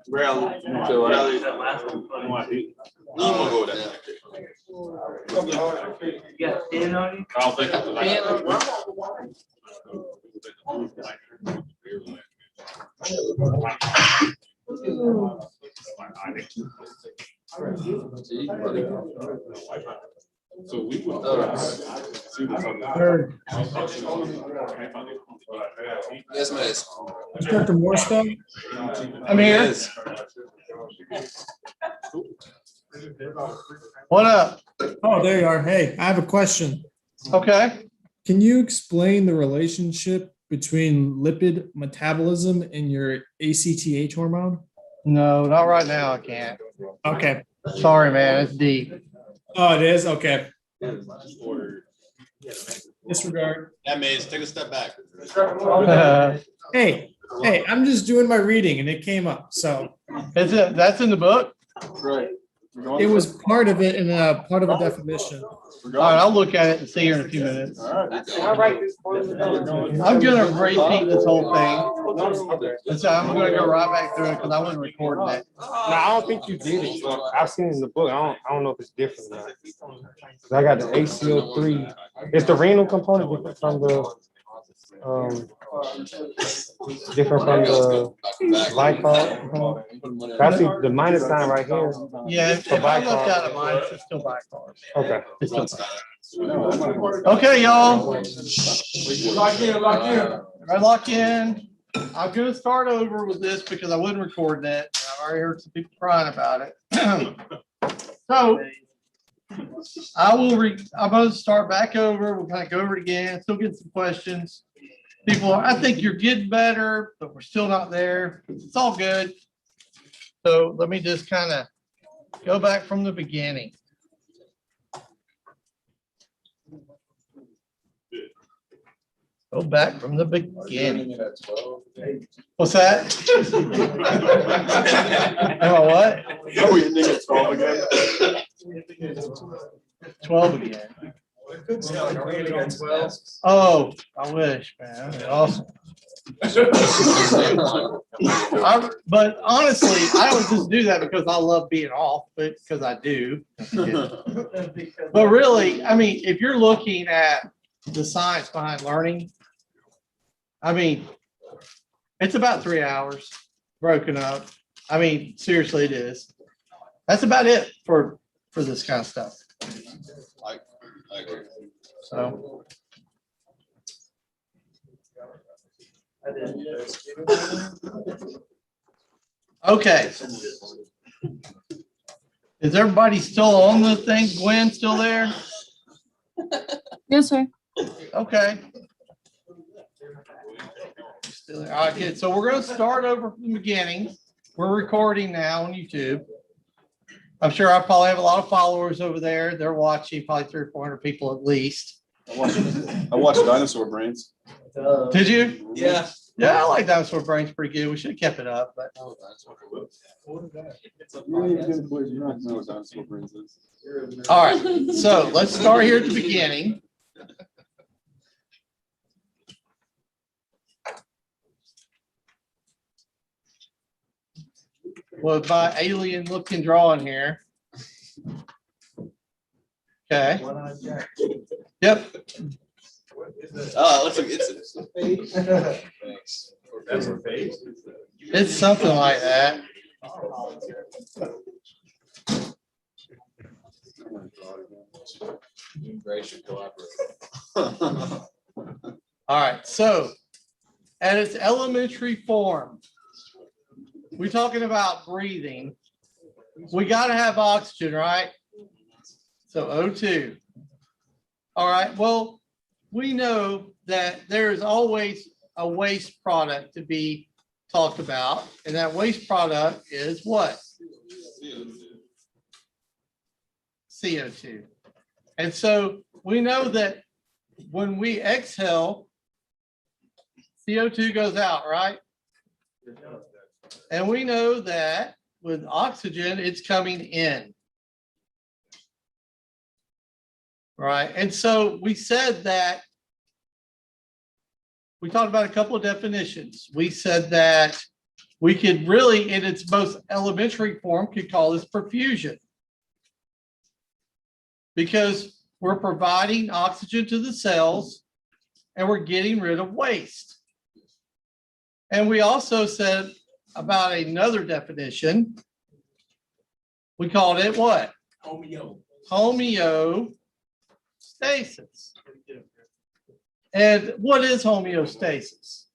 Rally. That last one. Go there. You got 10 on you? I don't think so we would see what's on the Yes, miss. Instructor Morstow? I'm here. What up? Oh, there you are. Hey, I have a question. Okay. Can you explain the relationship between lipid metabolism and your ACTH hormone? No, not right now. I can't. Okay. Sorry, man. It's deep. Oh, it is? Okay. Disregard. That means take a step back. Hey, I'm just doing my reading and it came up. So Is it? That's in the book. Right. it was part of it and part of a definition. All right, I'll look at it and see here in a few minutes. I'm gonna repeat this whole thing. And so I'm gonna go right back through it because I wasn't recording it. No, I don't think you did it. I've seen it in the book. I don't know if it's different or not. 'Cause I got the ACO3. It's the renal component different from the glycol. I see the minus sign right here. Yeah, if I left out of mine, it's still by cars. Okay. Okay, y'all. Lock in. Lock in. I'm gonna start over with this because I wasn't recording it. I've already heard some people crying about it. So I'm gonna start back over. We'll kind of go over it again, still get some questions. People I think you're getting better, but we're still not there. It's all good. So let me just kind of go back from the beginning. Go back from the beginning. What's that? Am I what? Are we ending at 12 again? 12 again. Oh, I wish, man. That'd be awesome. But honestly, I don't just do that because I love being off, but because I do. But really, I mean, if you're looking at the science behind learning, I mean, it's about 3 hours broken up. I mean, seriously, it is. That's about it for this kind of stuff. I agree. So. Okay. Is everybody still on the thing? Gwen still there? Yes, sir. Okay. Still there. All right, good. So we're going to start over from the beginning. We're recording now on YouTube. I'm sure I probably have a lot of followers over there. They're watching, probably 300 or 400 people at least. I watched Dinosaur Brains. Did you? Yeah. Yeah, I like Dinosaur Brains pretty good. We should have kept it up, but You don't even get a quiz. You don't know what Dinosaur Brains is. all right. So let's start here at the beginning. With my alien looking drawing here. Okay. Yep. Oh, looks like it's It's something like that. All right. So at its elementary form, we're talking about breathing. We got to have oxygen, right? So O2. All right. Well, we know that there is always a waste product to be talked about. And that waste product is what? CO2. And so we know that when we exhale, CO2 goes out, right? And we know that with oxygen, it's coming in. Right. And so we said that we talked about a couple of definitions. We said that we could really, in its most elementary form, could call this perfusion. Because we're providing oxygen to the cells and we're getting rid of waste. And we also said about another definition. We called it what? Homeostasis. And what is homeostasis?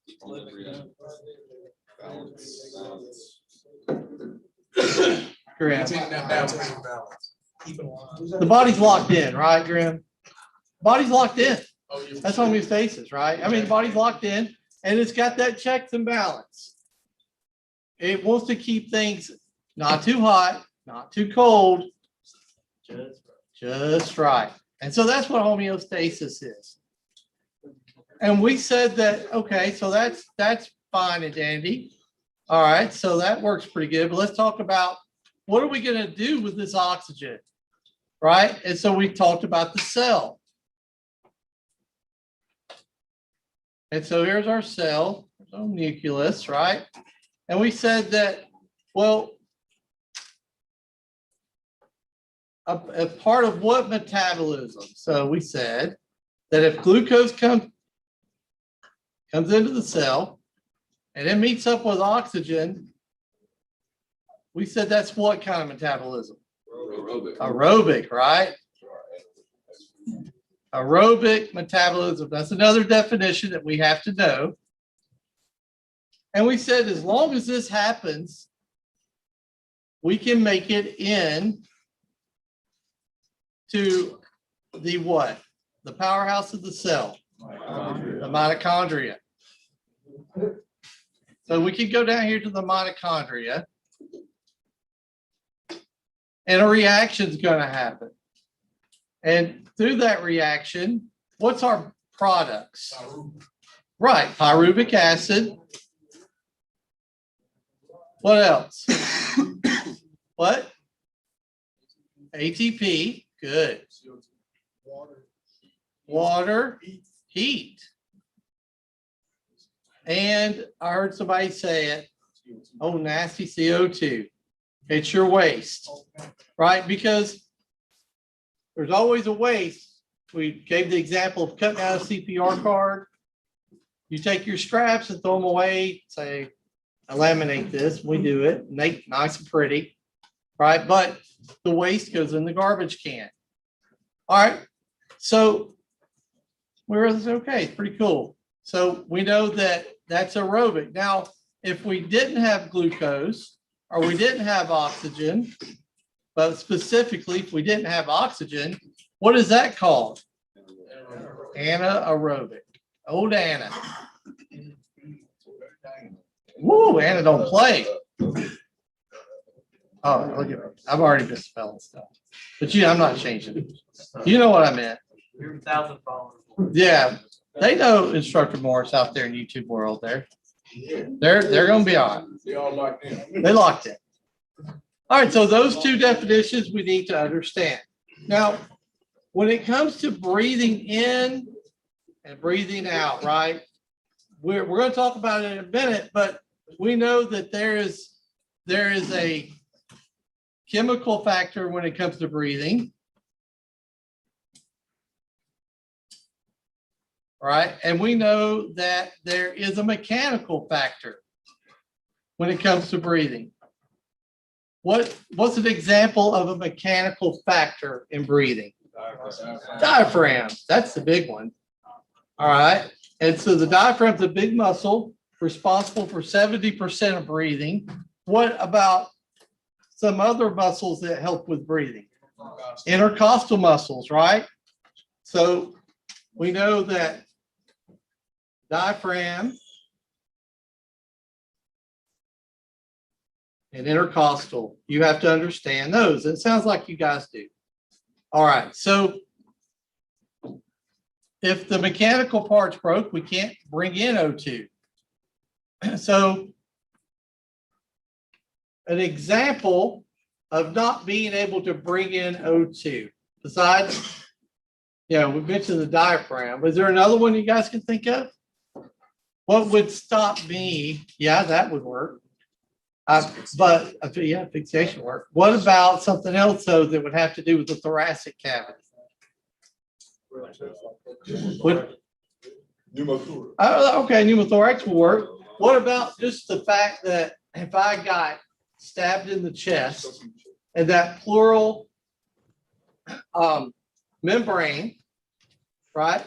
Graham. The body's locked in, right, Graham? Body's locked in. That's homeostasis, right? I mean, the body's locked in and it's got that checks and balance. It wants to keep things not too hot, not too cold, just right. And so that's what homeostasis is. And we said that, okay, so that's fine and dandy. All right, so that works pretty good. But let's talk about what are we going to do with this oxygen, right? And so we talked about the cell. And so here's our cell, our nucleus, right? And we said that, well, a part of what metabolism? So we said that if glucose comes into the cell and it meets up with oxygen, we said that's what kind of metabolism? Aerobic, right? Aerobic metabolism. That's another definition that we have to know. And we said as long as this happens, we can make it in to the what? The powerhouse of the cell, the mitochondria. So we can go down here to the mitochondria and a reaction is going to happen. And through that reaction, what's our products? Right, pyruvic acid. What else? What? ATP, good. Water, heat. And I heard somebody say it, oh, nasty CO2. It's your waste, right? Because there's always a waste. We gave the example of cutting out a CPR card. You take your straps and throw them away, say, I laminate this, we do it, make nice and pretty, right? But the waste goes in the garbage can. All right, so where is it? Okay, it's pretty cool. So we know that that's aerobic. Now, if we didn't have glucose or we didn't have oxygen, but specifically if we didn't have oxygen, what is that called? Anaerobic. Old Anna. Woo, Anna don't play. Oh, look at me. I've already misspelled stuff. But I'm not changing it. You know what I meant. You're 1,000 followers. Yeah. They know Instructor Morris out there in YouTube world there. They're gonna be all right. They all locked in. They locked it. All right, so those two definitions we need to understand. Now, when it comes to breathing in and breathing out, right? We're going to talk about it in a minute, but we know that there is a chemical factor when it comes to breathing. Right? And we know that there is a mechanical factor when it comes to breathing. What's an example of a mechanical factor in breathing? Diaphragm. That's the big one. All right. And so the diaphragm is a big muscle responsible for 70% of breathing. What about some other muscles that help with breathing? Intercostal muscles, right? So we know that diaphragm and intercostal, you have to understand those. It sounds like you guys do. All right, so if the mechanical part's broke, we can't bring in O2. So an example of not being able to bring in O2, besides, we mentioned the diaphragm. Is there another one you guys can think of? What would stop me? Yeah, that would work. Yeah, fixation work. What about something else though that would have to do with the thoracic cavity? What? Okay, pneumothorax will work. What about just the fact that if I got stabbed in the chest and that pleural membrane, right,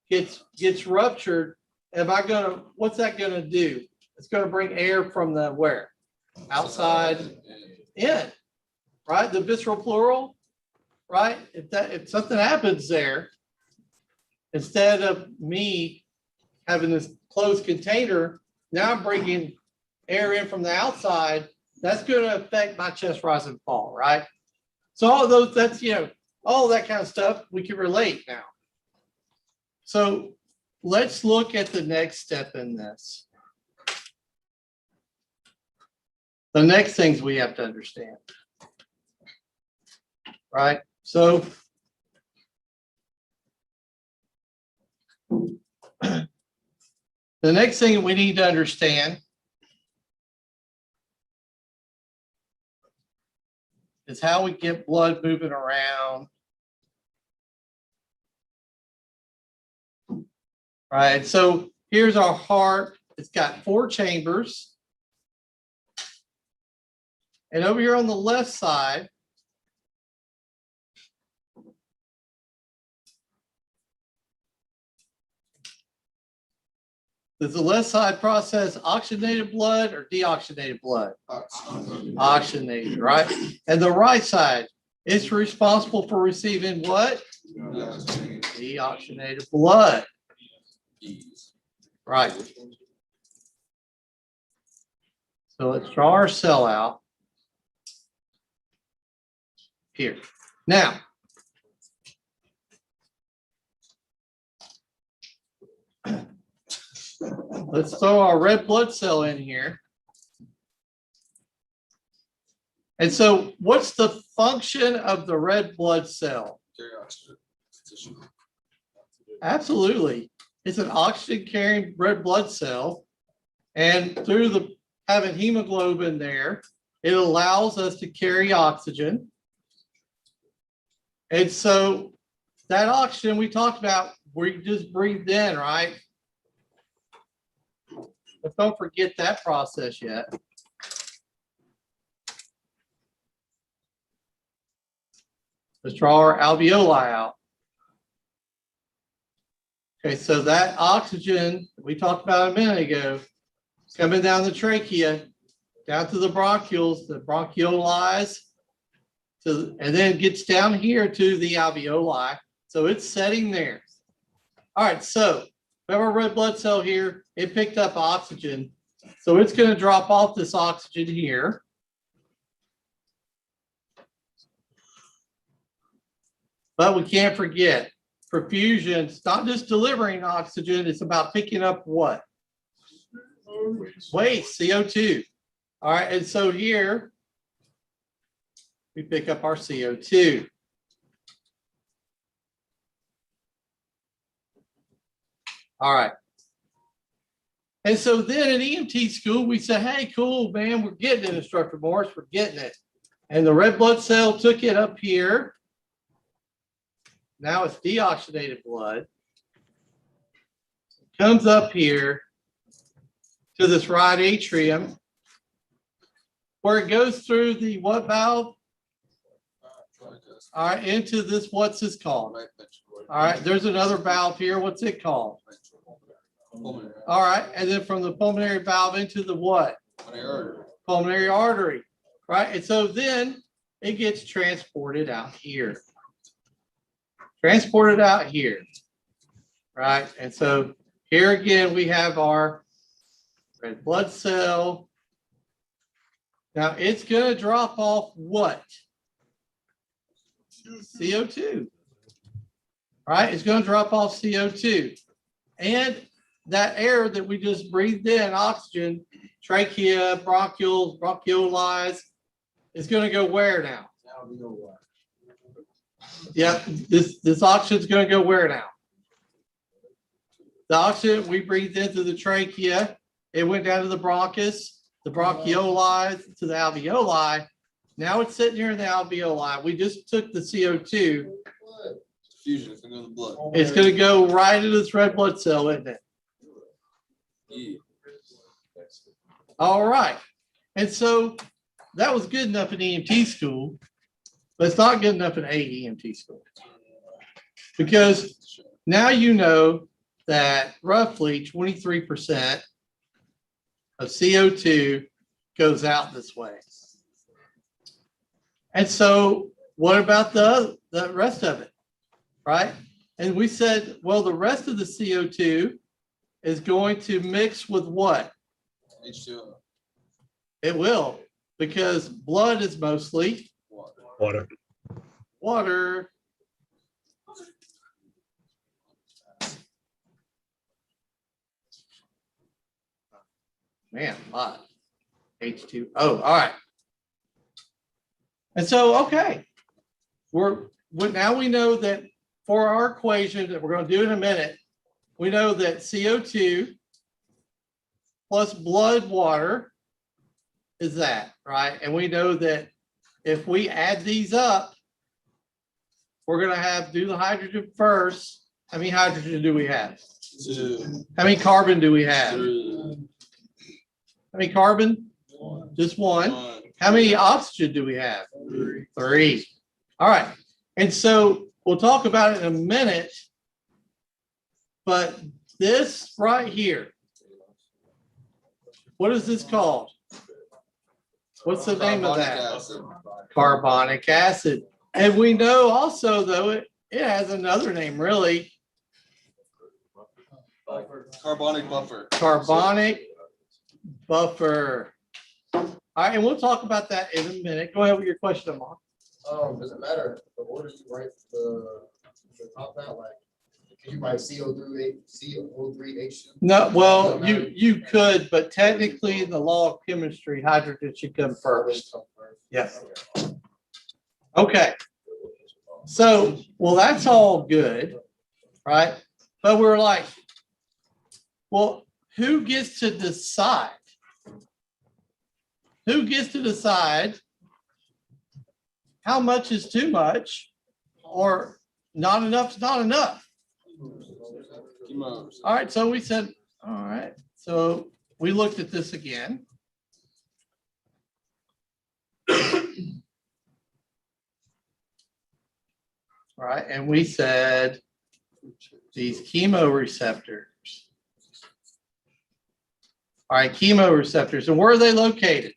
gets ruptured, what's that gonna do? It's gonna bring air from the where? Outside in, right? The visceral pleural, right? If something happens there, instead of me having this closed container, now I'm bringing air in from the outside. That's going to affect my chest rise and fall, right? So all of those, that's, all that kind of stuff we can relate now. So let's look at the next step in this. The next things we have to understand, right? So the next thing we need to understand is how we get blood moving around. Right, so here's our heart. It's got 4 chambers. And over here on the left side, does the left side process oxygenated blood or deoxygenated blood? Oxygenated, right? And the right side is responsible for receiving what? Deoxygenated blood. Right. So let's draw our cell out here. Now, let's throw our red blood cell in here. And so what's the function of the red blood cell? Absolutely. It's an oxygen carrying red blood cell. And through having hemoglobin there, it allows us to carry oxygen. And so that oxygen we talked about, we just breathed in, right? But don't forget that process yet. Let's draw our alveoli out. Okay, so that oxygen we talked about a minute ago is coming down the trachea, down to the bronchioles, the bronchioles, and then gets down here to the alveoli. So it's setting there. All right, so we have our red blood cell here. It picked up oxygen. So it's going to drop off this oxygen here. But we can't forget, perfusion, it's not just delivering oxygen, it's about picking up what? Waste, CO2. All right, and so here, we pick up our CO2. All right. And so then in EMT school, we say, hey, cool, man, we're getting it, Instructor Morris, we're getting it. And the red blood cell took it up here. Now it's deoxygenated blood. It comes up here to this right atrium where it goes through the what valve? All right, into this, what's this called? All right, there's another valve here. What's it called? All right, and then from the pulmonary valve into the what? Pulmonary artery, right? And so then it gets transported out here. Transported out here, right? And so here again, we have our red blood cell. Now it's going to drop off what? CO2, right? It's going to drop off CO2. And that air that we just breathed in, oxygen, trachea, bronchioles, bronchioli, is going to go where now? Yep, this oxygen is going to go where now? The oxygen we breathed into the trachea, it went down to the bronchus, the bronchioli to the alveoli. Now it's sitting here in the alveoli. We just took the CO2. Fusion, it's gonna go in the blood. It's going to go right into this red blood cell, isn't it? Yeah. All right. And so that was good enough in EMT school, but it's not good enough in AEMT school. Because now you know that roughly 23% of CO2 goes out this way. And so what about the rest of it, right? And we said, well, the rest of the CO2 is going to mix with what? H2O. It will, because blood is mostly Water. water. Man, a lot. H2O. All right. And so, okay, now we know that for our equation that we're going to do in a minute, we know that CO2 plus blood water is that, right? And we know that if we add these up, we're going to do the hydrogen first. How many hydrogen do we have? 2, How many carbon do we have? 3, How many carbon? Just one. 1. How many oxygen do we have? 3. All right. And so we'll talk about it in a minute. But this right here, what is this called? What's the name of that? Carbonic acid. And we know also, though, it has another name, really. Carbonic buffer. Carbonic buffer. All right, and we'll talk about that in a minute. Go ahead with your question, Mark. Does it matter the order you write the top out? Like, can you write CO3H2? No, well, you could, but technically in the law of chemistry, hydrogen should come first. Yes. Okay. So, well, that's all good, right? But we're like, well, who gets to decide? Who gets to decide how much is too much or not enough is not enough? All right, so we said, all right, so we looked at this again. All right, and we said these chemoreceptors. All right, chemoreceptors, and where are they located?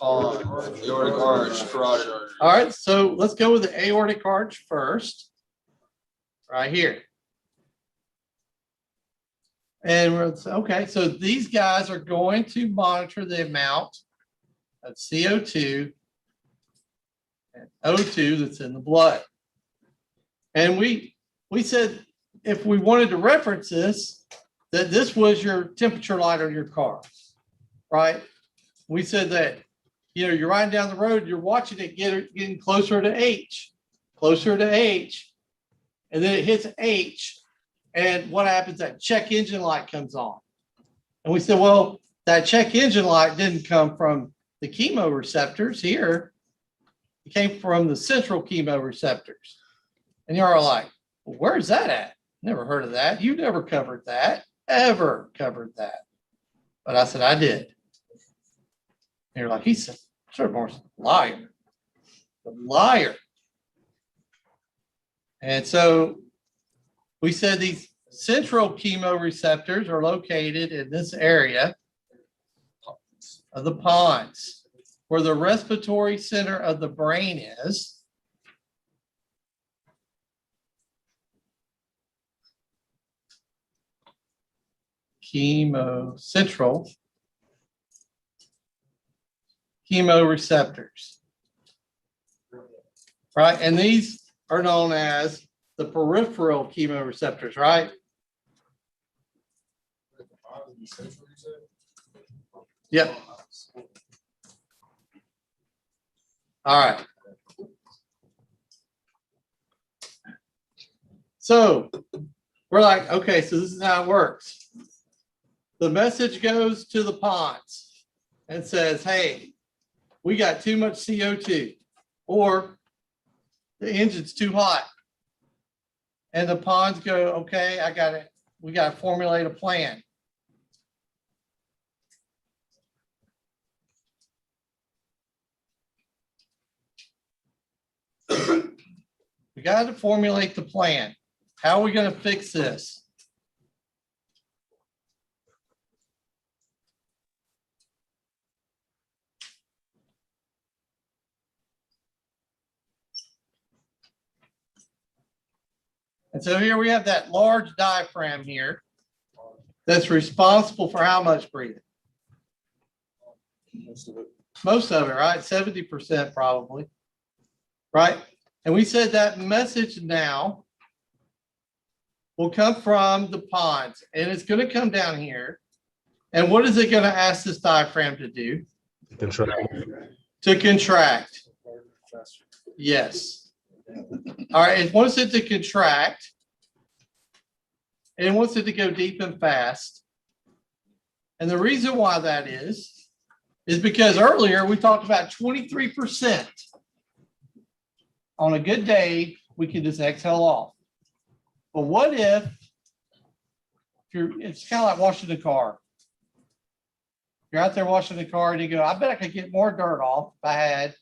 Aortic arch, carotid artery. All right, so let's go with the aortic arch first, right here. And we're okay, so these guys are going to monitor the amount of CO2 and O2 that's in the blood. And we said if we wanted to reference this, that this was your temperature light on your car, right? We said that, you know, you're riding down the road, you're watching it getting closer to H, and then it hits H, and what happens? That check engine light comes on. And we said, well, that check engine light didn't come from the chemoreceptors here. It came from the central chemoreceptors. And you're all like, well, where's that at? Never heard of that. You never covered that, ever covered that. But I said, I did. And you're like, he's sort of more liar. The liar. And so we said these central chemoreceptors are located in this area of the pons, where the respiratory center of the brain is. Central chemoreceptors, right? And these are known as the peripheral chemoreceptors, right? Yep. All right. So we're like, okay, so this is how it works. The message goes to the pons. and says, hey, we got too much CO2, or the engine's too hot. And the ponds go, okay, I got it. We got to formulate a plan. We got to formulate the plan. How are we going to fix this? And so here we have that large diaphragm here that's responsible for how much breathing? Most of it. Most of it, right? 70% probably, right? And we said that message now will come from the ponds, and it's going to come down here. And what is it going to ask this diaphragm to do? To contract. Yes. All right, it wants it to contract, and it wants it to go deep and fast. And the reason why that is because earlier we talked about 23%. On a good day, we can just exhale off. But what if it's kind of like washing the car. You're out there washing the car and you go, I bet I could get more dirt off if I had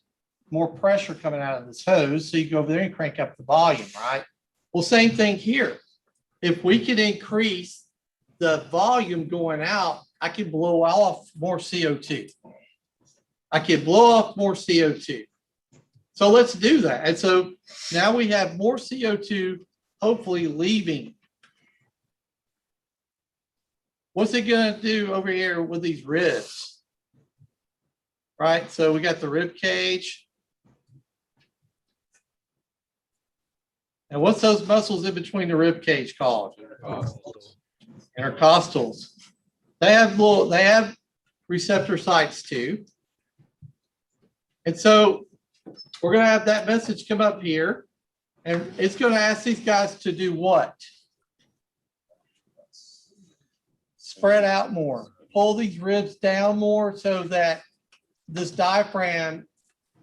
more pressure coming out of this hose. So you go over there and crank up the volume, right? Well, same thing here. If we could increase the volume going out, I could blow off more CO2. I could blow off more CO2. So let's do that. And so now we have more CO2 hopefully leaving. What's it going to do over here with these ribs? Right? So we got the rib cage. And what's those muscles in between the rib cage called? Intercostals. They have receptor sites too. And so we're going to have that message come up here, and it's going to ask these guys to do what? Spread out more, pull these ribs down more so that this diaphragm,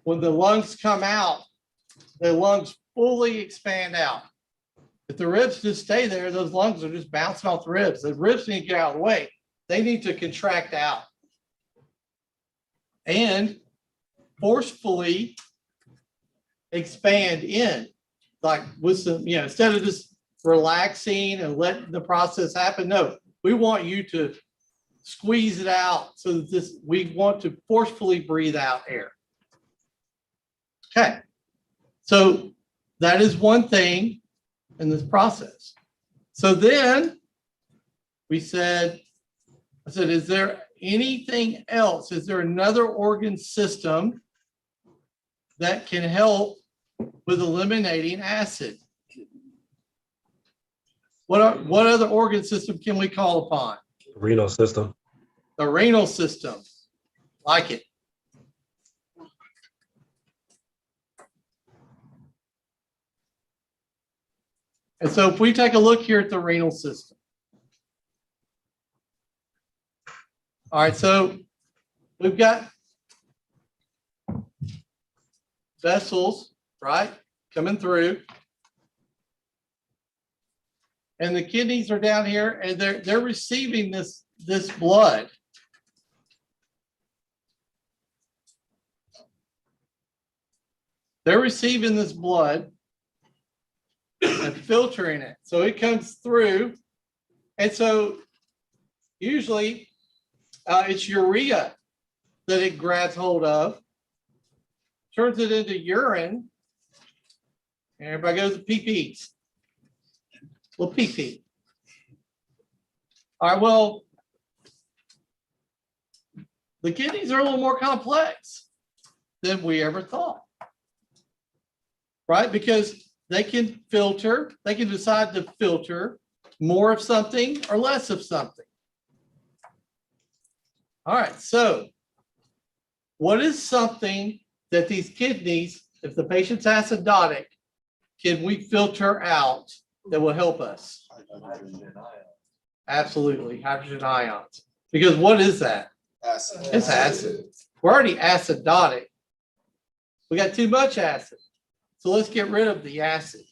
when the lungs come out, the lungs fully expand out. If the ribs just stay there, those lungs are just bouncing off the ribs. The ribs need to get out of the way. They need to contract out and forcefully expand in, like with some, instead of just relaxing and letting the process happen. No, we want you to squeeze it out so that we want to forcefully breathe out air. Okay. So that is one thing in this process. So then I said, is there anything else? Is there another organ system that can help with eliminating acid? What other organ system can we call upon? Renal system. The renal system. Like it. And so if we take a look here at the renal system. All right, so we've got vessels, right, coming through. And the kidneys are down here, and they're receiving this blood. They're receiving this blood and filtering it. So it comes through. And so usually it's urea that it grabs hold of, turns it into urine, and everybody goes to pee-pees. Well, pee-pee. All right, well, the kidneys are a little more complex than we ever thought, right? Because they can filter, they can decide to filter more of something or less of something. All right, so what is something that these kidneys, if the patient's acidotic, can we filter out that will help us? Absolutely, hydrogen ions. Because what is that? Acid. It's acid. We're already acidotic. We got too much acid. So let's get rid of the acid.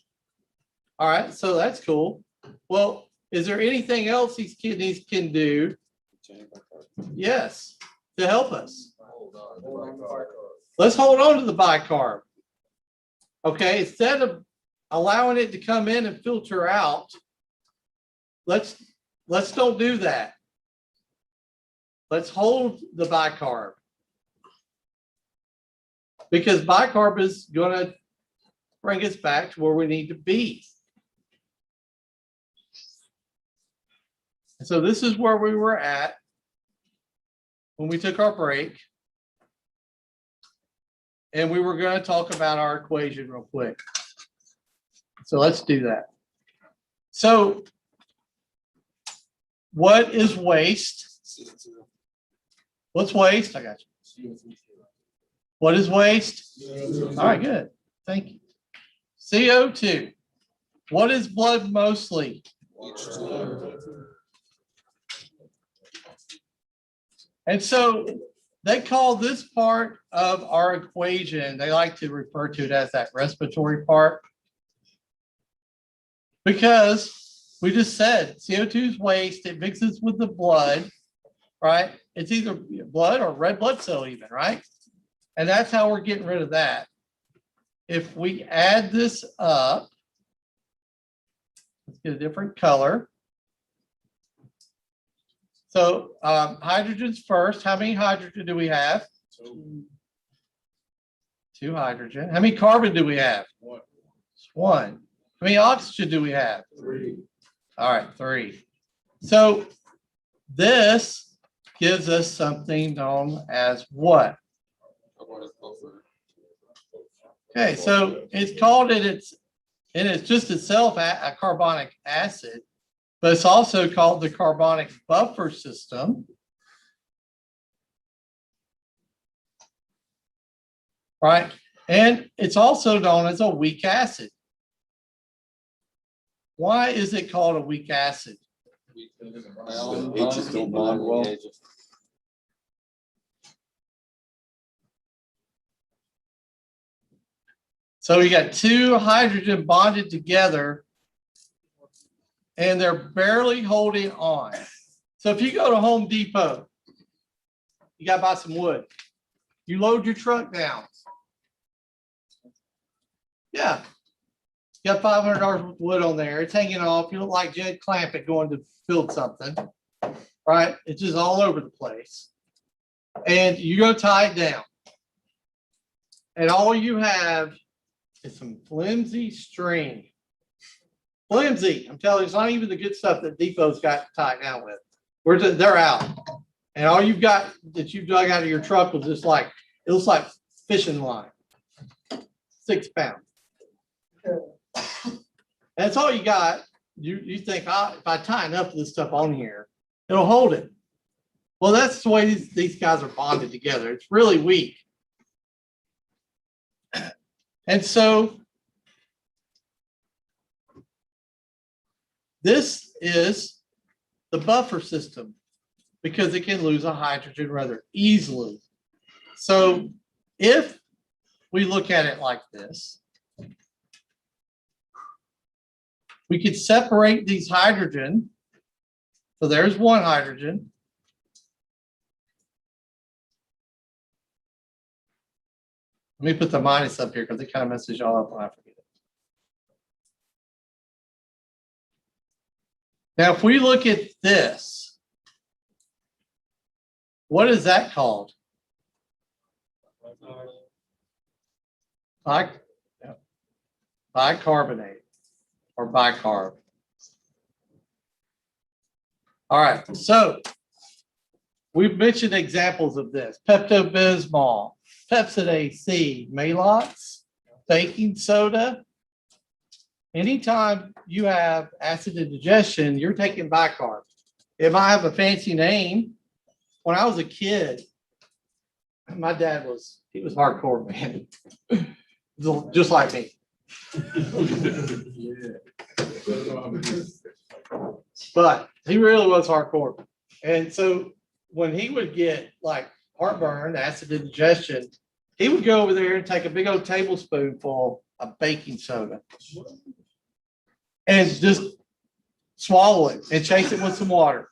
All right, so that's cool. Well, is there anything else these kidneys can do? Yes, to help us. Let's hold on to the bicarb. Okay, instead of allowing it to come in and filter out, let's don't do that. Let's hold the bicarb. Because bicarb is going to bring us back to where we need to be. And so this is where we were at when we took our break. And we were going to talk about our equation real quick. So let's do that. So what is waste? What's waste? I got you. What is waste? All right, good. Thank you. CO2. What is blood mostly? And so they call this part of our equation, they like to refer to it as that respiratory part. Because we just said CO2 is waste, it mixes with the blood, right? It's either blood or red blood cell even, right? And that's how we're getting rid of that. If we add this up, let's get a different color. So hydrogen's first. How many hydrogen do we have? 2 hydrogen. How many carbon do we have? 1. How many oxygen do we have? 3. All right, 3. So this gives us something known as what? Okay, so it's called it's just itself a carbonic acid, but it's also called the carbonic buffer system. Right? And it's also known as a weak acid. Why is it called a weak acid? The H's don't bond well. So you got 2 hydrogen bonded together and they're barely holding on. So if you go to Home Depot, you got to buy some wood. You load your truck down. Yeah. You got $500 worth of wood on there. It's hanging off. You look like Jed Clampett going to build something, right? It's just all over the place. And you go tie it down. And all you have is some flimsy string. Flimsy. I'm telling you, it's not even the good stuff that Depot's got to tie it down with. They're out. And all you've got that you've dug out of your truck was just like, it looks like fishing line. 6 pounds. That's all you got. You think, if I tie enough of this stuff on here, it'll hold it. Well, that's the way these guys are bonded together. It's really weak. And so this is the buffer system because it can lose a hydrogen rather easily. So if we look at it like this, we could separate these hydrogen. So there's 1 hydrogen. Let me put the minus up here because it kind of messes y'all up when I forget it. Now, if we look at this, what is that called? Bicarbonate or bicarb. All right, so we've mentioned examples of this. Pepto-Bismol, Pepsid AC, Maalox, baking soda. Anytime you have acid indigestion, you're taking bicarb. It might have a fancy name. When I was a kid, my dad was hardcore, man. Just like me. But he really was hardcore. And so when he would get like heartburn, acid indigestion, he would go over there and take a big old tablespoonful of baking soda and just swallow it and chase it with some water.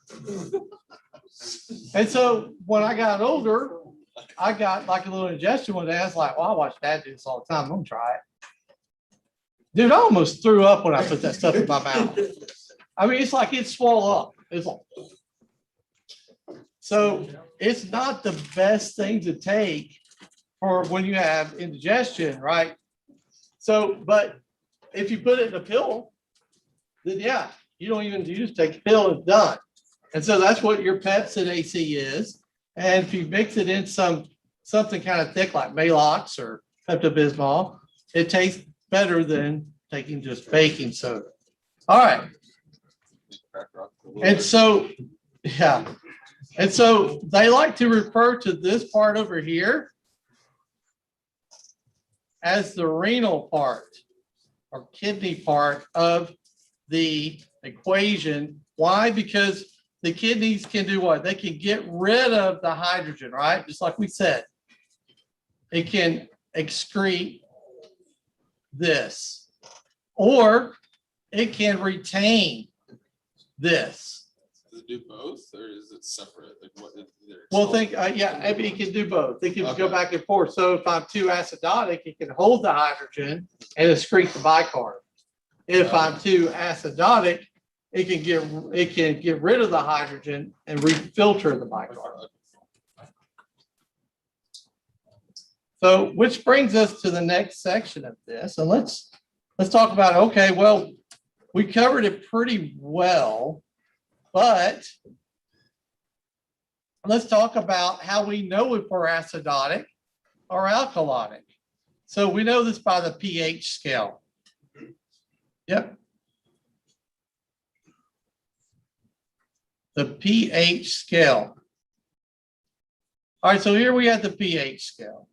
And so when I got older, I got like a little ingestion one day. I was like, well, I watch Dad do this all the time. I'm gonna try it. Dude, I almost threw up when I put that stuff in my mouth. I mean, it's like it swelled up. It's like, so it's not the best thing to take for when you have indigestion, right? So, but if you put it in a pill, then yeah, you just take the pill and it's done. And so that's what your Pepsid AC is. And if you mix it in something kind of thick like Malox or Pepto-Bismol, it tastes better than taking just baking soda. All right. And so, yeah. And so they like to refer to this part over here as the renal part or kidney part of the equation. Why? Because the kidneys can do what? They can get rid of the hydrogen, right? Just like we said. It can excrete this, or it can retain this. Does it do both, or is it separate? Like what? Well, think, yeah, maybe it can do both. It can go back and forth. So if I'm too acidotic, it can hold the hydrogen and excrete the bicarb. If I'm too acidotic, it can get rid of the hydrogen and refilter the bicarb. So, which brings us to the next section of this, and let's talk about, okay, well, we covered it pretty well, but let's talk about how we know if we're acidotic or alkalotic. So we know this by the pH scale. Yep. The pH scale. All right, so here we have the pH scale.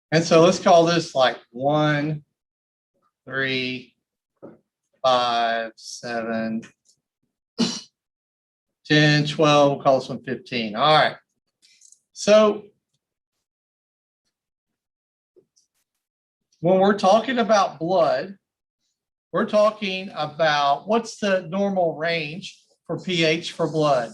And so let's call this like 1, 3, 5, 7, 10, 12, we'll call this one 15. All right. So when we're talking about blood, we're talking about what's the normal range for pH for blood?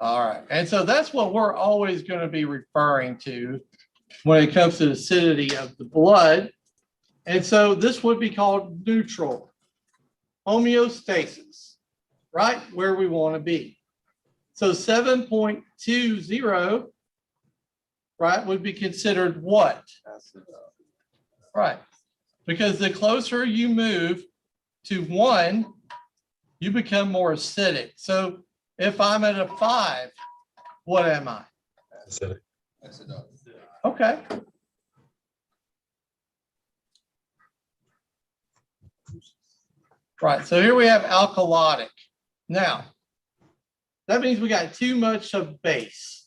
All right. And so that's what we're always going to be referring to when it comes to the acidity of the blood. And so this would be called neutral, homeostasis, right where we want to be. So 7.20, right, would be considered what? Right. Because the closer you move to 1, you become more acidic. So if I'm at a 5, what am I? Acidic. Okay. Right, so here we have alkalotic. Now, that means we got too much of base.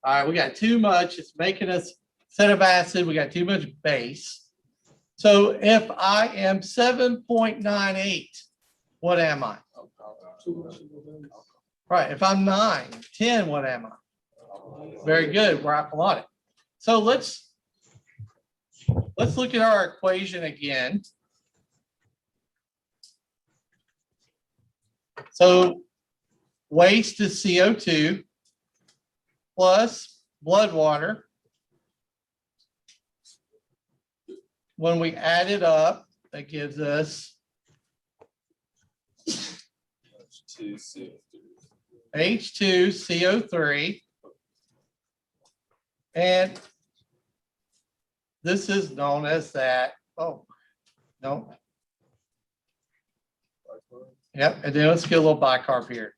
All right, we got too much. It's making us, instead of acid, we got too much base. So if I am 7.98, what am I? Right, if I'm 9, 10, what am I? Very good, we're alkalotic. So let's look at our equation again. So waste is CO2 plus blood water. When we add it up, that gives us H2CO3. And this is known as that. Oh, no. Yep, and then let's get a little bicarb here.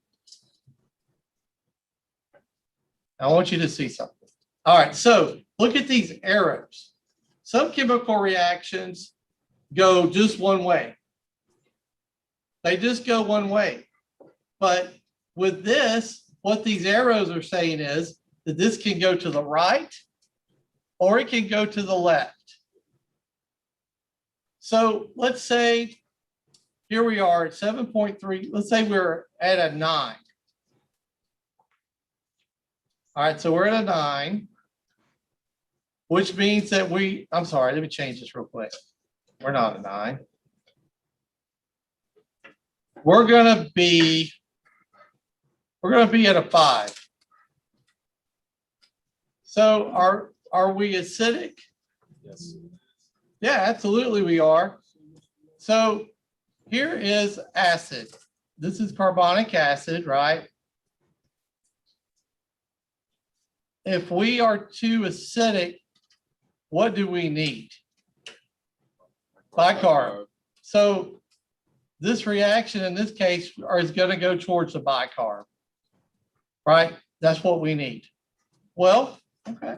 I want you to see something. All right, so look at these arrows. Some chemical reactions go just one way. They just go one way. But with this, what these arrows are saying is that this can go to the right or it can go to the left. So let's say here we are at 7.3. Let's say we're at a 9. All right, so we're at a 9, which means that I'm sorry, let me change this real quick. We're not a 9. We're gonna be at a 5. So are we acidic? Yes. Yeah, absolutely we are. So here is acid. This is carbonic acid, right? If we are too acidic, what do we need? Bicarb. So this reaction in this case is going to go towards the bicarb, right? That's what we need. Well, okay.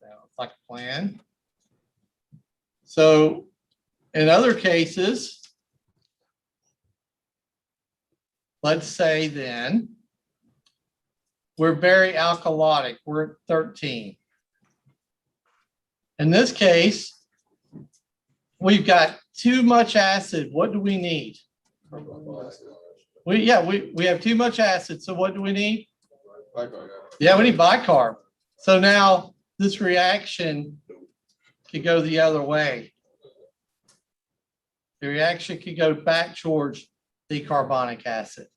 Sounds like a plan. So in other cases, let's say then, we're very alkalotic. We're at 13. In this case, we've got too much acid. What do we need? We have too much acid. So what do we need? Yeah, we need bicarb. So now this reaction could go the other way. The reaction could go back towards the carbonic acid.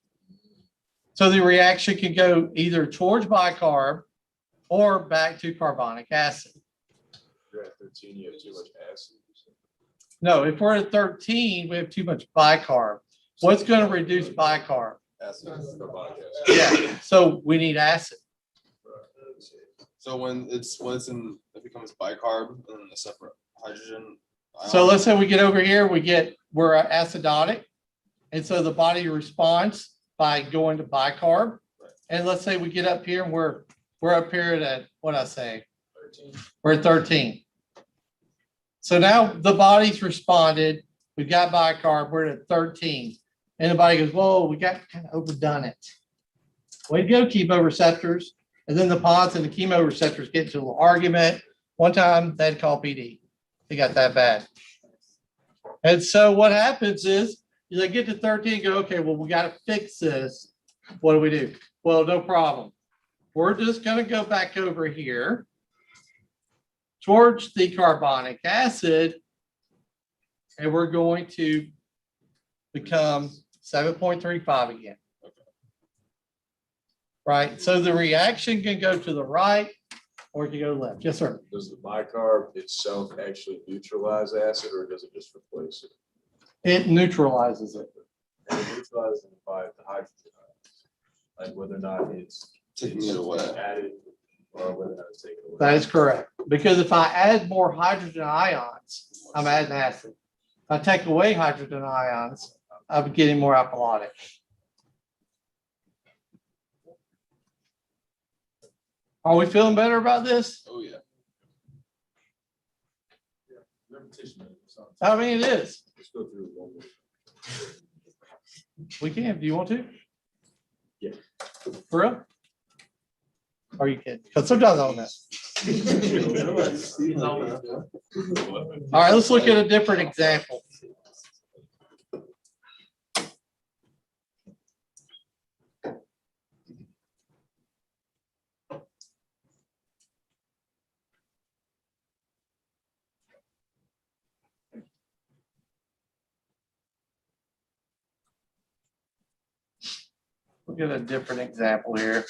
So the reaction can go either towards bicarb or back to carbonic acid. You're at 13, you have too much acid. No, if we're at 13, we have too much bicarb. What's going to reduce bicarb? Acid, carbonic acid. Yeah, so we need acid. So when it becomes bicarb and then a separate hydrogen. So let's say we get over here, we're acidotic. And so the body responds by going to bicarb. And let's say we get up here and we're up here at what I say? 13. We're at 13. So now the body's responded. We've got bicarb, we're at 13. And the body goes, whoa, we got kind of overdone it. Way to go, chemoreceptors. And then the PONs and the chemoreceptors get into a little argument. One time they had to call PD. They got that bad. And so what happens is they get to 13 and go, okay, well, we got to fix this. What do we do? Well, no problem. We're just going to go back over here towards the carbonic acid, and we're going to become 7.35 again. Right? So the reaction can go to the right or it can go left. Yes, sir. Does the bicarb itself actually neutralize acid, or does it just replace it? It neutralizes it. And it neutralizes it by the hydrogen ions, like whether or not it's Taking it away. added or whether or not it's taken away. That is correct. Because if I add more hydrogen ions, I'm adding acid. If I take away hydrogen ions, I'm getting more alkalotic. Are we feeling better about this? Oh yeah. I mean, it is. Let's go through one more. We can. Do you want to? Yeah. For real? Are you kidding? Because sometimes I don't know. All right, let's look at a different example. Look at a different example here.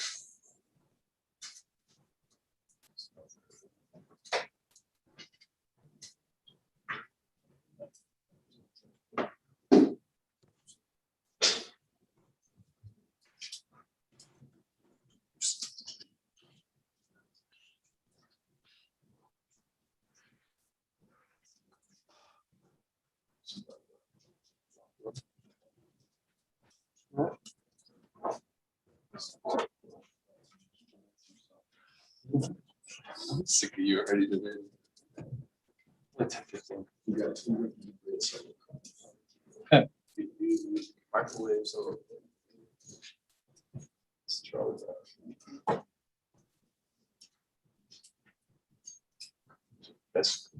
I'm sick of you already today. You got two Okay. microwave, so That's.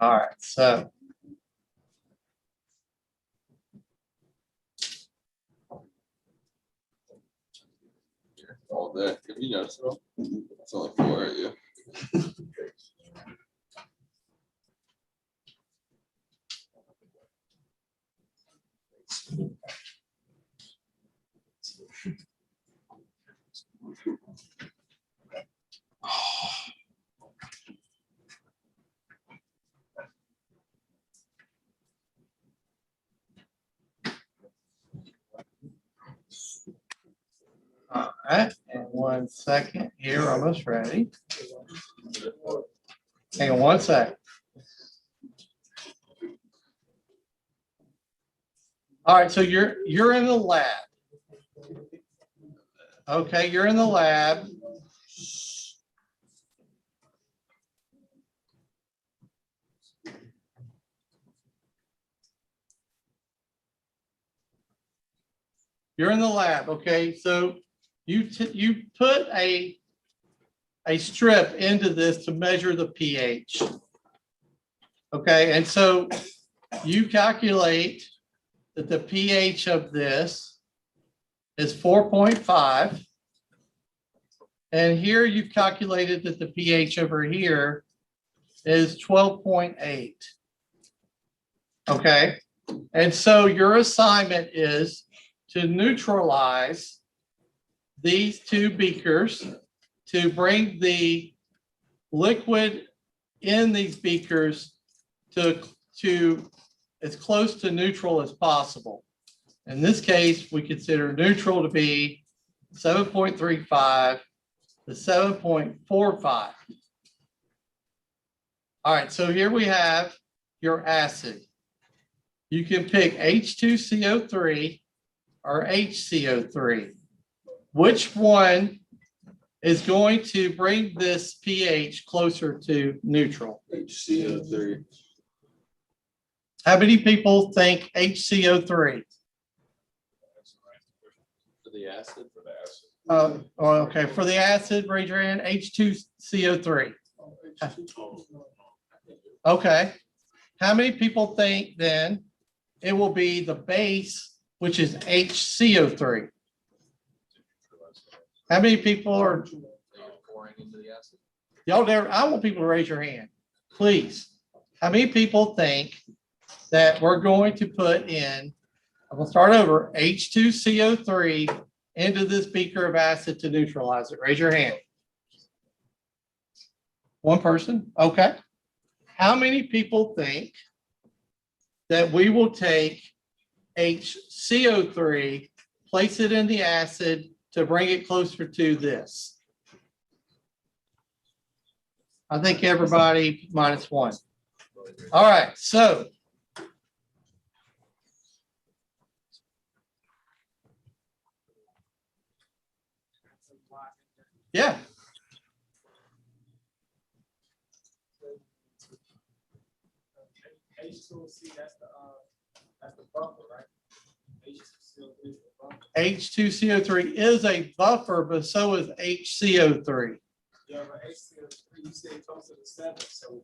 All right, so All day. If you notice, it's only 4 at you. all right, and 1 second here, almost ready. Hang on 1 second. All right, so you're in the lab. Okay, you're in the lab. You're in the lab, okay? So you put a strip into this to measure the pH. Okay, and so you calculate that the pH of this is 4.5. And here you calculated that the pH over here is 12.8. Okay, and so your assignment is to neutralize these 2 beakers to bring the liquid in these beakers to as close to neutral as possible. In this case, we consider neutral to be 7.35 to 7.45. All right, so here we have your acid. You can pick H2CO3 or HCO3. Which one is going to bring this pH closer to neutral? HCO3. How many people think HCO3? For the acid. Okay, for the acid, raise your hand, H2CO3. Okay. How many people think then it will be the base, which is HCO3? How many people are? Pouring into the acid. Y'all there? I want people to raise your hand, please. How many people think that we're going to put in, I'm gonna start over, H2CO3 into this beaker of acid to neutralize it? Raise your hand. One person, okay. How many people think that we will take HCO3, place it in the acid to bring it closer to this? I think everybody -1. All right, so yeah. That's the buffer, right? H2CO3 is a buffer, but so is HCO3. Yeah, but HCO3, you said close to the 7, so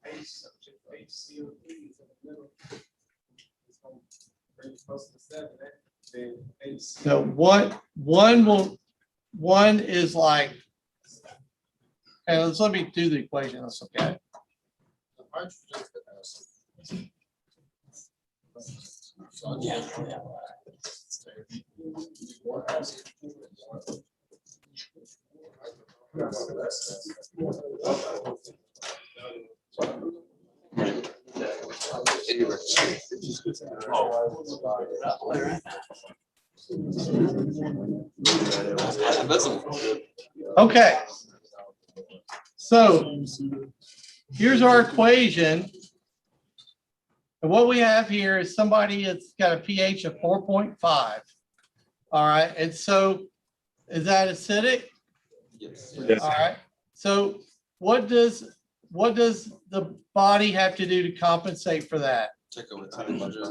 HCO3 is in the middle. It's going to bring it close to the 7, then HCO3. So one is like, and let me do the equation. That's okay. The hydrogen's the acid. Yeah. More acid. Okay. So here's our equation. And what we have here is somebody that's got a pH of 4.5. All right. And so is that acidic? Yes. All right. So what does what does the body have to do to compensate for that? Take away time budget.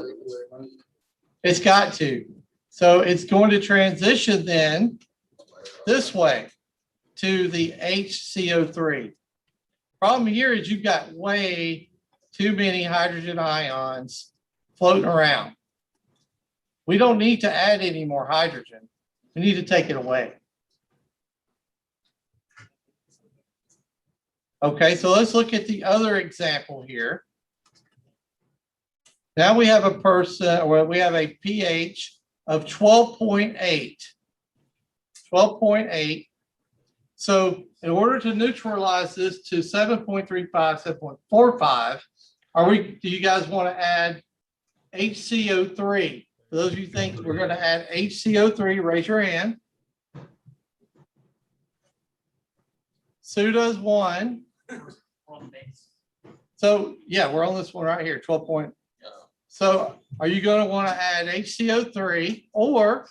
It's got to. So it's going to transition then this way to the HCO3. Problem here is you've got way too many hydrogen ions floating around. We don't need to add any more hydrogen. We need to take it away. Okay, so let's look at the other example here. Now we have a person, or we have a pH of 12.8. 12.8. So in order to neutralize this to 7.35, 7.45, do you guys want to add HCO3? For those of you who think we're going to add HCO3, raise your hand. Sue does one. So yeah, we're on this one right here, 12 point. So are you going to want to add HCO3 or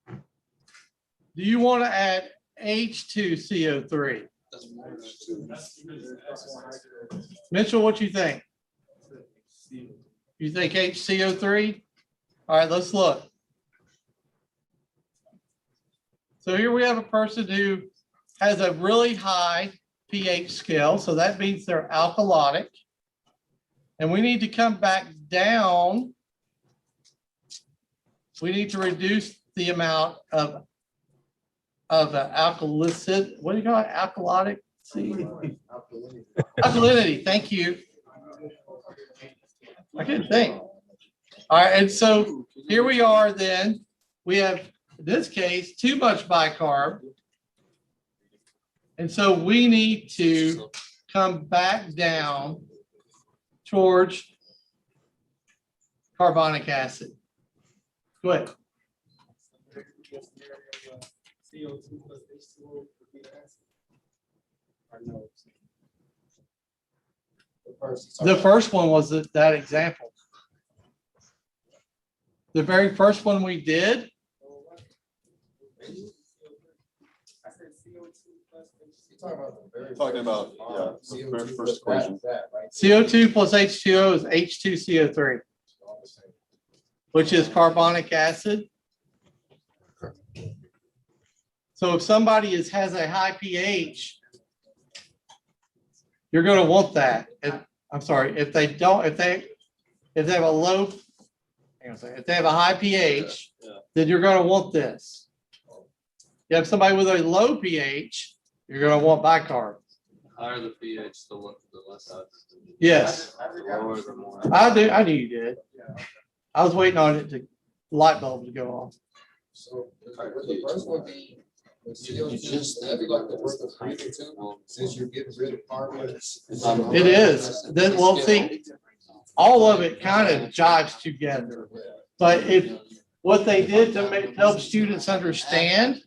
do you want to add H2CO3? Mitchell, what you think? You think HCO3? All right, let's look. So here we have a person who has a really high pH scale. So that means they're alkalotic. And we need to come back down. We need to reduce the amount of alkalicity. What do you call it? Alkalotic? Alkalinity. Thank you. I couldn't think. All right, and so here we are then. We have, in this case, too much bicarb. And so we need to come back down towards carbonic acid. Go ahead. The first one was that example. The very first one we did. Talking about, yeah, first equation. CO2 plus H2O is H2CO3, which is carbonic acid. So if somebody has a high pH, you're going to want that. I'm sorry, if they don't, if they have a low, if they have a high pH, then you're going to want this. You have somebody with a low pH, you're going to want bicarb. Higher the pH, the less oxygen. Yes, The lower, the more. I knew you did. I was waiting on it to light bulb to go off. So would the first one be? You just have like the worth of hydrogen, since you're getting rid of carbon. It is. Then, well, see, all of it kind of jives together. But if what they did to help students understand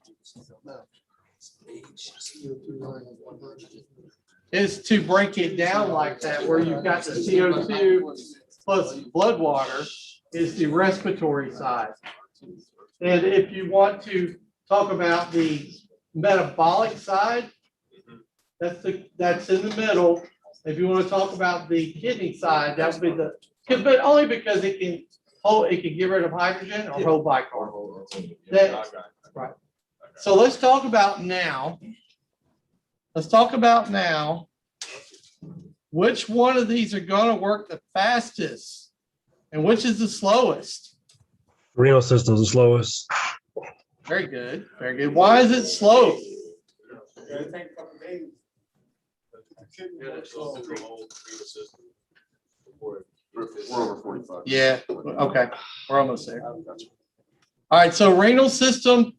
is to break it down like that, where you've got the CO2 plus blood water is the respiratory side. And if you want to talk about the metabolic side, that's in the middle. If you want to talk about the kidney side, that would be but only because it can get rid of hydrogen or hold bicarb. Right. So let's talk about now. Let's talk about now which one of these are going to work the fastest and which is the slowest. Renal system's the slowest. Very good. Very good. Why is it slow? We're over 45. Yeah. Okay. We're almost there. All right. So renal system.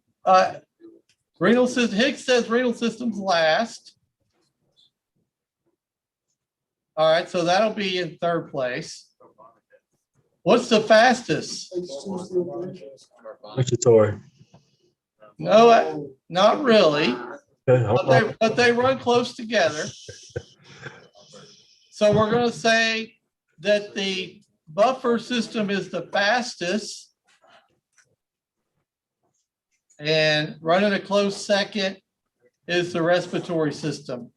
Hicks says renal system's last. All right. So that'll be in third place. What's the fastest? Respiratory. No, not really. Okay, But they run close together. So we're going to say that the buffer system is the fastest. And running a close second is the respiratory system.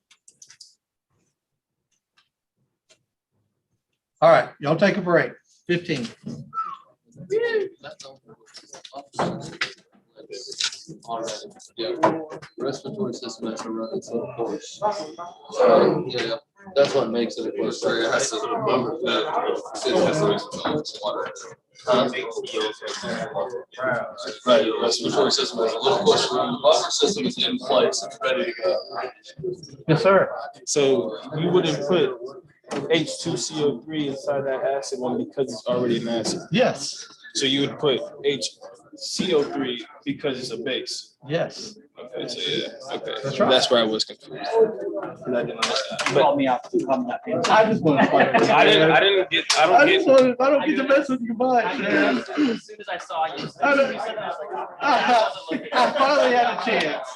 All right, y'all take a break. 15. Yeah, respiratory system has to run its own course. So, yeah, that's what makes it a course. It has to move water. Right, respiratory system has a little course, the buffer system is in place, it's ready to go. Yes, sir. So you wouldn't put H2CO3 inside that acid one because it's already an acid. Yes, So you would put HCO3 because it's a base. yes. Okay, so yeah, okay. That's right. That's where I was confused. I didn't understand. But I just want to. I don't get I don't get the message you buy. As soon as I saw you, I finally had a chance.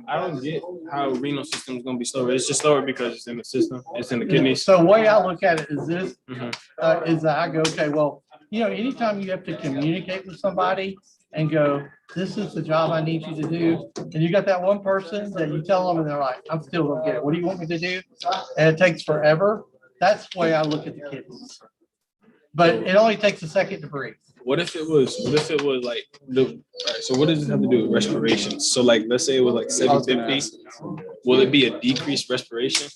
I don't get how renal system is gonna be slower. It's just slower because it's in the system, it's in the kidneys. So the way I look at it is this, Mhm. is that I go, okay, well, anytime you have to communicate with somebody and go, this is the job I need you to do. And you got that one person that you tell them and they're like, I'm still don't get it. What do you want me to do? And it takes forever. That's the way I look at the kids. But it only takes a second to breathe. What if it was like all right, so what does it have to do with respiration? So like, let's say it was like 750, will it be a decreased respiration?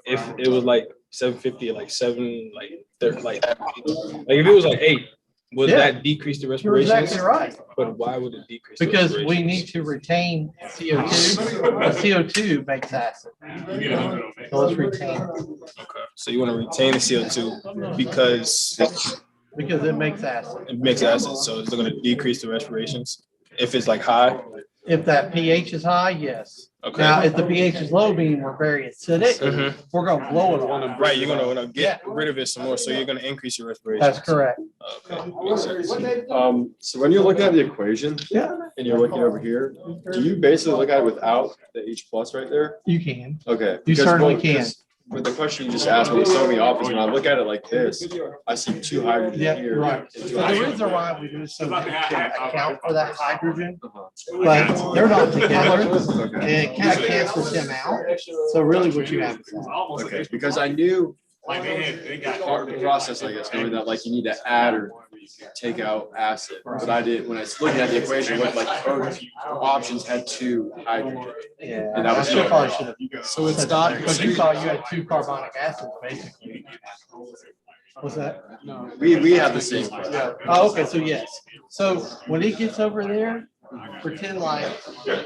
If it was like 750, like 7, like 30, like if it was like 8, would Yeah. that decrease the You're respiration? exactly right. But why would it decrease? the Because we respiration? need to retain CO2. The CO2 makes acid. So let's retain it Okay, so you want to retain the CO2 because because it makes acid. it makes acid, so it's going to decrease the respirations if it's like high. If that pH is high, yes. Okay. Now, if the pH is low, meaning we're very acidic, Mhm. we're gonna blow it on. Right, you're gonna want to get rid of it some more, so you're gonna increase your respiration. That's correct. Okay, makes sense. So when you're looking at the equation. Yeah. And you're looking over here, do you basically look at it without the H plus right there? You can. Okay. You because certainly what- can. because With the question you just asked me, it's throwing me off is when I look at it like this, I see 2 hydrogen Yeah, here. right. and So 2 the hydrogen. reason why we do so we can account for that hydrogen, Uh-huh. but they're not together, Okay. and it kind of cancels them out. So really what you have is that. Okay, because I knew part of the process, I guess, knowing that like you need to add or take out acid, but I didn't, when I was looking at the equation, it looked like both options had 2 hydrogen. Yeah. And that was I should it. probably should have. So it's not, Because you thought you had 2 carbonic acids, basically. What's that? We have the same question. Oh, okay, so yes. So when it gets over there, pretend like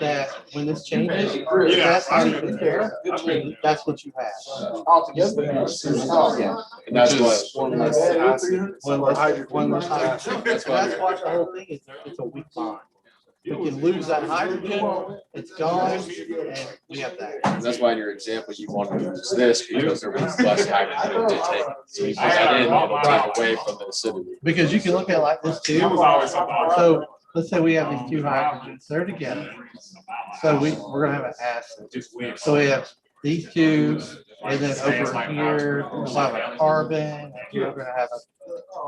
that when this changes, if that's how you compare, that's what you have. And that's what. One less acid. One less hydrogen. That's why the whole thing is, it's a weak bond. We can lose that hydrogen, it's gone, and we have that. And that's why in your example, you wanted to use this because there was less hydrogen to take. So you put that in, it'll take away from the acidity. Because you can look at it like this too. So let's say we have these 2 hydrogens, they're together. So we're gonna have an acid. So we have these 2, and then over here, we'll have a carbon, and here we're gonna have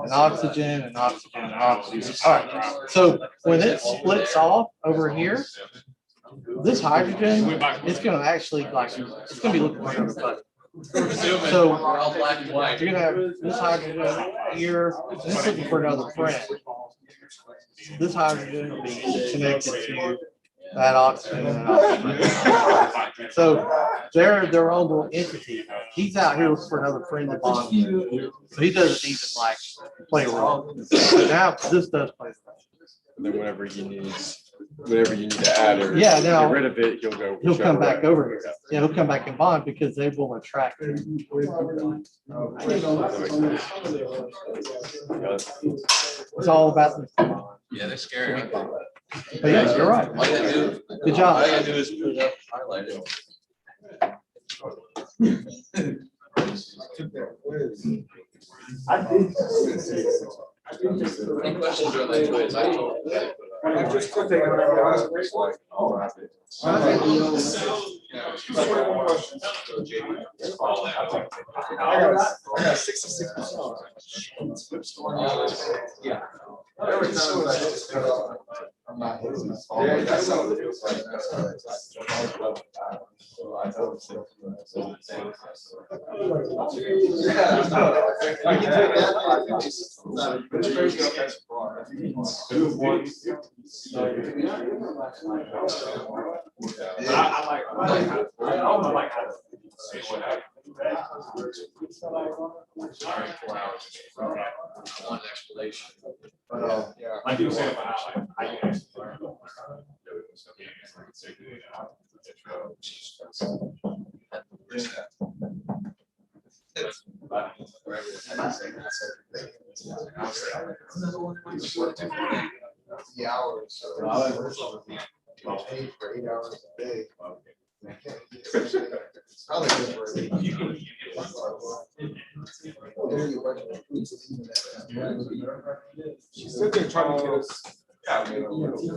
an oxygen, an oxygen, an oxygen. All right, so when it splits off over here, this hydrogen, it's gonna actually it's gonna be looking for another buddy. So you're gonna have this hydrogen here, and it's looking for another friend. This hydrogen will be connected to that oxygen and oxygen. So they're their own little entity. He's out here looking for another friend to bond with. So he doesn't even play a role. Now this does play a role. And then whatever you need to add or Yeah, now- get rid of it, he'll go. He'll come whichever back way. over here. Yeah, he'll come back and bond because they will attract him. It's all about the. Yeah, they're scary. But yeah, you're right. All you gotta do- Good job. All you gotta do is put it up, highlight it. Any questions on that quiz? I told you. Yeah. One explanation. I do say about how you The hours. Paid for 8 hours a day. Probably good for She said they're trying to get us.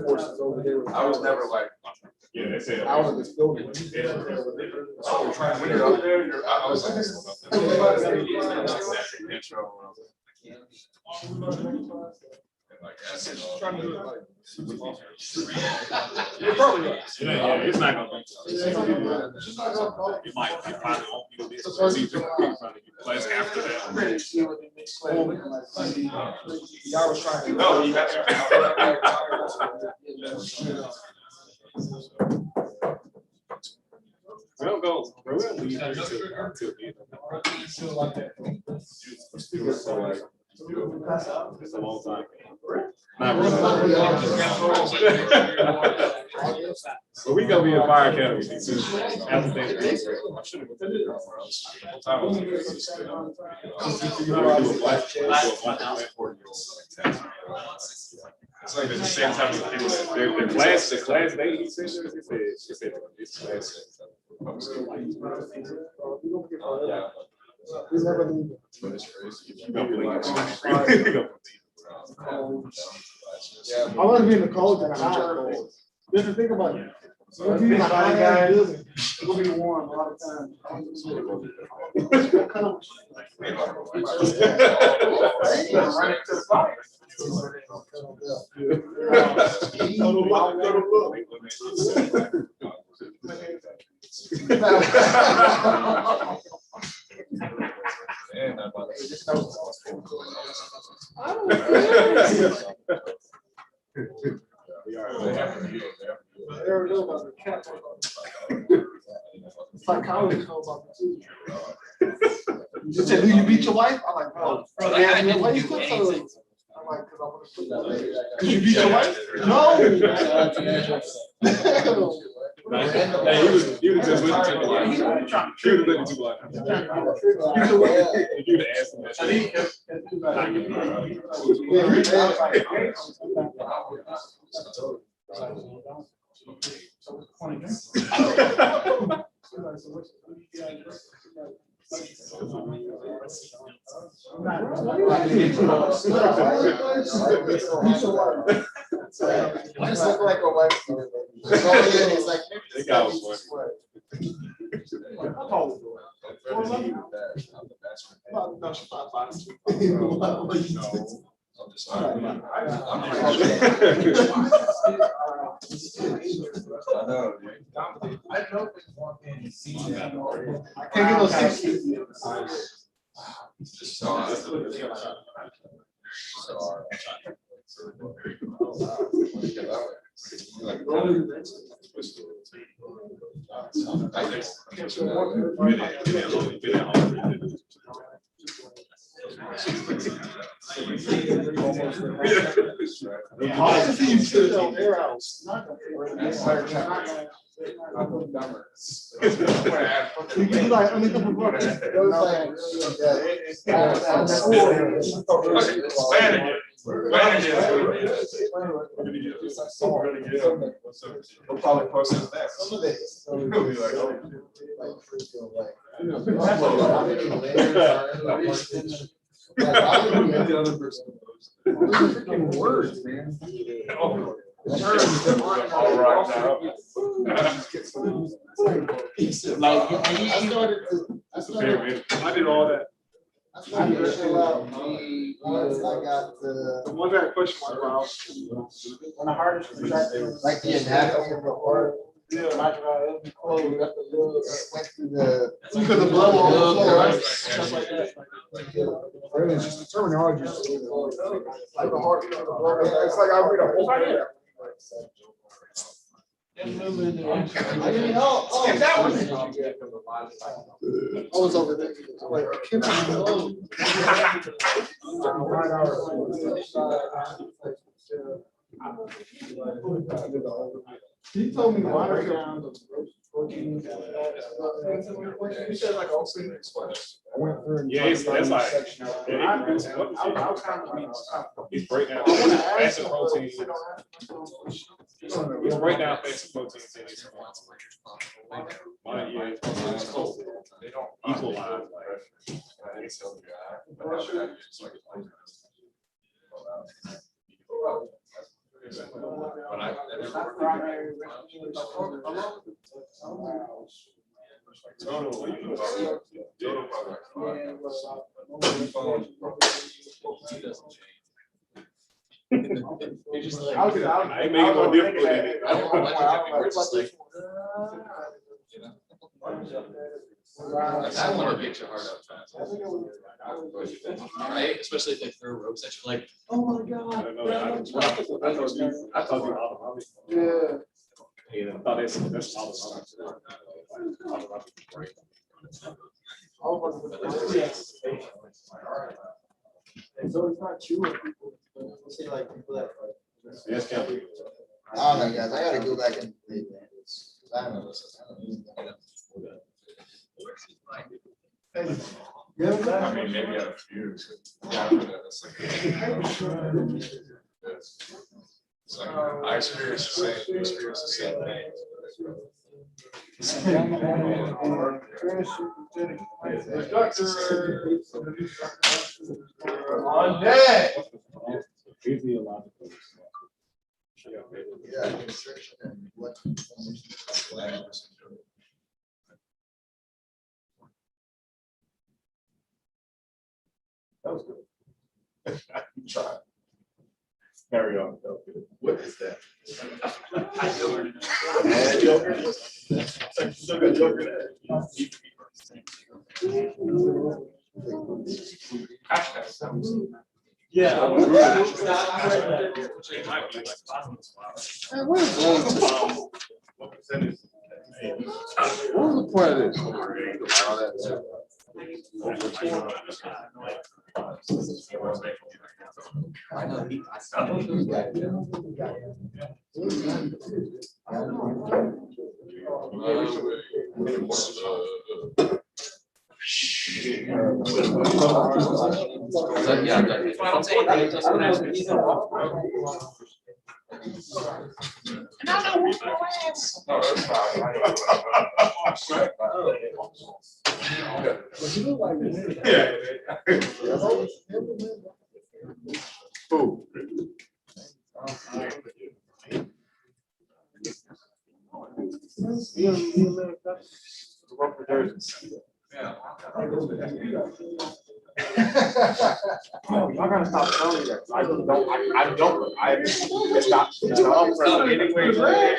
Forces over there. I was never like. Yeah, they say. Out of this building. So we're trying to. When you're up there, I was like. Like, trying to do it like. You're probably right. Yeah, it's not gonna be. It might, it probably won't be this. Class after that. Y'all was trying to. No, you have to. We don't go. We don't leave until the end. It's a long time. Not really. But we gonna be in Fire Academy soon. After Thanksgiving. I should have been there. What time was it? It's like the same time as their class, the class day, he said, it's class. I want to be in the cold and hot. Just to think about it. It'll be warm a lot of times. Psychology knows about the two. You said, do you beat your wife? I'm like, no. Yeah, why you cook so late? I'm like, because I want to sleep that late. Did you beat your wife? No. Hey, you was just looking too blind. You was looking too blind. You asked him I just look like a wife. It's like, that guy was funny. I can't get those 60. You can like only couple bucks. We'll probably post it next. Words, man. Like, I did all that. I started to chill out once I got The one that pushed my brow. like the anatomy of the heart. Yeah, like, it'll be closed. Went through the. Because the blood on the floor, right? Stuff like that. Really, it's just the terminology. Like the heart, the blood. It's like I read a whole. I need help. Oh, that one. I was over there. Like, he told me water down. You said like also express. I went through. Yeah, that's like. He's breaking down fast proteins. He's breaking down fast proteins in these ones. Yeah, they don't equalize. I ain't making more difficult than it. I don't know. We're just like, that one makes your heart out fast. Right? Especially if they throw ropes at you, like, oh my God. I told you all of Yeah. yeah, I thought that's all of So it's not chewing people. We'll see like people that. Yes, Kelly. I don't know, guys, I gotta go back and read that. I don't know. I mean, maybe a few. It's like, I experienced the same thing. On deck. Usually a lot of things. Yeah, administration and what. That was good. You tried. Carry on. That was good. What is that? Yeah. What was the point of this? I know. I gotta stop telling you that. It's not anyway.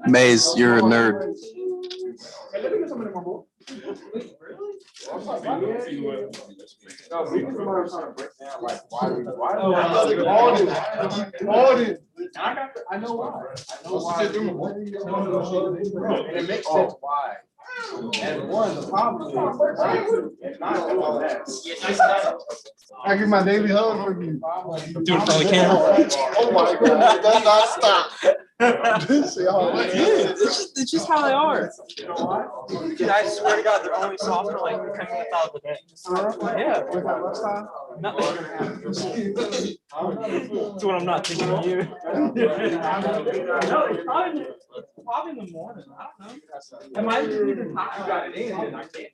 Maze, you're a nerd. I know why. And it makes sense why. And one, the problem is, it's not all that. I give my daily hug for you. Do it for the camera. Oh my God, does not stop. It's just how they are. Dude, I swear to God, they're only soft for like 10 minutes out of the day. Yeah. That's what I'm not thinking of you. No, probably in the morning. I don't know. It might be the time you got it in, and I can't.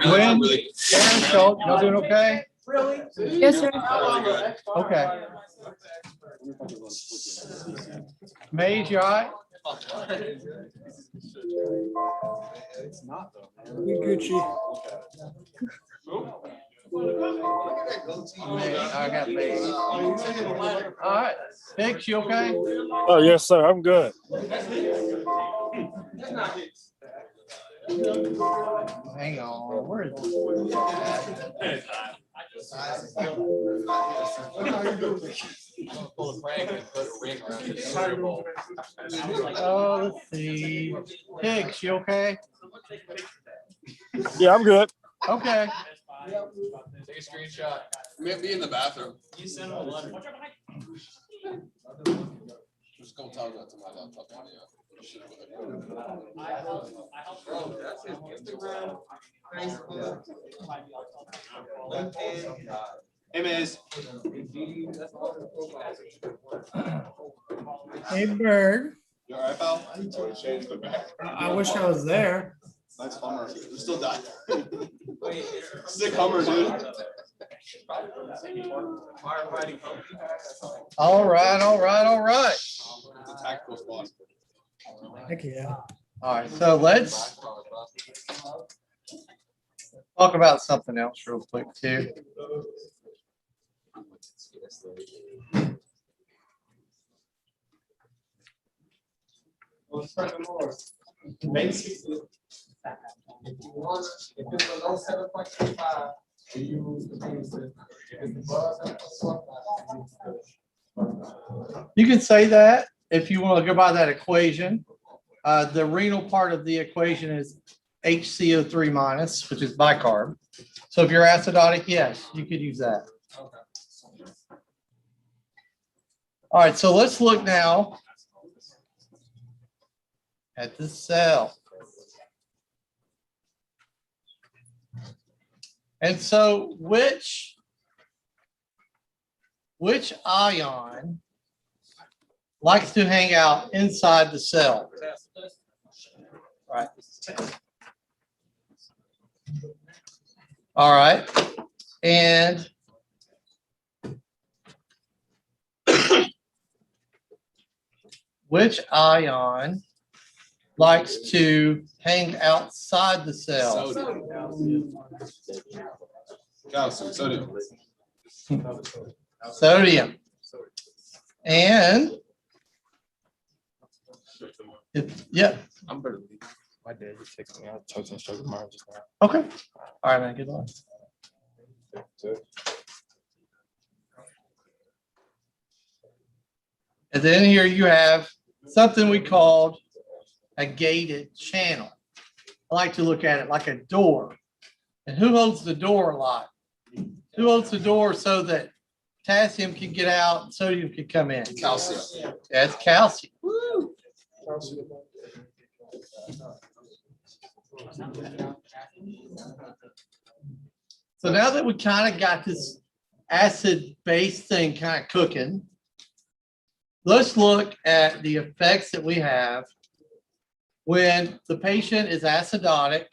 Gwen, Karen, Schultz, y'all doing okay? Yes, sir. Okay. Maze, you all right? I got Maze. All right. Hicks, you okay? Oh, yes, sir. I'm good. Hang on. Where is this? Oh, let's see. Hicks, you okay? Yeah, I'm good. Okay. Take a screenshot. Be in the bathroom. You sent him a letter. Just go tell that to my laptop. That's his Instagram, Facebook, LinkedIn. Hey, Miz. Hey, Bird. You all right, pal? I wish I was there. Nice Hummer. You still die. Sick Hummer, dude. All right, all right, all right. It's a tactical squad. Heck yeah. All right, so let's talk about something else real quick too. You can say that if you want to go by that equation. The renal part of the equation is HCO3 minus, which is bicarb. So if you're acidotic, yes, you could use that. All right, so let's look now at the cell. And so which ion likes to hang out inside the cell? Right. All right. And which ion likes to hang outside the cell? Calcium, sodium. Sodium. And yeah. I'm better. My dad just texted me. I told him to tomorrow just now. Okay. All right, man. Good luck. And then here you have something we called a gated channel. I like to look at it like a door. And who holds the door a lot? Who holds the door so that potassium can get out and sodium can come in? Calcium. That's calcium. So now that we kind of got this acid base thing kind of cooking, let's look at the effects that we have when the patient is acidotic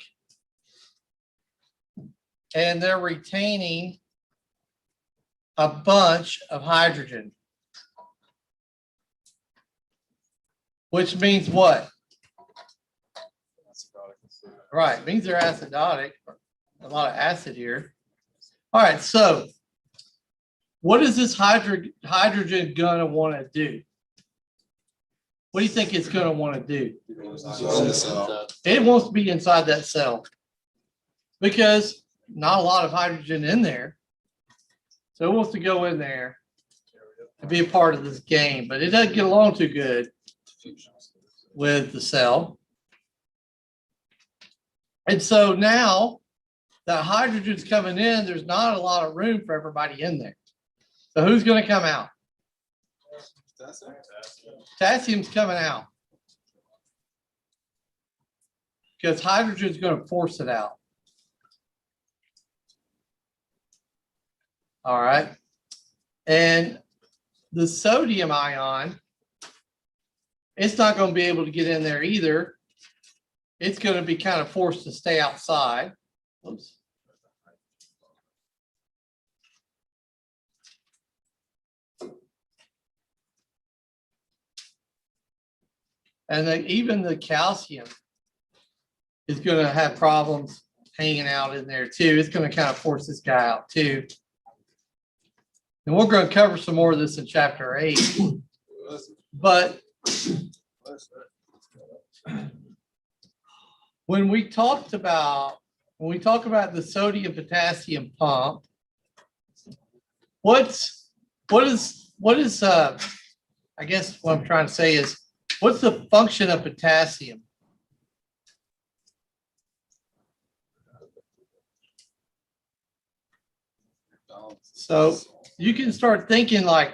and they're retaining a bunch of hydrogen. Which means what? Right, means they're acidotic, a lot of acid here. All right, so what is this hydrogen gonna want to do? What do you think it's gonna want to do? It wants to be inside that cell because not a lot of hydrogen in there. So it wants to go in there and be a part of this game, but it doesn't get along too good with the cell. And so now that hydrogen's coming in, there's not a lot of room for everybody in there. So who's going to come out? Potassium's coming out. Because hydrogen's going to force it out. All right. And the sodium ion, it's not going to be able to get in there either. It's going to be kind of forced to stay outside. Oops. And then even the calcium is going to have problems hanging out in there too. It's going to kind of force this guy out too. And we're going to cover some more of this in chapter 8. But when we talk about the sodium potassium pump, what is I guess what I'm trying to say is, what's the function of potassium? So you can start thinking like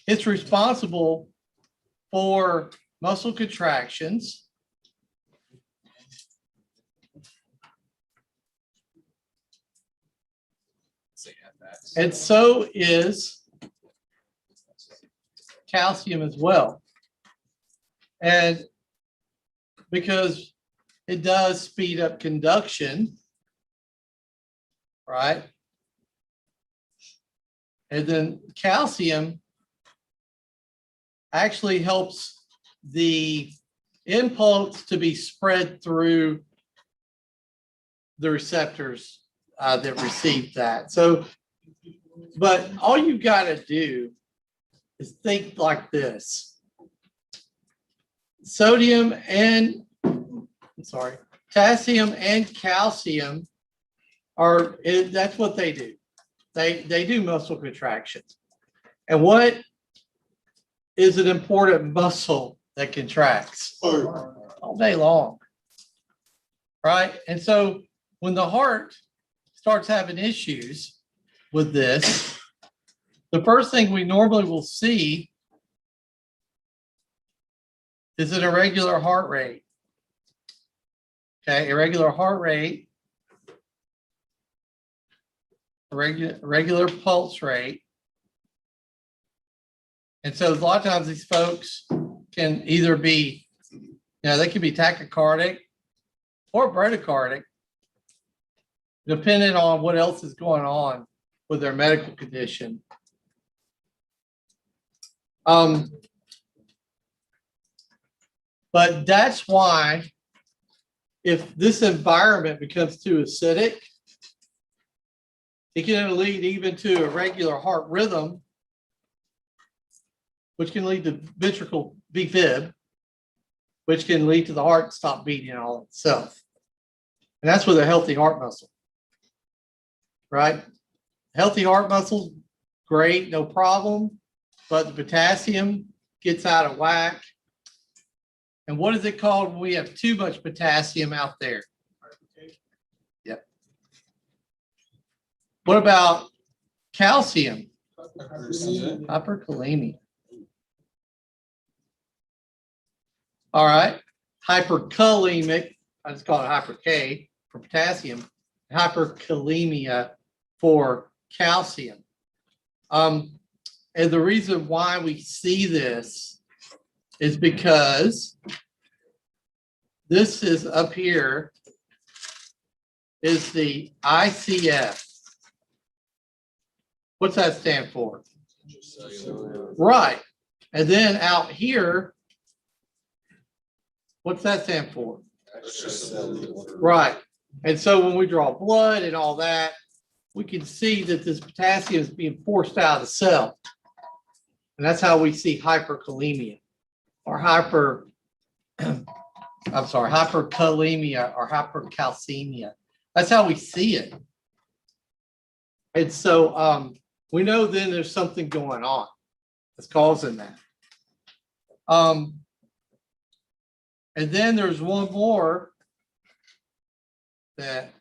it's responsible for muscle contractions. And so is calcium as well. And because it does speed up conduction, right? And then calcium actually helps the impulse to be spread through the receptors that receive that. So, but all you got to do is think like this. Potassium and calcium that's what they do. They do muscle contractions. And what is an important muscle that contracts? All day long. Right? And so when the heart starts having issues with this, the first thing we normally will see is an irregular heart rate. Okay, irregular heart rate, regular pulse rate. And so a lot of times these folks can either be, they can be tachycardic or bradycardic, depending on what else is going on with their medical condition. But that's why if this environment becomes too acidic, it can lead even to irregular heart rhythm, which can lead to ventricular defib, which can lead to the heart stop beating all itself. And that's with a healthy heart muscle, right? Healthy heart muscle, great, no problem, but the potassium gets out of whack. And what is it called when we have too much potassium out there? Yep. What about calcium? Hyperkalemia. All right. Hyperkalemic, I just call it hyper-K for potassium. Hyperkalemia for calcium. And the reason why we see this is because this is up here is the ICF. What's that stand for? Right. And then out here, what's that stand for? Right. And so when we draw blood and all that, we can see that this potassium is being forced out of the cell. And that's how we see hyperkalemia or hyperkalemia or hypercalcemia. That's how we see it. And so we know then there's something going on that's causing that. And then there's one more that,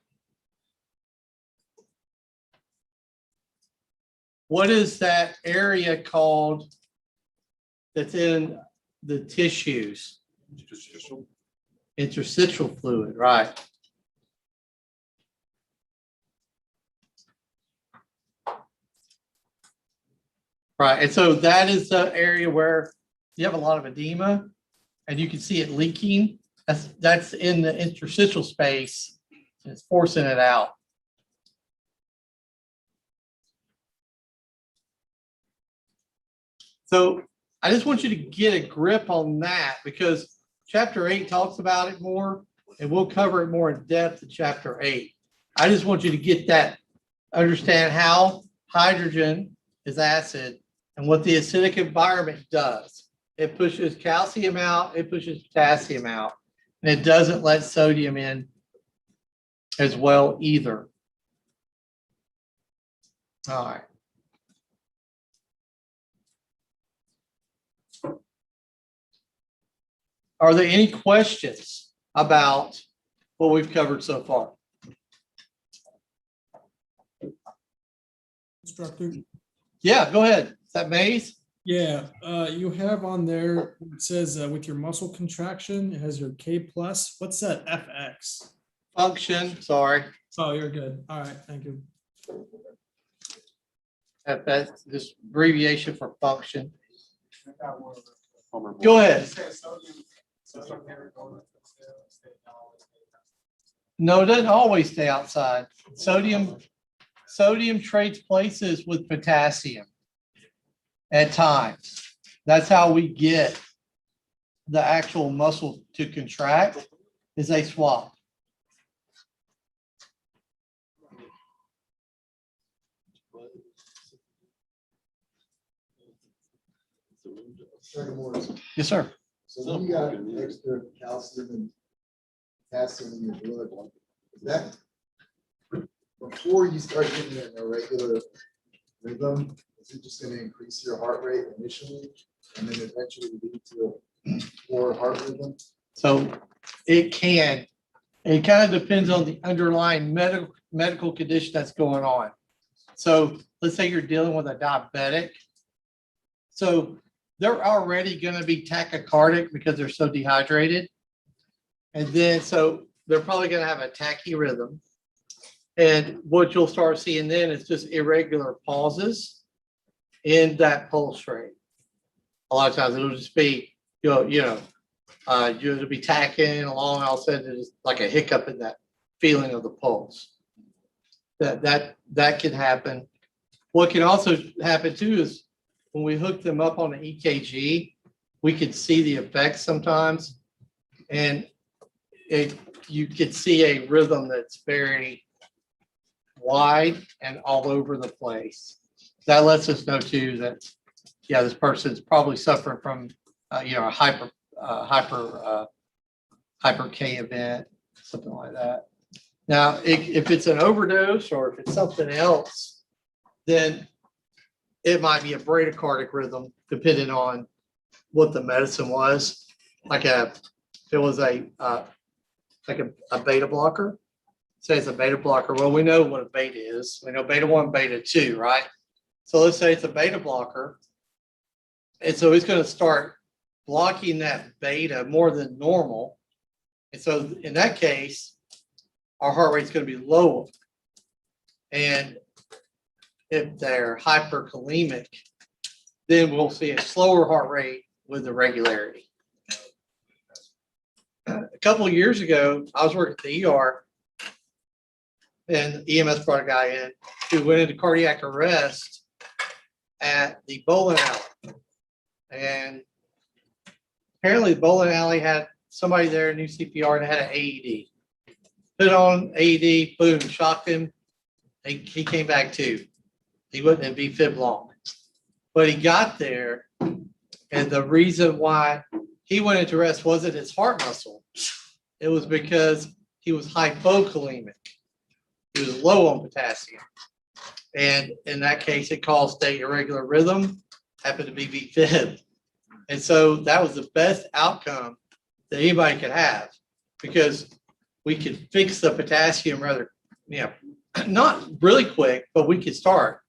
what is that area called that's in the tissues. Interstitial fluid, right? Right, and so that is the area where you have a lot of edema and you can see it leaking. That's in the interstitial space. And it's forcing it out. So I just want you to get a grip on that because chapter 8 talks about it more and we'll cover it more in depth in chapter 8. I just want you to get that, understand how hydrogen is acid and what the acidic environment does. It pushes calcium out, it pushes potassium out, and it doesn't let sodium in as well either. All right. Are there any questions about what we've covered so far? Instructor? Yeah, go ahead. Is that Maze? Yeah, you have on there, it says with your muscle contraction, it has your K plus. What's that FX? Function, sorry. Oh, you're good. All right, thank you. That's this abbreviation for function. Go ahead. No, it doesn't always stay outside. Sodium trades places with potassium at times. That's how we get the actual muscle to contract, is they swap. Yes, sir. So when you got extra calcium and potassium in your blood, is that before you start getting it in a regular rhythm, is it just going to increase your heart rate initially and then eventually lead to a poor heart rhythm? So it can. It kind of depends on the underlying medical condition that's going on. So let's say you're dealing with a diabetic. So they're already going to be tachycardic because they're so dehydrated. And then, so they're probably going to have a tachyrhythm. And what you'll start seeing then is just irregular pauses in that pulse rate. A lot of times it'll just be, you'll be tacking along, all of a sudden there's like a hiccup in that feeling of the pulse. That can happen. What can also happen too is when we hook them up on an EKG, we could see the effects sometimes. And you could see a rhythm that's very wide and all over the place. That lets us know too that, yeah, this person's probably suffering from, a hyper K event, something like that. Now, if it's an overdose or if it's something else, then it might be a bradycardic rhythm, depending on what the medicine was. If it was a beta blocker, say it's a beta blocker. Well, we know what a beta is. We know beta 1, beta 2, right? So let's say it's a beta blocker. And so it's going to start blocking that beta more than normal. And so in that case, our heart rate is going to be lower. And if they're hyperkalemic, then we'll see a slower heart rate with irregularity. A couple of years ago, I was working at the ER, and EMS brought a guy in who went into cardiac arrest at the bowling alley. And apparently the bowling alley had somebody there, new CPR, and had an AED. Put on AED, boom, shocked him. He came back too. He wouldn't have VFib long. But he got there, and the reason why he went into rest wasn't his heart muscle. It was because he was hypokalemic. He was low on potassium. And in that case, it caused an irregular rhythm, happened to be VFib. And so that was the best outcome that anybody could have, because we could fix the potassium rather, not really quick, but we could start.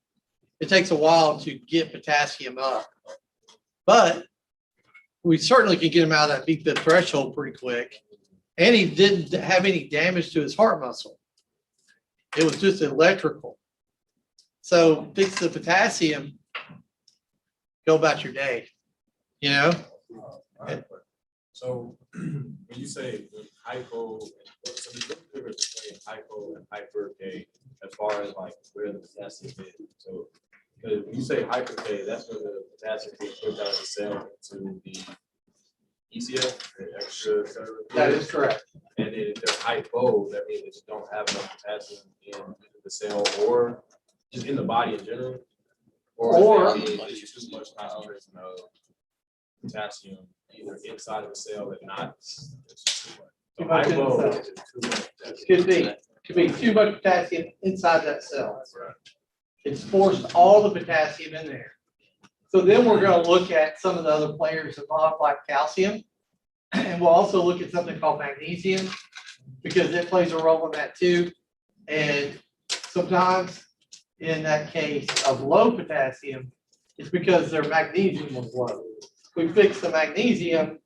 It takes a while to get potassium up. But we certainly can get him out of that BFib threshold pretty quick. And he didn't have any damage to his heart muscle. It was just electrical. So fix the potassium, go about your day, you know? So when you say hypo, so there's no difference between hypo and hyper K as far as like where the potassium is. So because when you say hyper K, that's when the potassium gets pushed out of the cell into the ECF, the extra cellular. That is correct. And then if they're hypo, that means that you don't have enough potassium in the cell or just in the body in general. Or it's too much concentration of potassium either inside of the cell and not. It's just too much. So Too much in the hypo cell. is too much potassium. could be too much potassium inside that cell. It's forced all the potassium in there. So then we're going to look at some of the other players involved, like calcium. And we'll also look at something called magnesium, because it plays a role in that too. And sometimes in that case of low potassium, it's because their magnesium was low. If we fix the magnesium,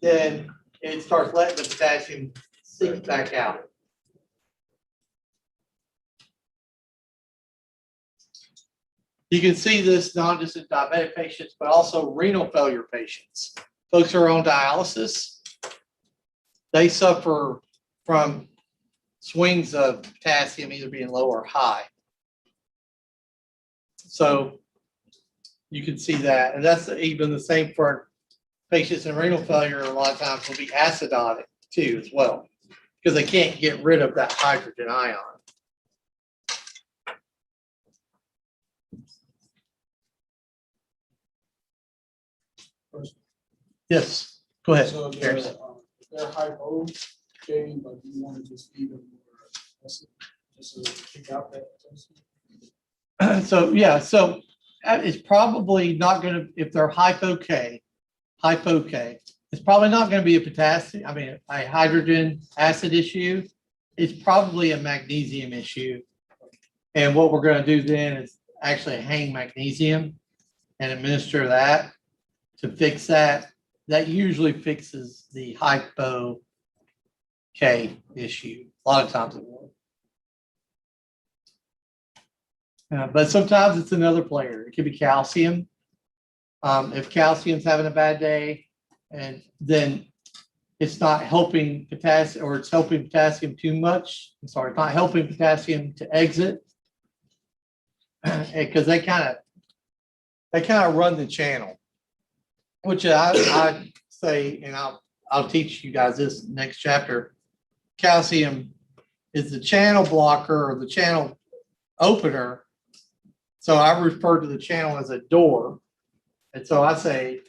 then it starts letting the potassium sink back out. You can see this not just in diabetic patients, but also renal failure patients. Folks who are on dialysis, they suffer from swings of potassium either being low or high. So you can see that, and that's even the same for patients in renal failure. A lot of times will be acidotic too as well, because they can't get rid of that hydrogen ion. Yes, go ahead. So Harrison. they're hypo, K, but you want to just feed them more acid, just to pick out that potassium. So, yeah, so it's probably not going to, if they're hypo K, it's probably not going to be a potassium, a hydrogen acid issue. It's probably a magnesium issue. And what we're going to do then is actually hang magnesium and administer that to fix that. That usually fixes the hypo K issue. A lot of times it will. But sometimes it's another player. It could be calcium. If calcium's having a bad day, and then it's not helping potassium, or it's helping potassium too much. I'm sorry, not helping potassium to exit, because they kind of run the channel, which I say, and I'll teach you guys this next chapter. Calcium is the channel blocker or the channel opener. So I refer to the channel as a door. And so I say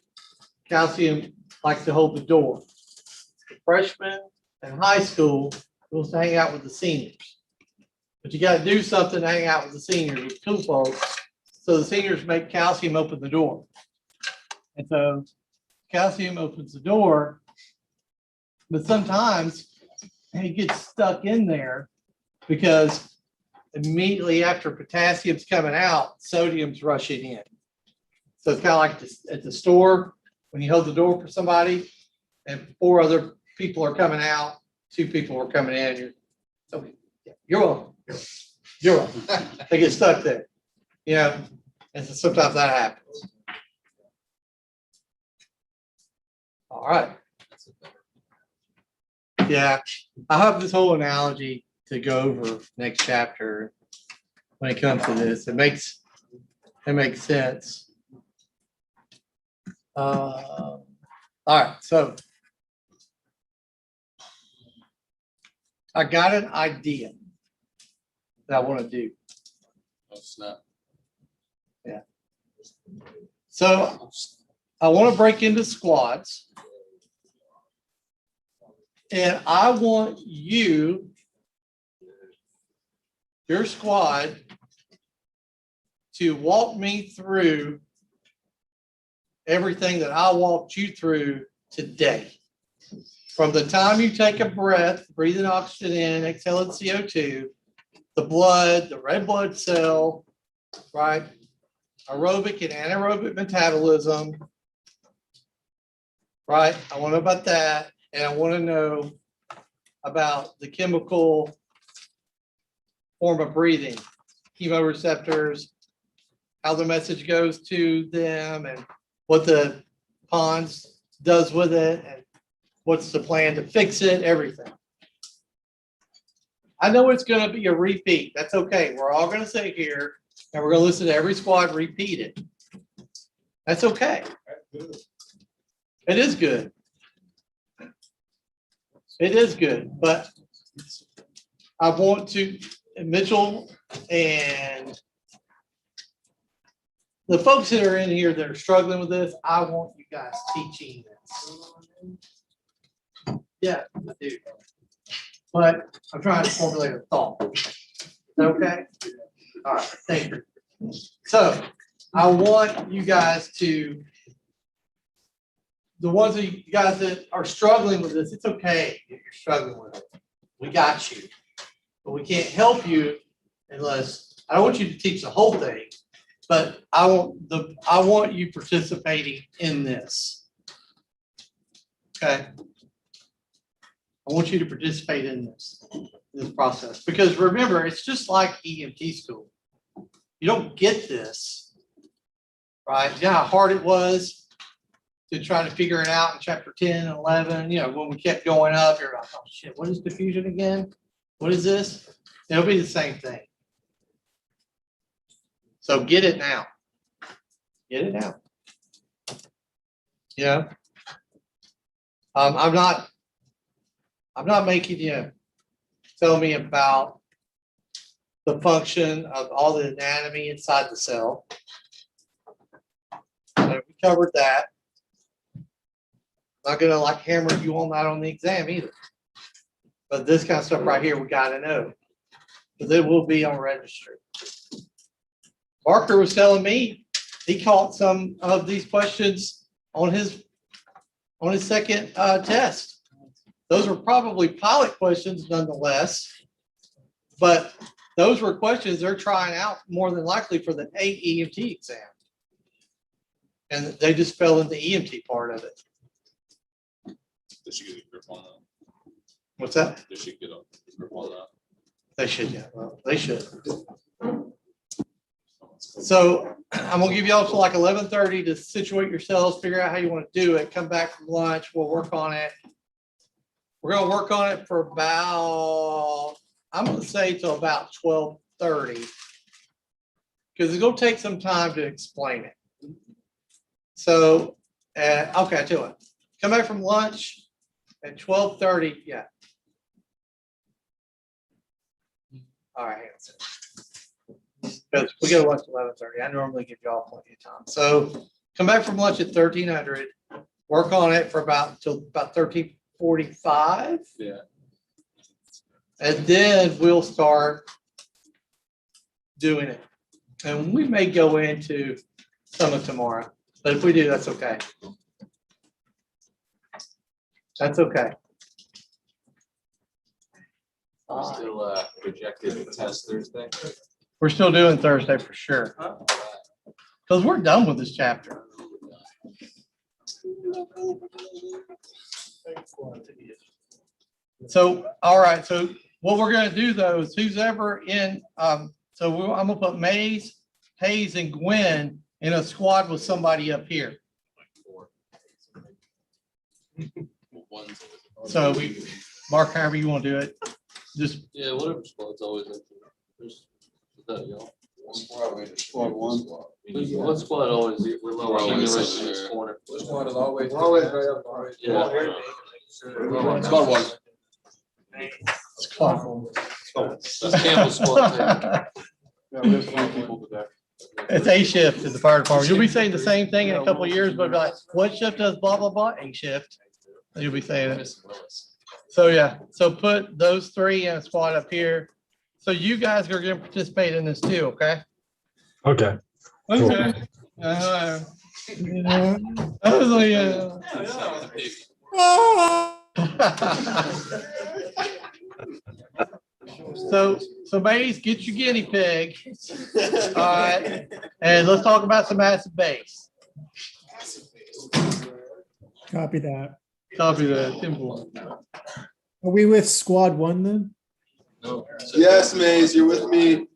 calcium likes to hold the door. The freshmen in high school goes to hang out with the seniors. But you got to do something to hang out with the seniors, with cool folks. So the seniors make calcium open the door. And so calcium opens the door, but sometimes he gets stuck in there because immediately after potassium's coming out, sodium's rushing in. So it's kind of like this, at the store, when you hold the door for somebody and 4 other people are coming out, 2 people are coming in, you're welcome. You're welcome. They get stuck there, and so sometimes that happens. All right. Yeah, I have this whole analogy to go over next chapter when it comes to this. It makes sense. All right, so I got an idea that I want to do. Oh, snap. Yeah. So I want to break into squads. And I want your squad, to walk me through everything that I walked you through today. From the time you take a breath, breathing oxygen in, exhaling CO2, the blood, the red blood cell, right? Aerobic and anaerobic metabolism, right? I want to know about that, and I want to know about the chemical form of breathing, chemoreceptors, how the message goes to them, and what the PONS does with it, and what's the plan to fix it, everything. I know it's gonna be a repeat. That's okay. We're all gonna sit here and we're gonna listen to every squad repeat it. That's okay. It is good. It is good, but I want to, Mitchell and the folks that are in here that are struggling with this, I want you guys teaching this. Yeah, I do. But I'm trying to formulate a thought. Okay? All right, thank you. So I want you guys to, the ones of you guys that are struggling with this, it's okay if you're struggling with it. We got you. But we can't help you unless, I don't want you to teach the whole thing, but I want you participating in this. Okay? I want you to participate in this process, because remember, it's just like EMT school. You don't get this, right? You know how hard it was to try to figure it out in chapter 10 and 11, you know, when we kept going up, you're like, oh shit, what is diffusion again? What is this? It'll be the same thing. So get it now. Get it now. You know, I'm not making you tell me about the function of all the anatomy inside the cell. We covered that. Not gonna like hammer you on that on the exam either. But this kind of stuff right here, we gotta know. Because it will be on registry. Barker was telling me he caught some of these questions on his second test. Those were probably pilot questions nonetheless, but those were questions they're trying out more than likely for the AEMT exam. And they just fell in the EMT part of it. They should get a grip on that. What's that? They should get a grip on that. They should, yeah. Well, they should. So I'm gonna give y'all till like 11:30 to situate yourselves, figure out how you want to do it. Come back from lunch. We'll work on it. We're gonna work on it for about, I'm gonna say till about 12:30. Because it's gonna take some time to explain it. So, okay, I tell you what, come back from lunch at 12:30, yeah. All right, hang on a second. Because we go to lunch at 11:30. I normally give y'all plenty of time. So come back from lunch at 1300, work on it for till about 13:45. Yeah. And then we'll start doing it. And we may go into some of tomorrow, but if we do, that's okay. That's okay. Still projected to test Thursday. We're still doing Thursday for sure. Because we're done with this chapter. So, all right. So what we're going to do though is who's ever in, I'm going to put Maze, Hayes, and Gwen in a squad with somebody up here. So we mark however you want to do it. Just Yeah, whatever squad's always up there. There's, is that y'all? Squad one. What squad always, we're low on always right up in this there. corner. This one is always right up. Yeah. Squad one. squad. That's Campbell's squad. Yeah, we have 3 people today. It's A shift in the fire department. You'll be saying the same thing in a couple of years, but be like, what shift does blah, blah, blah? A shift. You'll be saying it. So yeah, so put those 3 in a squad up here. So you guys are going to participate in this too, okay? Okay. Okay. I was like, so Maze, get your guinea pig. All right, and let's talk about some acid base. Copy that. Copy that. 10-4. Are we with squad one then? No. Yes, Maze, you're with me.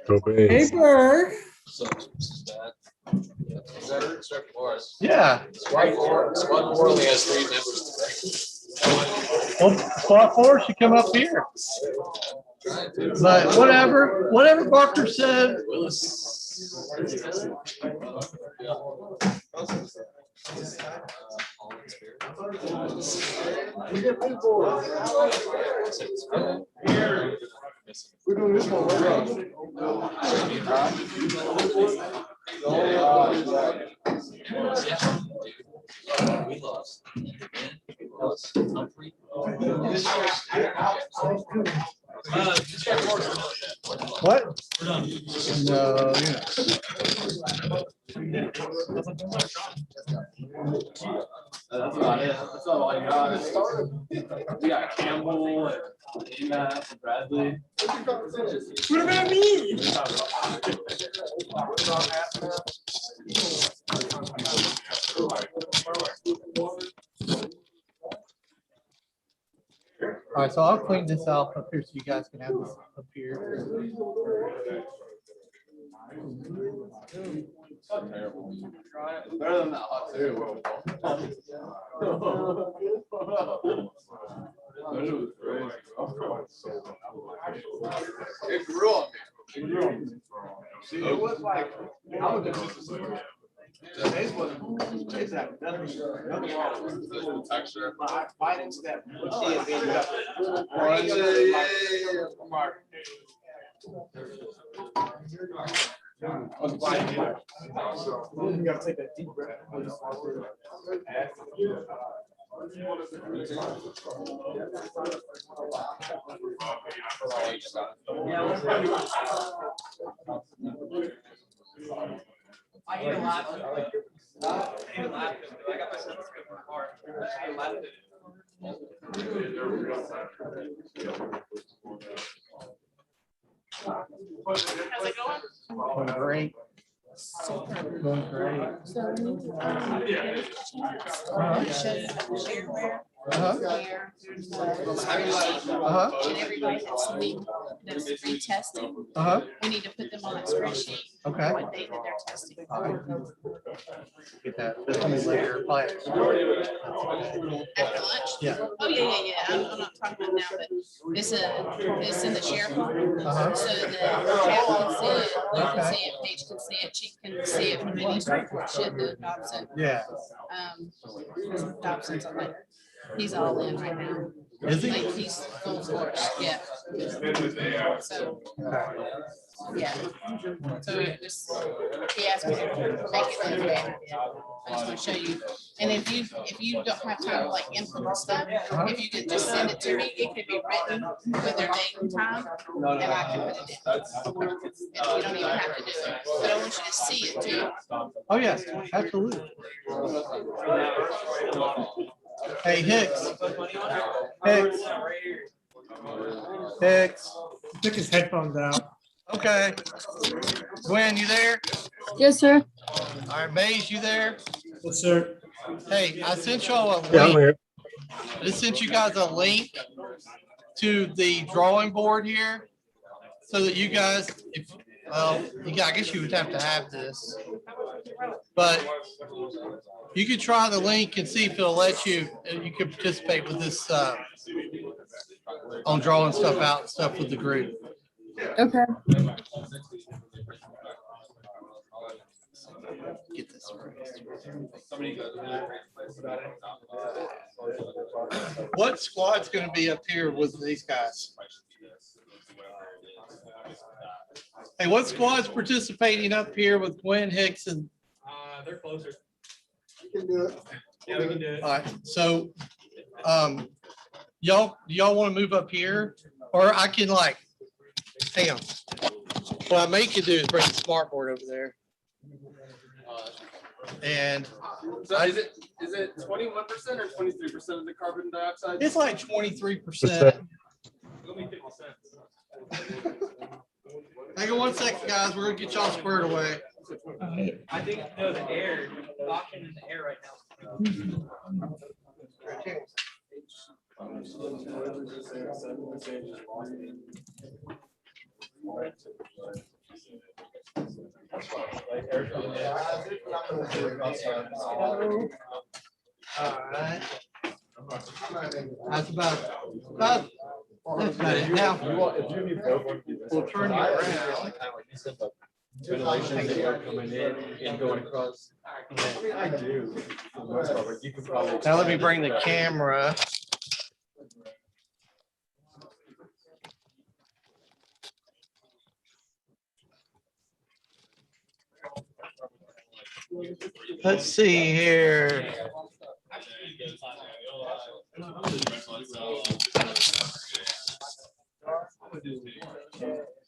Paper. So, is that except for us? Yeah. Squad four only has 3 members. Well, squad 4 should come up here. But whatever Barker said. We're doing this one. We lost. What? No, you're not. That's about it. That's not all I got. We got Campbell and AEMT and Bradley. What about me? All right, so I'll clean this out up here so you guys can have this up here. Better than that hot too. It grew on me. It was like, I was just the taste wasn't taste that nothing wrong. Texture. But I bite into that. You gotta take that deep breath. I eat a lot. I eat a lot. I got my son for my heart. I eat a lot of it. How's it going? Going great. Going great. So we need to show you the shareware. Where there's a spreadsheet. And everybody that's free testing, we need to put them on that spreadsheet. Okay. What day that they're testing. Get that. This one is later. Bye. After lunch? Yeah. Oh, yeah. I'm not talking about now, but it's in the share folder. So the cat can see it, you can see it, Paige can see it, she can see it when Denise reports shit to Dobson. Yeah. Dobson's on it. He's all in right now. Is he? Like he's full force, yeah. So, yeah. So it just, he asked me to make it the other day. I just want to show you. And if you don't have time to like input the stuff, if you could just send it to me, it could be written with their date and time, and I can put it in. And you don't even have to do it, but I want you to see it too. Oh, yes, absolutely. Hey, Hicks. Hicks. He took his headphones out. Okay. Gwen, you there? Yes, sir. All right, Maze, you there? Yes, sir. Hey, I sent y'all a Yeah, I'm link. here. I just sent you guys a link to the drawing board here so that you guys, I guess you would have to have this. But you could try the link and see if it'll let you, you can participate with this on drawing stuff out and stuff with the group. Okay. Get this What squad's gonna be up here with these guys? Hey, what squad's participating up here with Gwen Hicks and? They're closer. You can do it. Yeah, we can do it. All right, so, y'all want to move up here, or I can like, hang on. What I may could do is bring the smart board over there. And So is it 21% or 23% of the carbon dioxide? it's like 23%. Hang on 1 second, guys. We're gonna get y'all squared away. I think, no, the air, the oxygen in the air right now. All right. That's about it. Now, we'll turn you around. Ventilation and air coming in and going across. I mean, I do. for the most part, but you could probably Now let me bring the camera. Let's see here.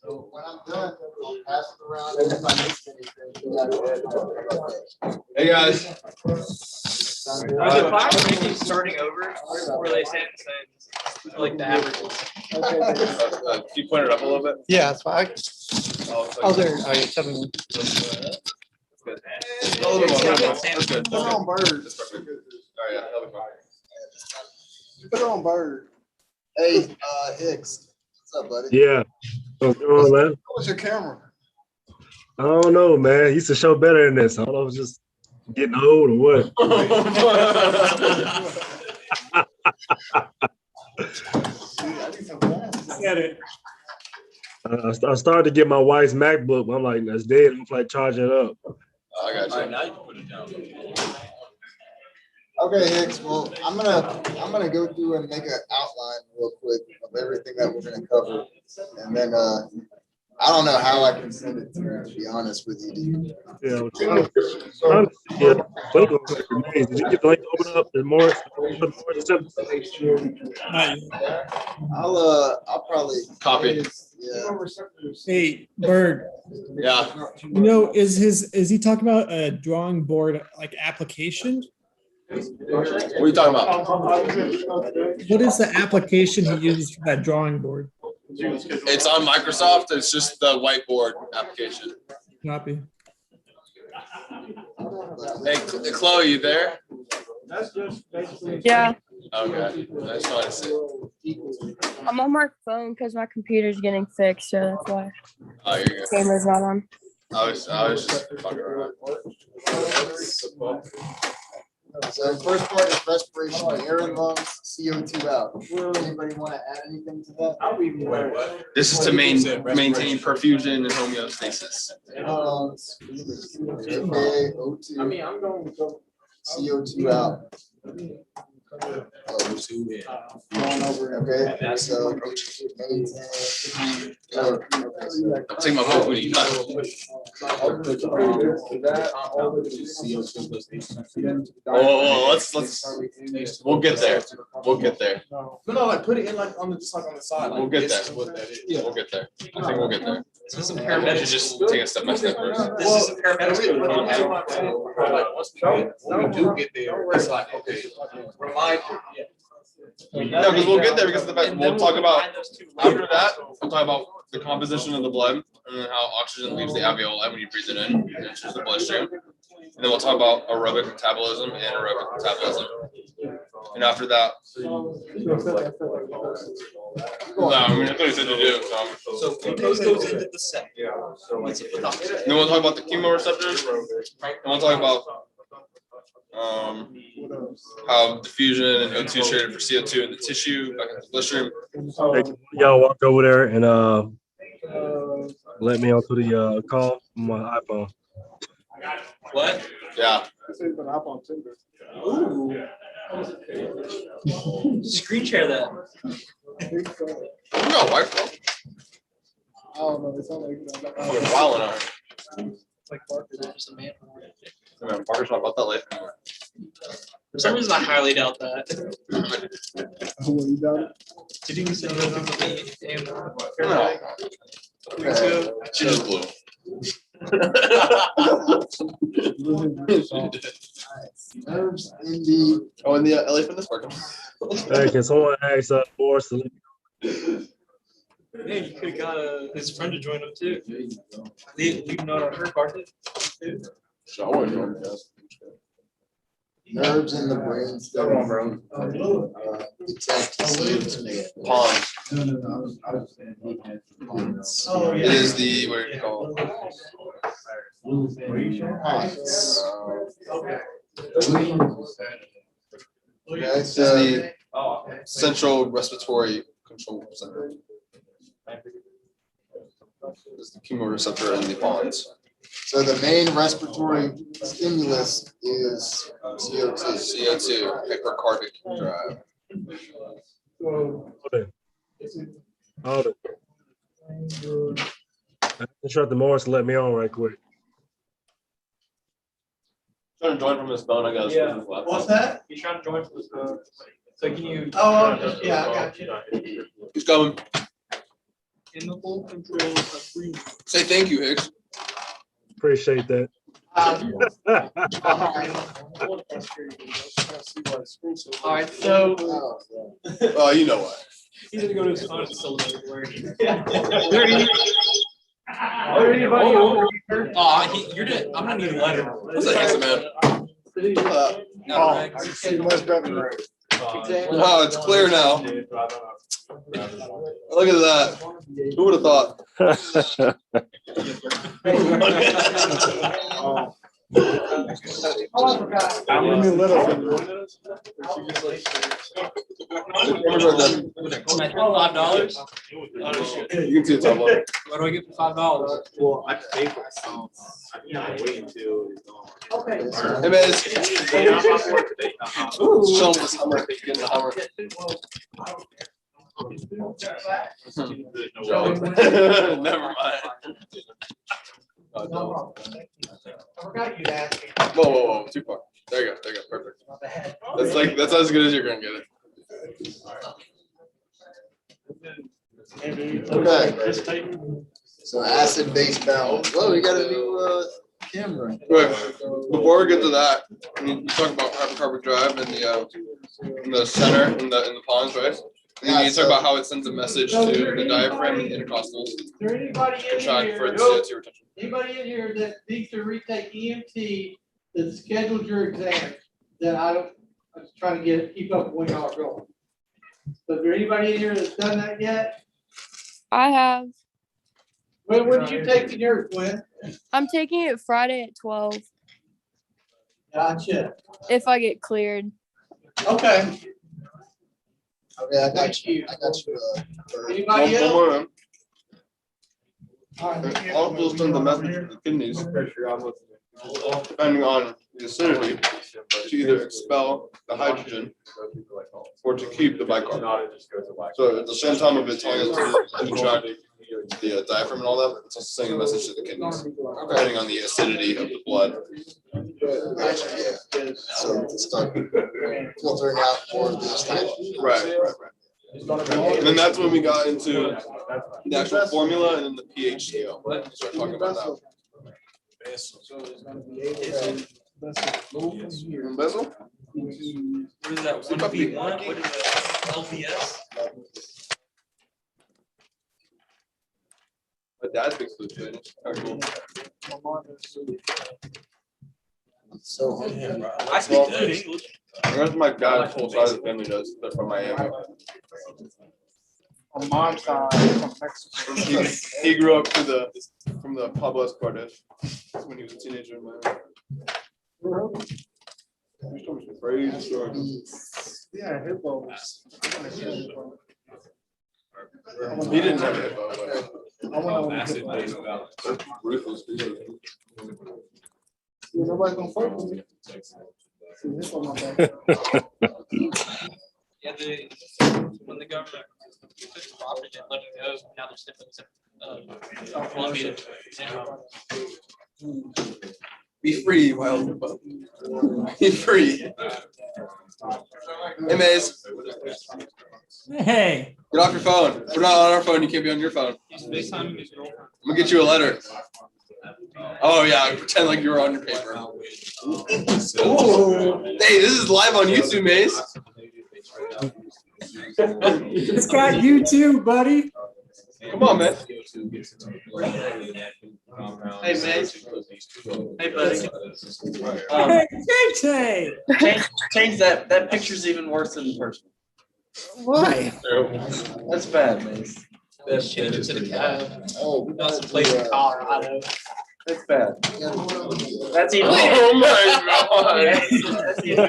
So when I'm done, I'll pass it around. And if I miss anything, Hey, guys. Are the fire rankings starting over, or are they saying like the averages? Can you point it up a little bit? Yeah, it's fine. Oh, there. Oh, you're telling me. A little bit more. That's good. Put it on bird. That's perfect. All right, yeah, that'll be fine. Put it on bird. Hey, Hicks, what's up, buddy? Yeah. What's going on, man? What was your camera? I don't know, man. He used to show better than this. I don't know if it's just getting old or what. Get it. I started to get my wife's MacBook, but I'm like, that's dead. I'm like charging it up. I got you. All right, now you can put it down. Okay, Hicks, well, I'm gonna go through and make an outline real quick of everything that we're gonna cover. And then, I don't know how I can send it to you, to be honest with you. Yeah. Yeah. Wait on it for days. Did you get the link open up? There's more. I'll probably. Copy. Yeah. Hey, Bird, Yeah. you know, is he talking about a drawing board like application? What are you talking about? What is the application he uses for that drawing board? It's on Microsoft. It's just the whiteboard application. Copy. Hey, Chloe, you there? Yeah, Okay. I just wanted to see. I'm on my phone because my computer's getting fixed, so that's why Oh, you're good. camera's not on. I was just fucking around. So the first part is respiration, air in lungs, CO2 out. Anybody want to add anything to that? This is to maintain perfusion and homeostasis. AKA O2. I'm going to go. CO2 out. Okay, so. I'm taking my phone when you cut. Oh, let's. We'll get there. We'll get there. No, like put it in like on the just like on the side. We'll get there. We'll get there. I think we'll get there. This is some I want you to just take a step by step first. This is some paramedics. When we do get there, it's like, okay, remind you. No, because we'll get there because of the fact we'll talk about after that. We'll talk about the composition of the blood and then how oxygen leaves the alveoli when you breathe it in and enters the bloodstream. And then we'll talk about aerobic metabolism and anaerobic metabolism. And after that, no, I mean, that's what he said to do. So glucose goes into the cell. What's it with oxygen? Then we'll talk about the chemoreceptors. And we'll talk about how diffusion and O2 is traded for CO2 in the tissue back in the bloodstream. Y'all walk over there and let me onto the call on my iPhone. What? Yeah. Ooh. Screen share that. You got Wi-Fi? I don't know. It's not like Fucking wilding on her. Like Parker's just a man. Man, Parker's talking about that later. For some reason, I highly doubt that. what you done. Did you say nothing with me and No. weeks ago? She just blew. Nerves in the. Oh, in the LA Fitness Park. Hey, can someone ask Boris to let me? Yeah, you could have got his friend to join him too. You know, her partner. So I wouldn't join you guys. nerves in the brain stem detect Pond. It is the, what do you call It's the Central Respiratory Control Center. It's the chemoreceptor in the pons. So the main respiratory stimulus is CO2. CO2, hypercarbic drive. Hold it. Instructor Morris let me on right quick. Trying to join from his phone, I guess. Yeah. What's that? He's trying to join from his phone. So can you? Oh, yeah, I got you. He's coming. In the full control of breathing. Say thank you, Hicks. Appreciate that. All right, so. Oh, you know what? He's gonna go to his phone and still where. Anybody over here? You're doing, I'm gonna need a letter. What's that, handsome man? Oh, it's clear now. Look at that. Who would have thought? $5? You can see the top one. What do I get for $5? Well, I pay for it, so I can't wait until it's gone. Hey man, it's show him this Hummer. Get in the Hummer. Never mind. Oh, no. I forgot you'd ask me. Whoa, too far. There you go, perfect. That's as good as you're gonna get it. Okay. So acid-based balance. Whoa, we got a new camera. Right. Before we get to that, you talk about hypercarbic drive in the center in the pons, right? And then you talk about how it sends a message to the diaphragm and intercostals. Is there anybody in Contract here? for the CO2 retention. Anybody in here that needs to retake EMT that scheduled your exam? That I'm just trying to keep up with y'all are going. So is there anybody in here that's done that yet? I have. When are you taking yours, Gwen? I'm taking it Friday at 12 Gotcha. if I get cleared. Okay. Okay, I got you. Anybody else? One more. Also send the message to the kidneys, depending on the acidity, to either expel the hydrogen or to keep the bicarb. So at the same time of it telling us to contract the diaphragm and all that, it's also sending a message to the kidneys, depending on the acidity of the blood. So it's start filtering out more of this. Right. And then that's when we got into the actual formula and then the pH scale. Start talking about that. Bezel? What is that? 1V1? What is that? LVS? My dad's big food fan. So I speak good English. That's my dad's whole side of the family does. They're from Miami. On my side, from Mexico. He grew up from the Pablo Escobar dish when he was a teenager in Miami. He told me some crazy stories. Yeah, hippos. He didn't have it, but I want acid to. ruthless. Nobody's gonna fuck with me. See, this on my back. Yeah, when the government took the property and let it go, now they're sniffing Columbia. Be free, wild. Be free. Hey, Maze. Hey. Get off your phone. We're not on our phone. You can't be on your phone. He's FaceTiming his girlfriend. I'm gonna get you a letter. Oh yeah, pretend like you were on your paper. Ooh. Hey, this is live on YouTube, Maze. It's got you too, buddy. Come on, man. Hey, Mace. Hey, buddy. Change that. That picture's even worse than the person. Why? That's bad, Mace. Change it to the cat. Oh, we That's got a place in the, Colorado. That's bad. That's even. Oh my god. That's even.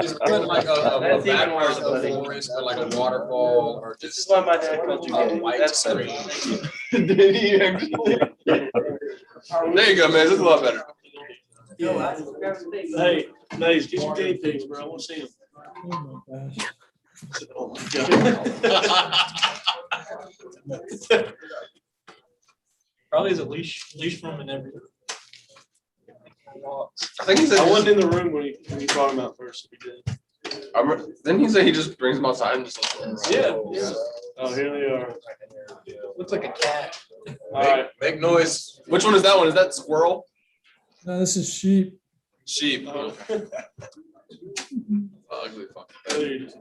Just put like a That's even back worse, part of the buddy. forest or like a waterfall or This is just why my dad called you gay. white That's center. Did he actually? There you go, man. This is a lot better. Hey, Mace, get your guinea pigs, bro. I want to see them. Oh my gosh. Oh my God. Probably has a leash from and everything. I think he said. I wasn't in the room when you brought him out first. We did. Then he said he just brings them outside and just. Yeah. Oh, here they are. Looks like a cat. All right. Make noise. Which one is that one? Is that squirrel? No, this is sheep. Sheep. Ugly fuck. Dude.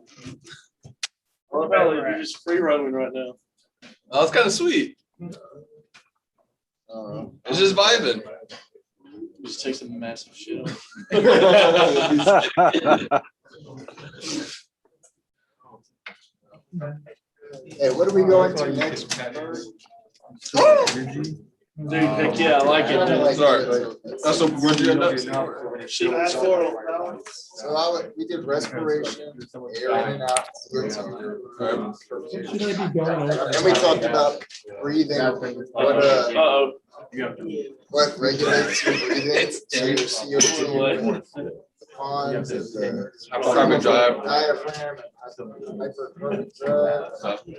I love how you're just free roaming right now. Oh, that's kind of sweet. It's just vibing. Just take some massive shit. hey, what are we going to next? Dude, heck yeah, I like it. Sorry. That's some. Where'd you end up? Sheep and squirrel. So we did respiration, air in and out. Should I be going over? And we talked about breathing, Uh-oh. what regulates your breathing, so your CO2, the ponds, the Hypercarbon drive. diaphragm, hypercarbon drive. We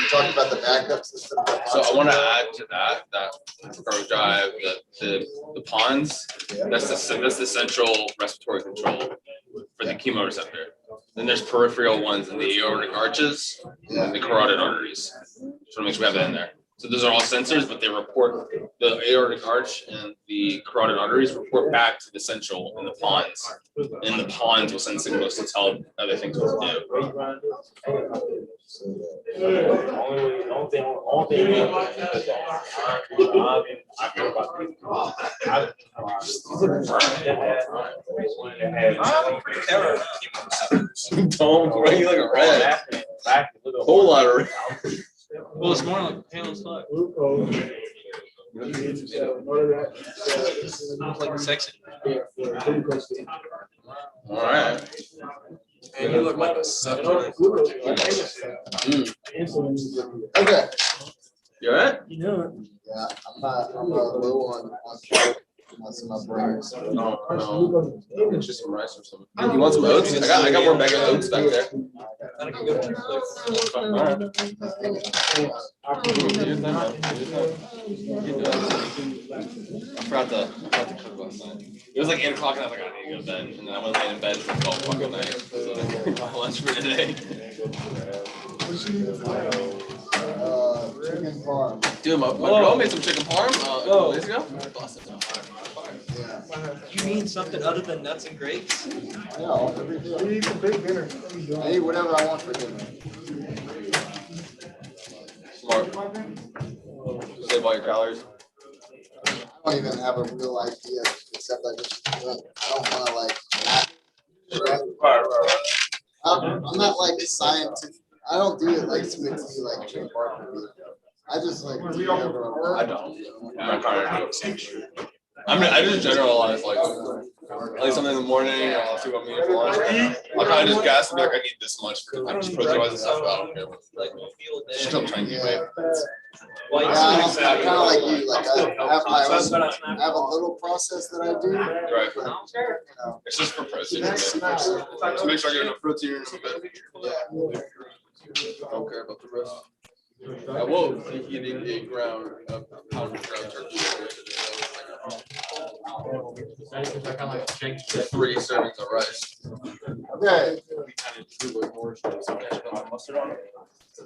talked about the backup system. So I want to add to that hypercarbon drive, the ponds. That's the central respiratory control for the chemoreceptor. Then there's peripheral ones in the aortic arches and the carotid arteries. Just want to make sure we have that in there. So those are all sensors, but they report the aortic arch and the carotid arteries report back to the central in the ponds. And the ponds will send signals to tell other things what to do. Don't bring you like a red. Whole lot of red. Well, it's more like pale as fuck. Like sexy. All right. And you look like a sucker. Okay. You all right? You know it. Yeah, I'm low on sugar. My brain. No. Get you some rice or something. You want some oats? I got more bag of oats back there. All right. I forgot to cook last night. It was like 8 o'clock and I was like, I need to go to bed. And then I went late in bed for 12 o'clock at night. So my lunch for today. Chicken farm. Dude, my girl made some chicken parm a couple days ago. You mean something other than nuts and grapes? Yeah, everything. Eat a big dinner. I eat whatever I want for dinner. Smart. Save all your calories. I don't even have a real idea, except I don't want to like. I'm not like scientific. I don't do it like strictly like Jim Parker. I just like do whatever I want. I don't. I'm not trying to do it. I just generalize like something in the morning. I'll see what I'm eating for lunch. I'll kind of just guess and be like, I need this much for I just protein-wise and stuff. But I don't care. Just don't try and keep weight. Yeah, I'm kind of like you. Like I have my own. I have a little process that I do. Right. But, you know, It's just for protein. To make sure I get enough protein in it. yeah. I don't care about the rest. I will be eating a pound of ground turkey. 3 servings of rice. Okay.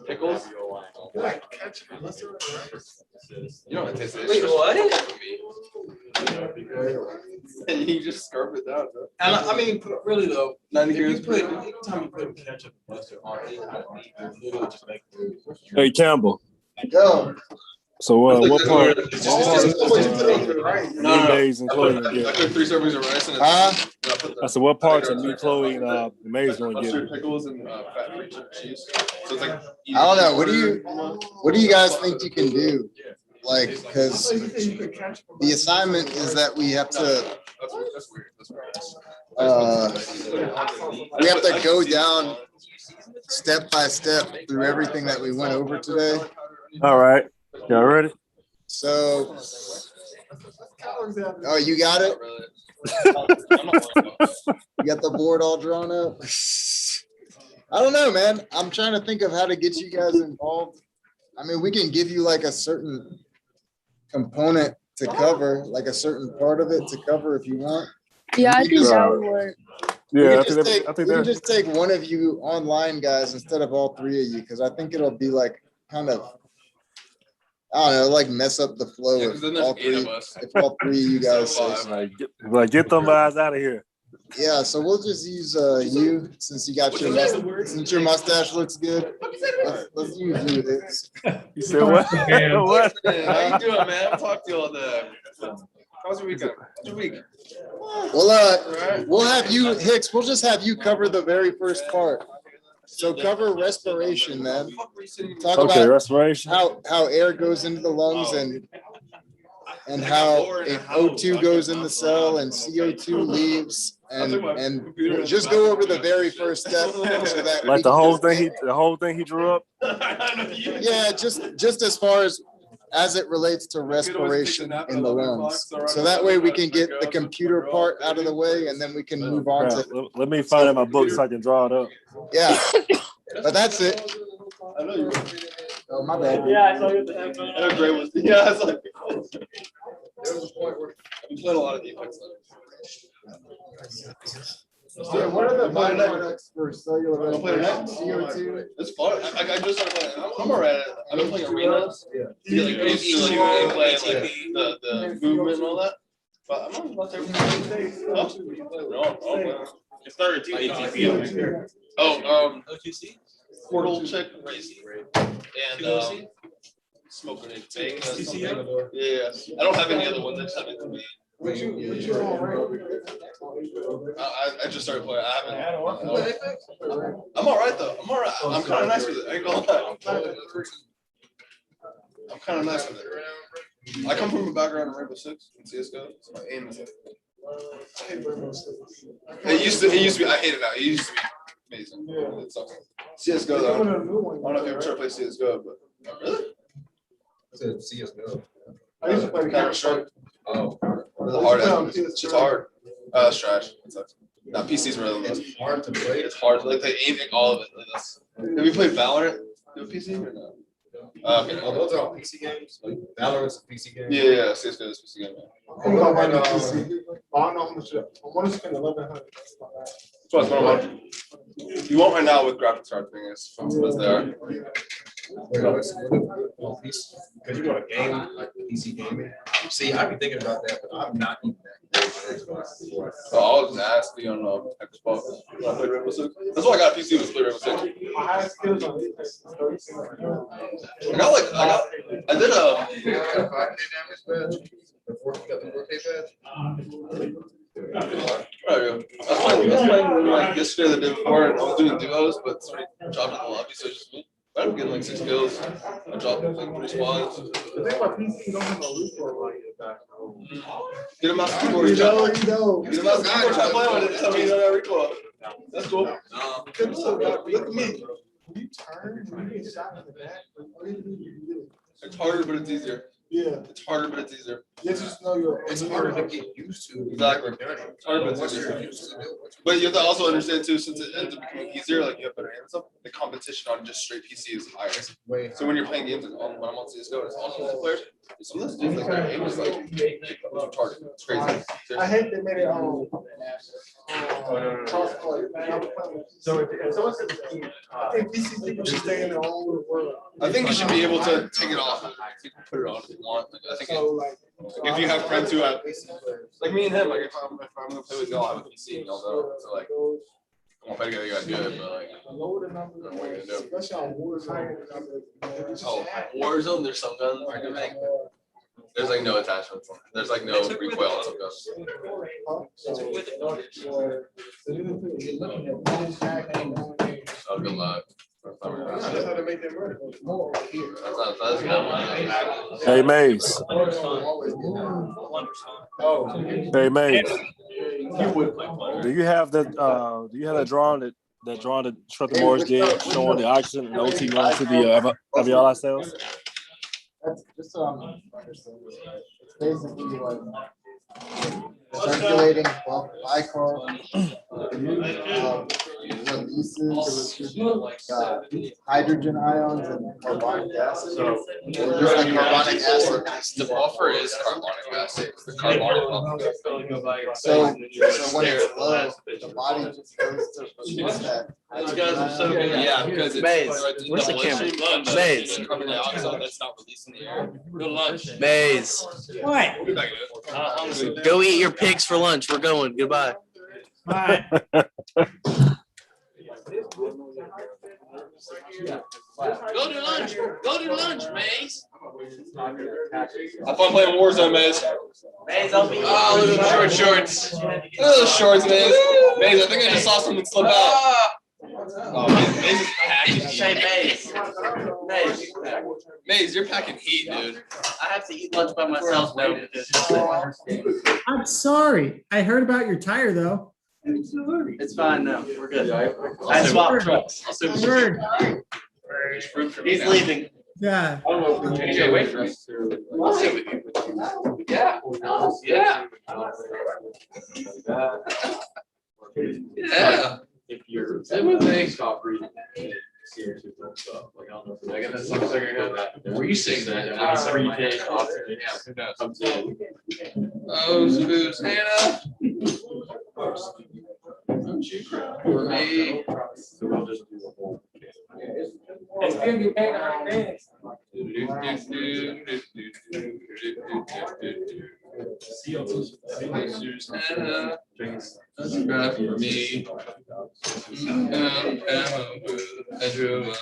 Pickles? You know what it tastes like. Wait, what? And you just scarf it down, bro. And I mean, really though, 90 if you grams. put, anytime you put ketchup and mustard on any kind of meat, you're literally just making. Hey, Campbell. Yo. So what part? No, New Days and Chloe gonna I get? cooked 3 servings of rice and I said what parts of new Chloe and May's gonna get? mustard, pickles, and fat-free cheese. So it's like. I don't know. What do you guys think you can do? Like, because the assignment is that we have to go down step by step through everything that we went over today. All right, y'all ready? So, oh, you got it? You got the board all drawn up? I don't know, man. I'm trying to think of how to get you guys involved. I mean, we can give you like a certain component to cover, like a certain part of it to cover if you want. Yeah, I think that would work. Yeah, we can just take one of you online guys instead of all 3 of you, because I think it'll be like kind of, I don't know, like mess up the flow if all 3 of you guys say. Get them guys out of here. Yeah, so we'll just use you since you got your mustache looks good. Let's use you. You said what? What? How you doing, man? I'll talk to you all day. How's your weekend? How's your week? Well, we'll have you, Hicks, we'll just have you cover the very first part. So cover respiration, man. Talk about respiration. How air goes into the lungs and how O2 goes in the cell and CO2 leaves, and just go over the very first step so that like the whole thing he drew up. Yeah, just as far as it relates to respiration in the lungs. So that way we can get the computer part out of the way and then we can move on to. Let me find in my book so I can draw it up. Yeah, but that's it. I know you. Oh, my bad. Yeah, I saw you at the headphones. I know Gray was. Yeah, it's like. There was a point where we played a lot of Apex. Yeah, what are the byproducts for cellular CO2? It's fun. I just started playing. I'm alright. I've been playing arenas. Yeah. Like crazy, like the movement and all that. But I'm not everything. No. It started ATP. OTC. Portal check and smoking it. Yeah. I don't have any other ones. I just have it to me. I just started playing. I haven't. I'm all right though. I'm all right. I'm kind of nice with it. I ain't gonna lie. I'm kind of nice with it. I come from a background in Rainbow Six and CS:GO, so my aim is. It used to be. I hate it now. It used to be amazing. It sucks. CS:GO though. I don't know if you ever tried to play CS:GO, but really. I said CS:GO. I used to play Counter-Strike. Oh. The hard. It's hard. It's trash. It sucks. Now PC's really the most. It's hard to play. It's hard. Like the aiming, all of it. Have you played Valorant? Do a PC or no? Okay. Oh, those are all PC games. Like Valorant's a PC game. Yeah, CS:GO is a PC game. I don't know how much. I want to spend 1,100. That's what I want. You won't right now with graphics card thing is from what's there. Because you want a game like PC gaming. See, I've been thinking about that, but I'm not even that great at Xbox. So I was nasty on Xbox when I played Rainbow Six. That's why I got a PC was play Rainbow Six. My highest skills on Apex. I did a 5K damage badge. The 4K badge. I was playing like yesterday, the day before, and I was doing duos, but somebody dropped in the lobby, so it's just me. But I'm getting like 6 kills. I dropped like 3 squads. The thing about PC, you don't have no recoil like it back. Get him out the keyboard. Get him out the keyboard. Try playing with it. Tell me you don't have recoil. That's cool. Look at me. You turn, you get shot in the back. It's harder, but it's easier. Yeah. It's harder, but it's easier. You just know you're. It's harder to get used to. Exactly. It's harder, but it's easier. But you have to also understand too, since it ends up becoming easier, like you have better hands up, the competition on just straight PC is higher. So when you're playing games like when I'm on CS:GO and it's all multiplayer, some of those dudes like their aim is like retarded. It's crazy. I hate they made it cross-play. So I think PC people should stay in their own little world. I think you should be able to take it off and put it on if you want. Like, I think if you have friends who have, like me and him, like if I'm gonna play with y'all, I have a PC and y'all go. So like, Well, if I got good, but like, Lower the number. what are you gonna do? Especially on wars, higher the number. Oh, Warzone, there's some guns. There's like no attachments. There's like no recoil on some guns. Oh, good luck. That's how they make their money. Hey, Maze. Hey, Maze. Do you have that drawing that Trucker Morris did showing the oxygen and OT going to the alveoli cells? That's just so I'm understanding. It's basically like circulating bulk glycol releases hydrogen ions and carbonic acid. So just like carbonic acid, the buffer is carbonic acid. The carbonic buffer. So when it's low, the body just goes to release that. Those guys are so good. Yeah, because it's Where's the camera? Maze. carbon dioxide that's not released in the air. Good lunch. Maze. What? We'll be back in it. Go eat your pigs for lunch. We're going. Goodbye. Bye. Go to lunch. Go to lunch, Maze. Have fun playing Warzone, Maze. Maze, I'll be. Oh, look at those short shorts. Look at those shorts, Maze. Maze, I think I just saw something slip out. Oh, Maze is packing Hey, heat. Maze. Maze, you're packing heat, dude. I have to eat lunch by myself now. I'm sorry. I heard about your tire though. It's fine now. We're good. I swapped trucks. Word. He's leaving. Yeah. AJ, wait for us. I'll sit with you. Yeah. Yeah. Yeah. If you're. Sit with me. Stop reading. Seriously, don't stop. Like, I don't know if I got that song second that. Were you saying that? Comes in. Oh, who's Hannah? For me. So we'll just do the whole. It's gonna be paid on this. Hannah. That's a graph for me. I drew on my.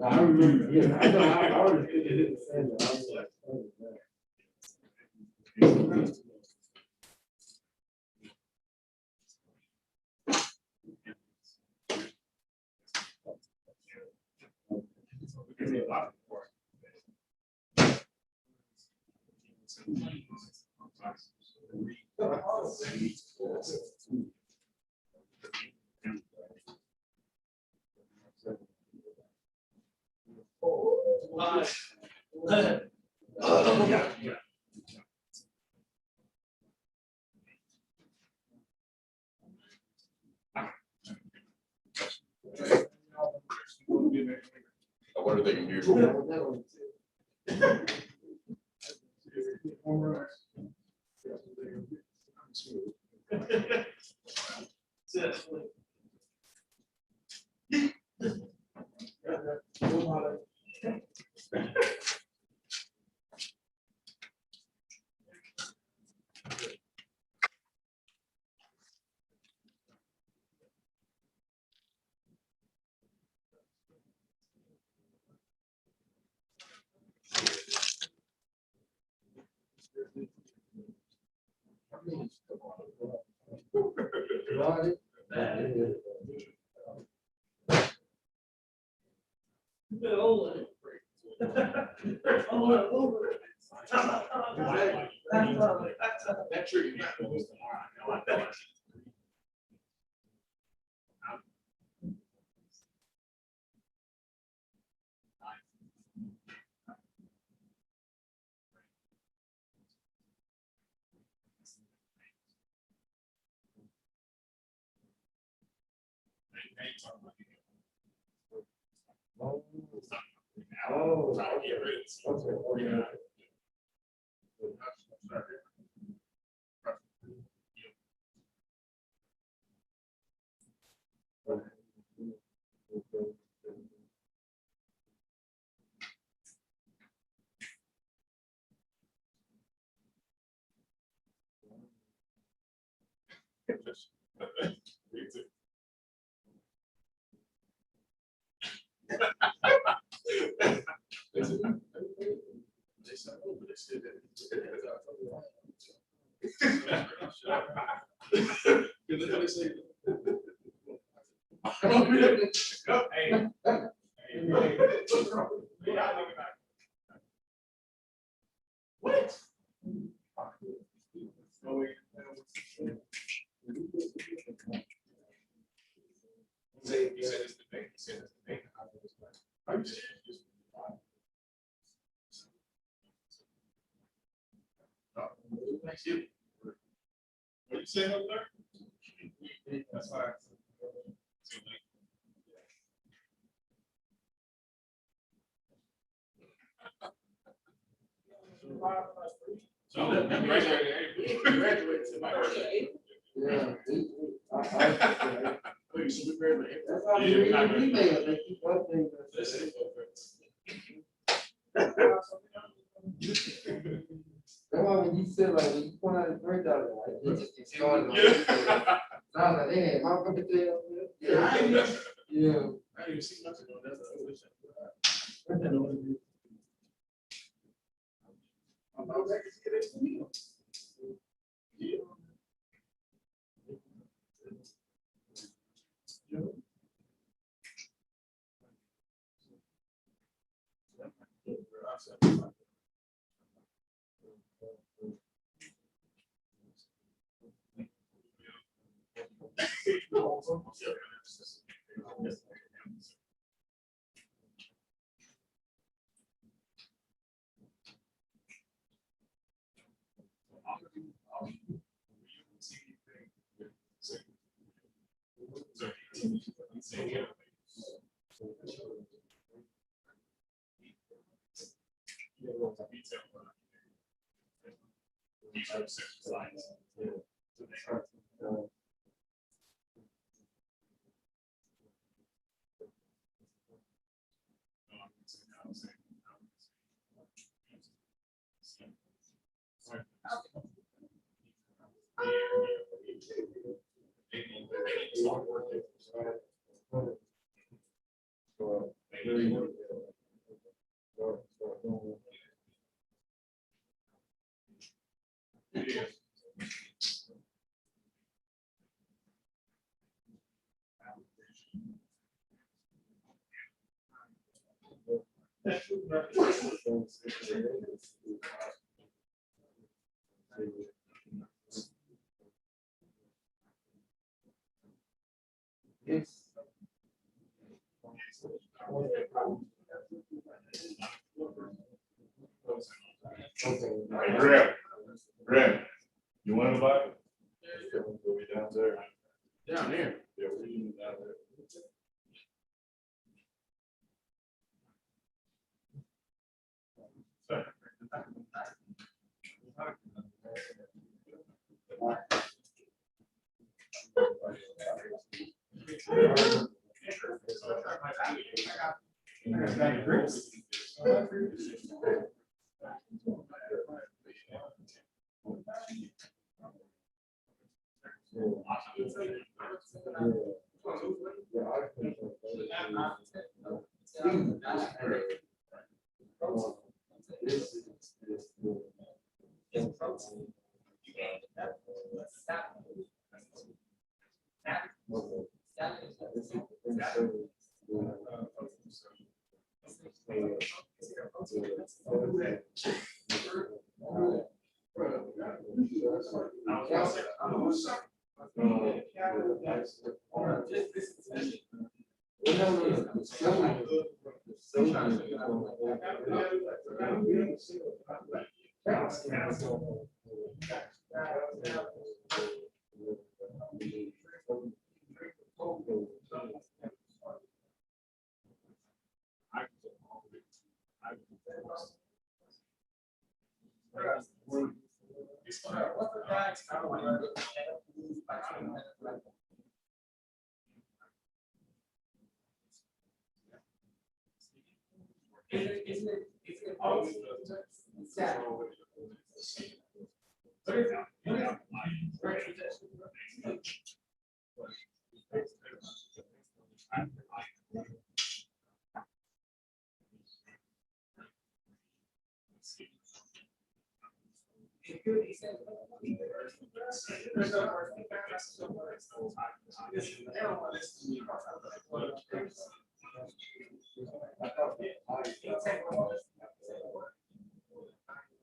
I remember, yeah, I know, I always did it the same. I was like, I wonder if they can do. What you saying up there? That's fine. So you graduated to my birthday. Yeah. So we graduated. That's how you read your email. They keep updating us. That's why when you said like, when you point out the $3, like, it's started. I was like, hey, am I gonna tell you? Yeah. Yeah. I didn't even see nothing on that. Grab. You want to buy it? We'll be down there. Down there? Yeah, we're down there.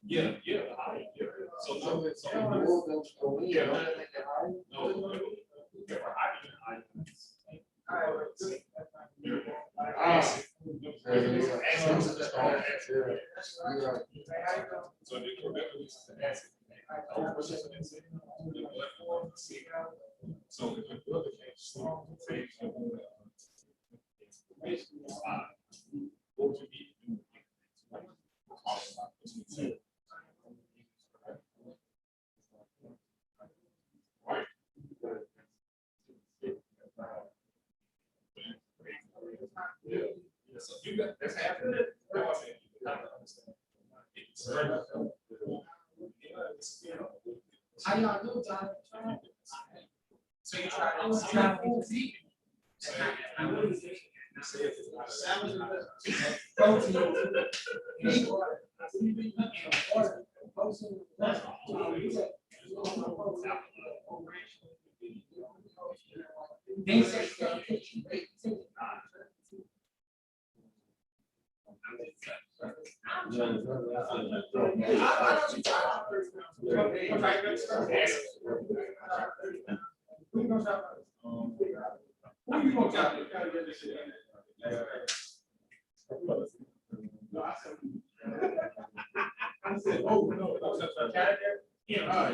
Yeah, yeah. So you got that's happening. How y'all do, John? So you try to see. I said, oh, no, yeah.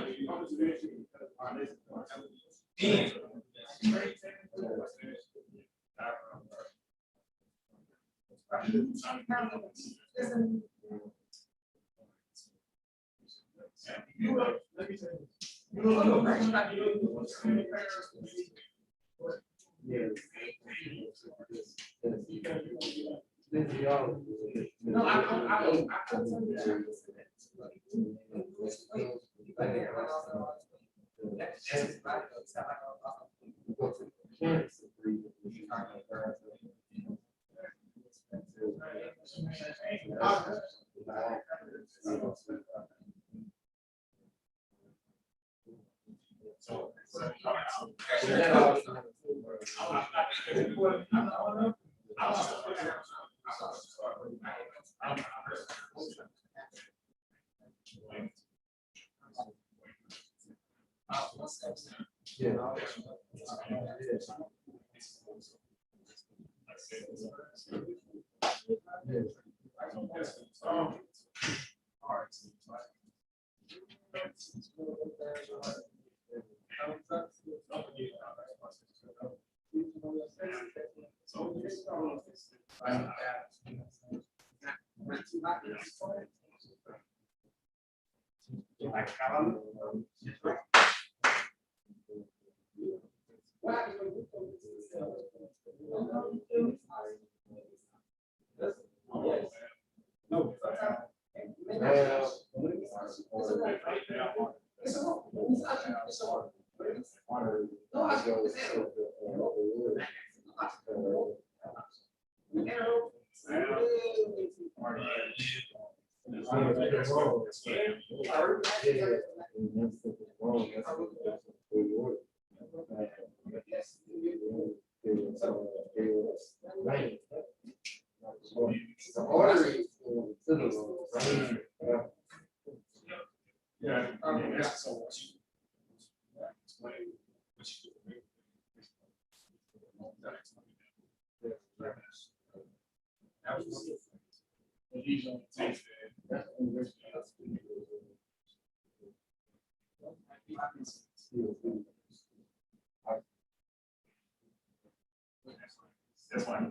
That's why.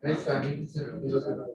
Next time, you consider.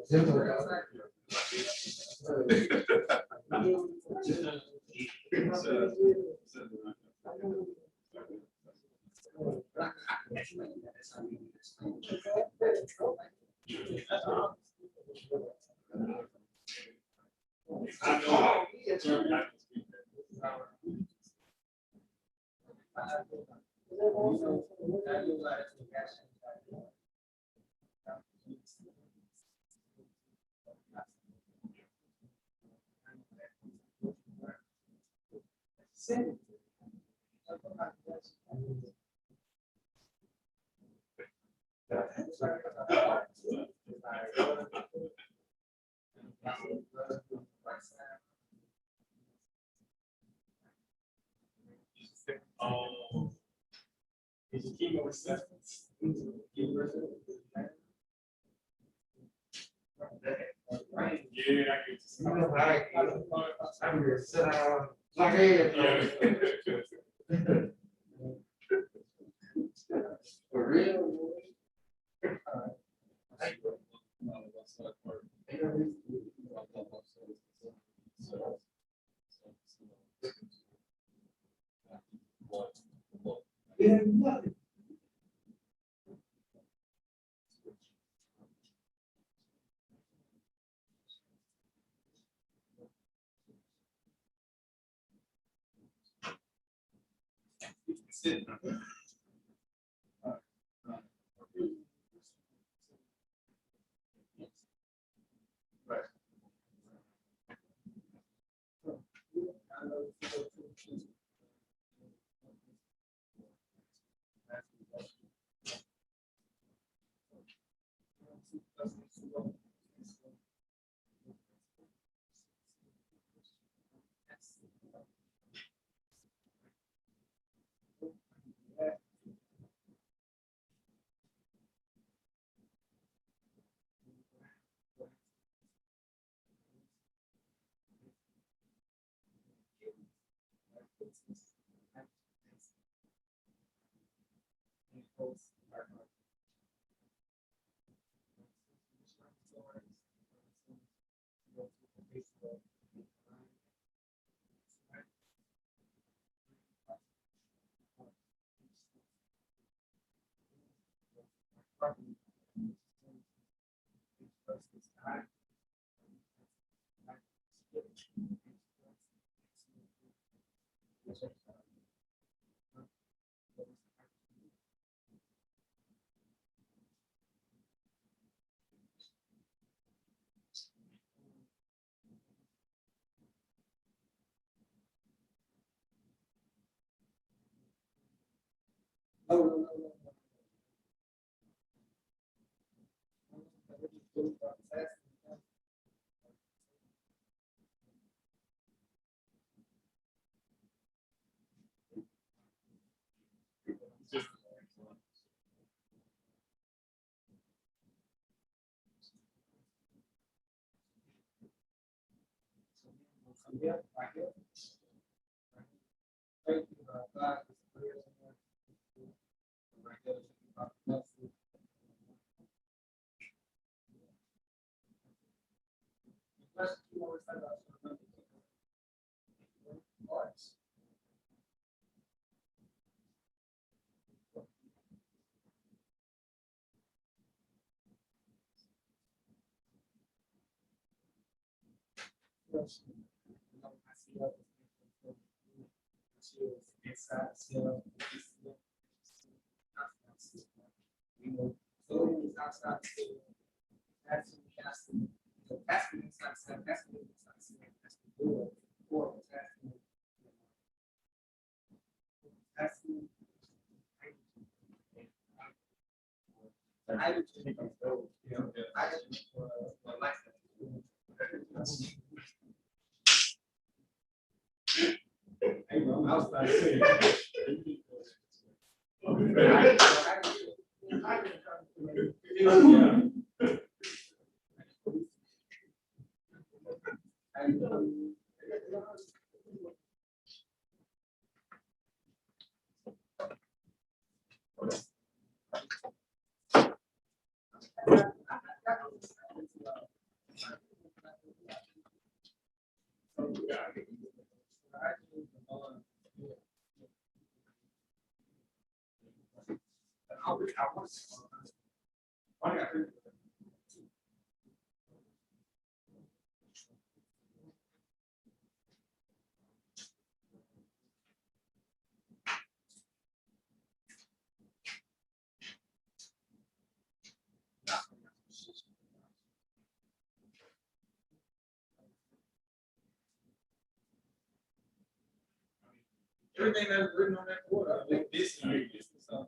Everything that's written on that board, I think this year is the stuff.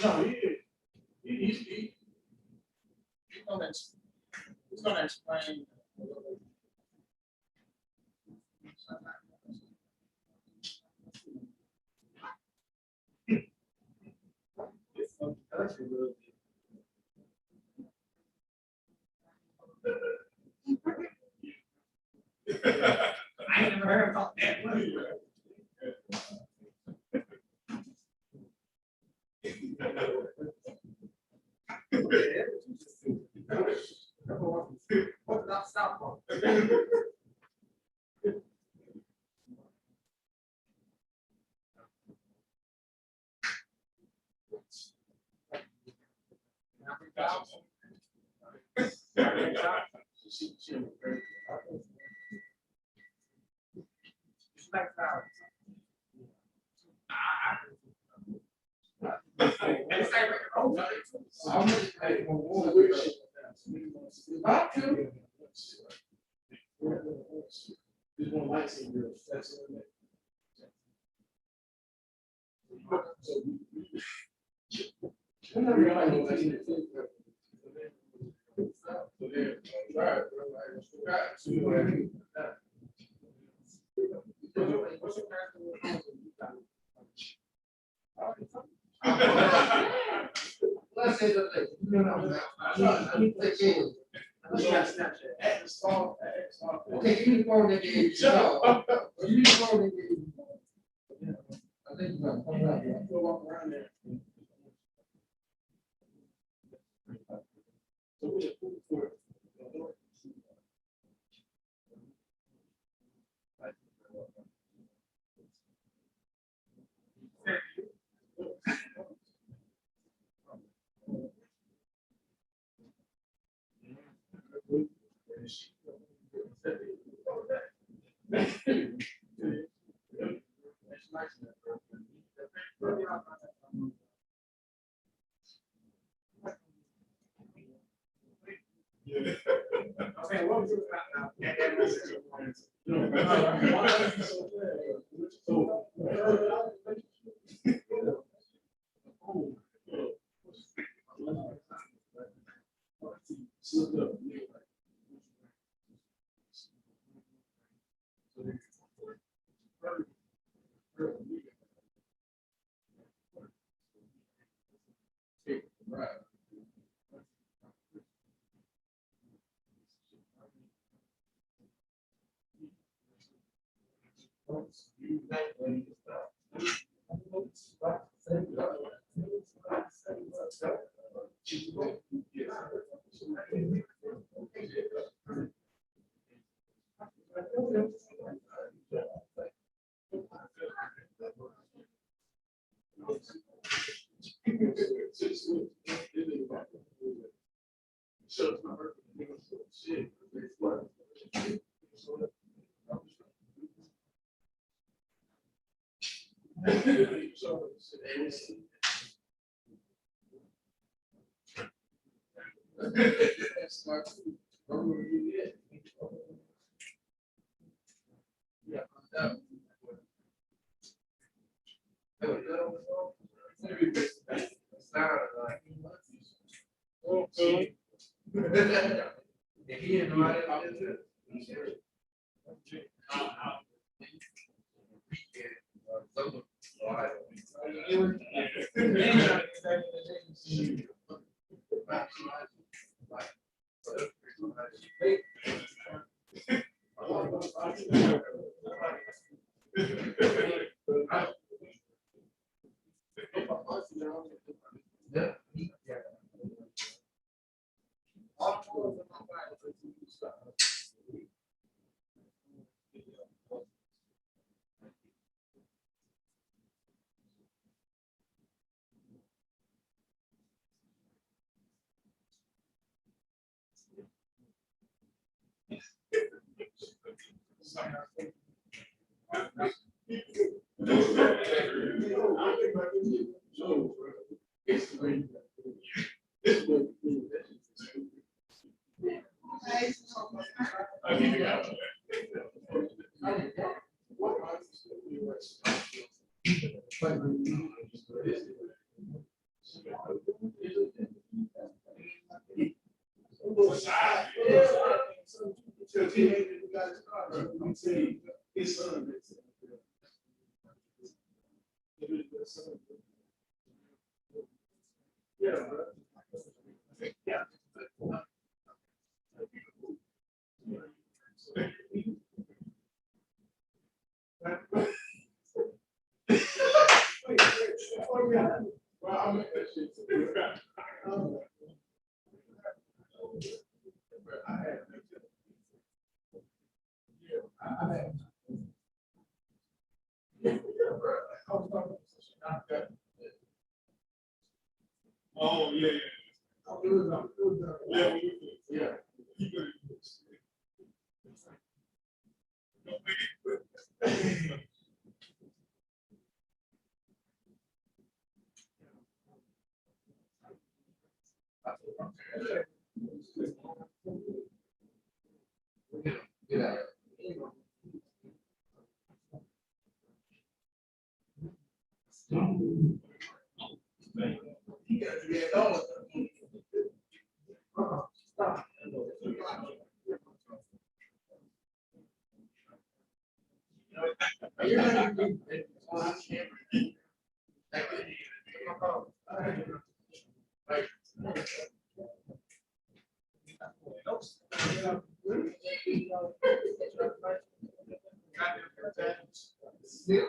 No, he's gonna explain. I ain't never heard about that one. Okay, give me the phone that gave you. Give me the phone that gave you. I think you're gonna walk around there. Oh, yeah. Yeah.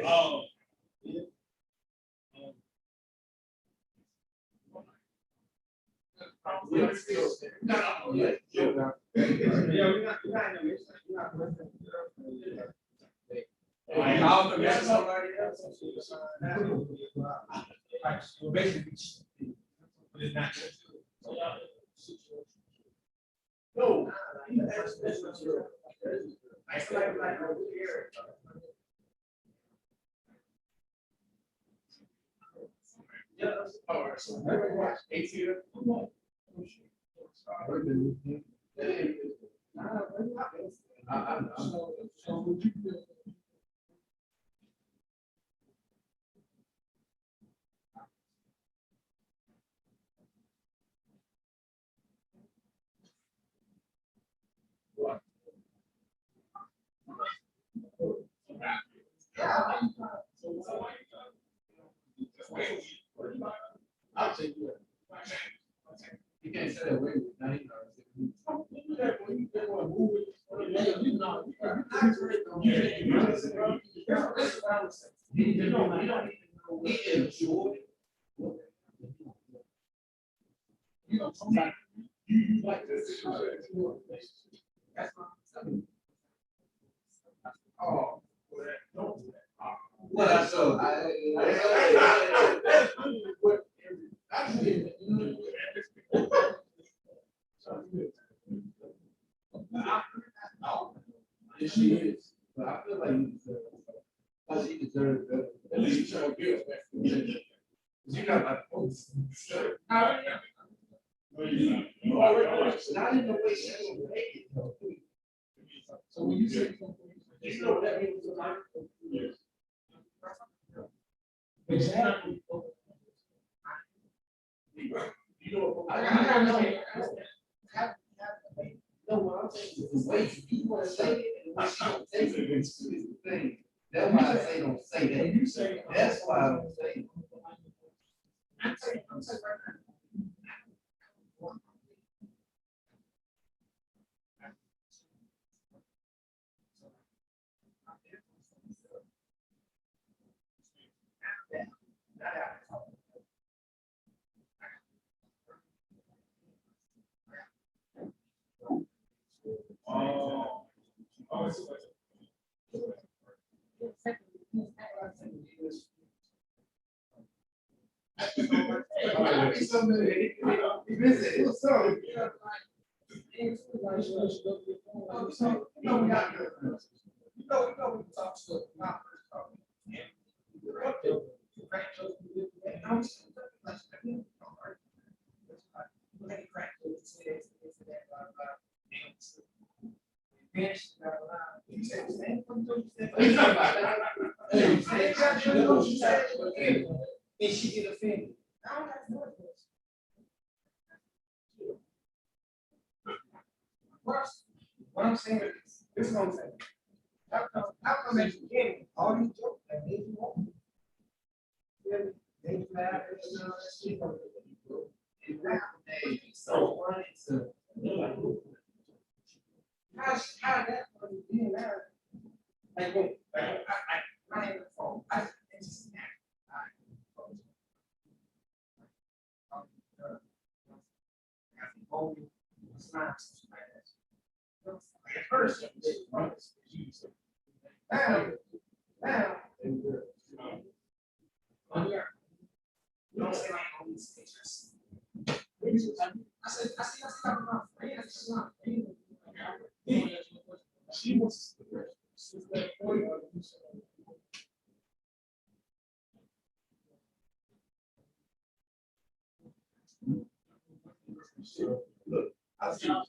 Oh. You can't say that way with 9 Oh. Well, so she is, but I feel like she deserves better. At least you try to get it. You got like, not in the way she made it. So when you say, you know what that means? Exactly. You know, I know. No, what I'm saying is the way you want to say it and the way she don't say it is the thing. That's why I say don't say that. You say that's why I don't say it. I'm saying right now. Did she get offended? What I'm saying is, this is what I'm saying. How come at the beginning, all you jokes that made you want? They laugh and all that shit. And now they so funny to how that funny being there. Like, wait, I have the phone. I just she was. Look, I see. No,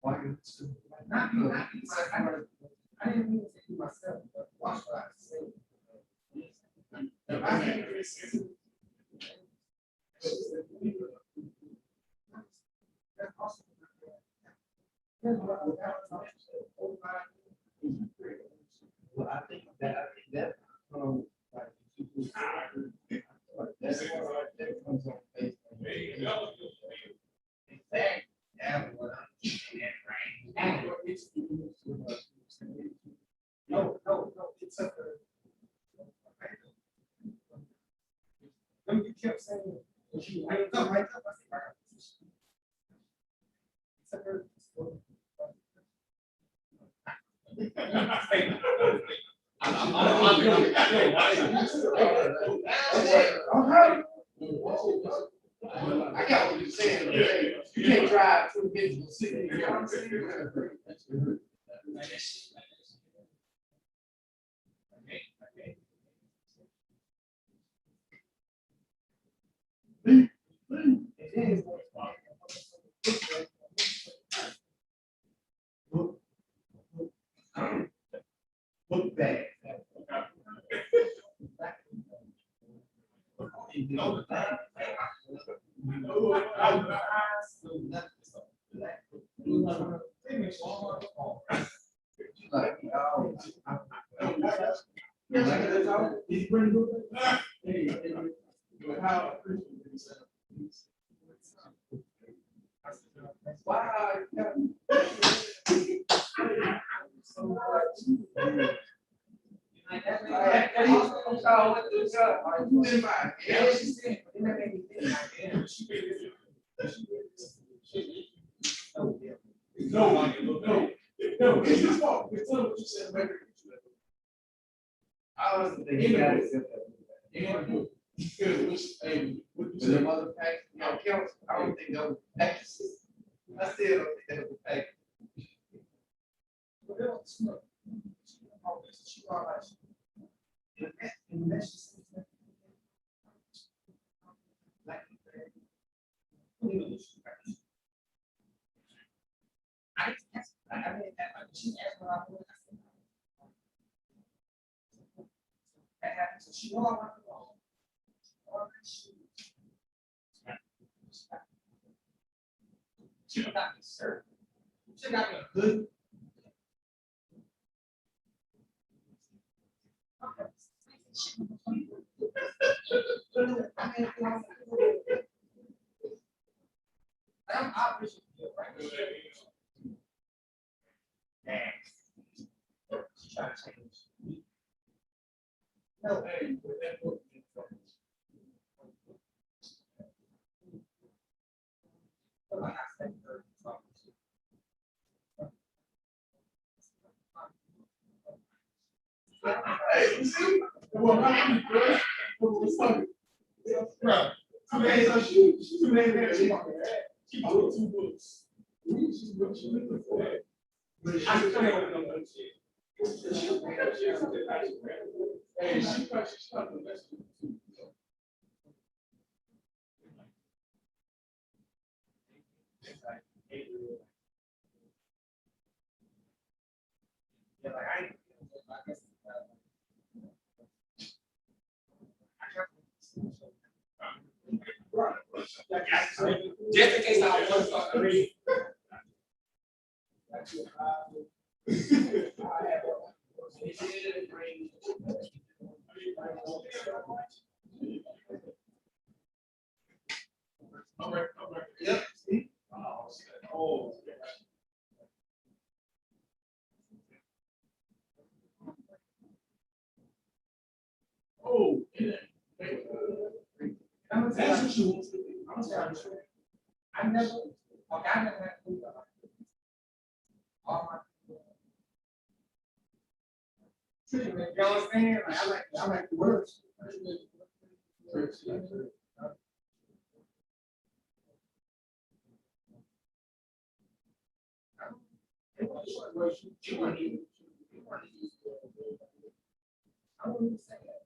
I didn't mean to say myself, but watch what I say. Well, I think that, that's that comes on Facebook. No, it's a. No, you kept saying. I don't know, right? I got what you're saying. You can't drive through Michigan City. You know what I'm saying? Look back. No, it's his fault. It's not what you said. I was thinking. Good, which, hey, what you said? Mother pack, counts. I don't think those packs. I still don't think that was a pack. She got me, sir. She got me a good. I'm operating right. She's trying to change. No, hey, you see? Well, I'm good. Bro, 2 days on shoot. 2 days there. She bought 2 books. She's looking for it. I can tell you what I'm shit. Hey, she thought she's not the best. Yeah, like I guess. Just in case I was to read. Yep. Oh. Oh, yeah. I'm gonna tell you. I'm gonna tell you. I never, okay, I never had food. All my. You understand? I like the words. I wouldn't say that.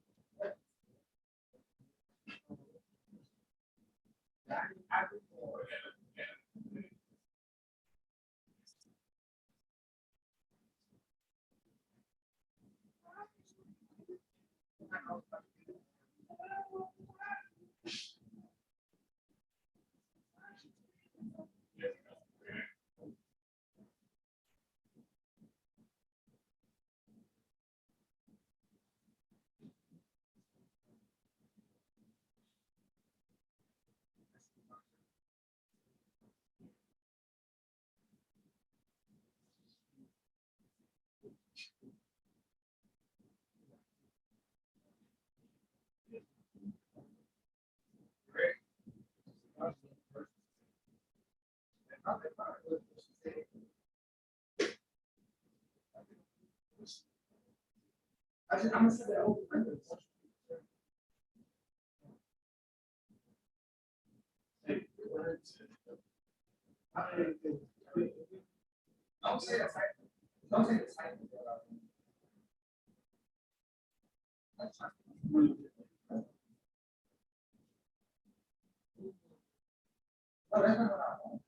I'm gonna say that over. Don't say that's right. Don't say that's right. Oh, that's not what I want.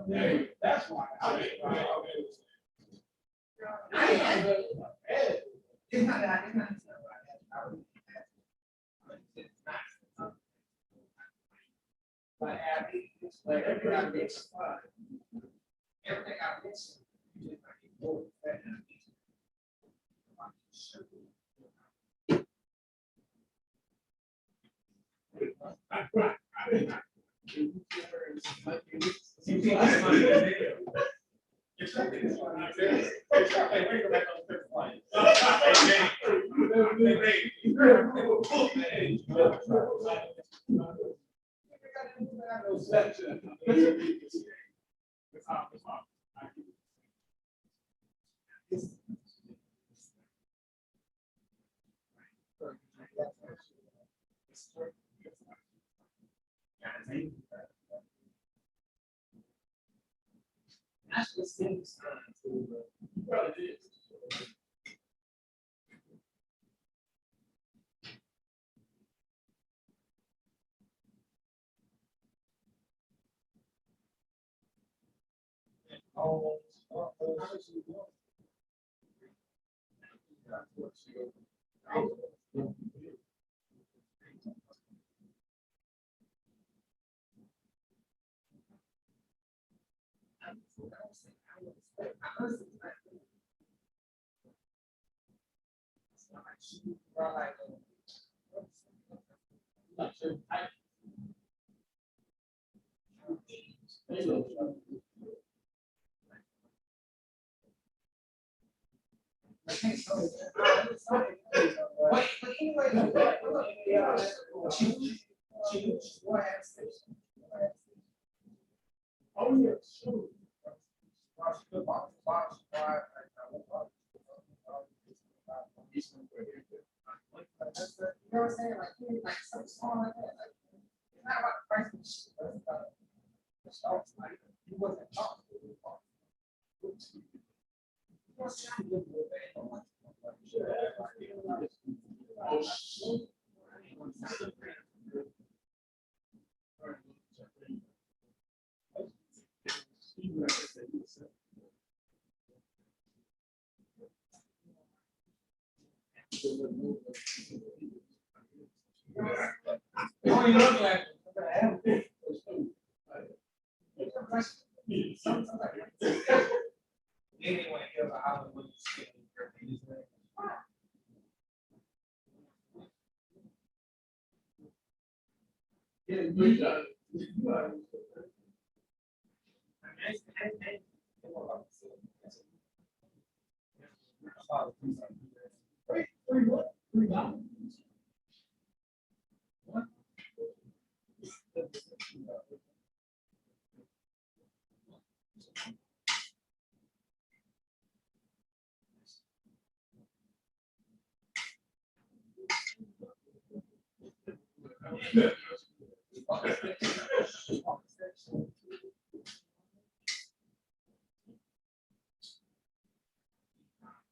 Yeah. That's why. It's not that. It's not. But everything I mix, everything I mix. That's what seems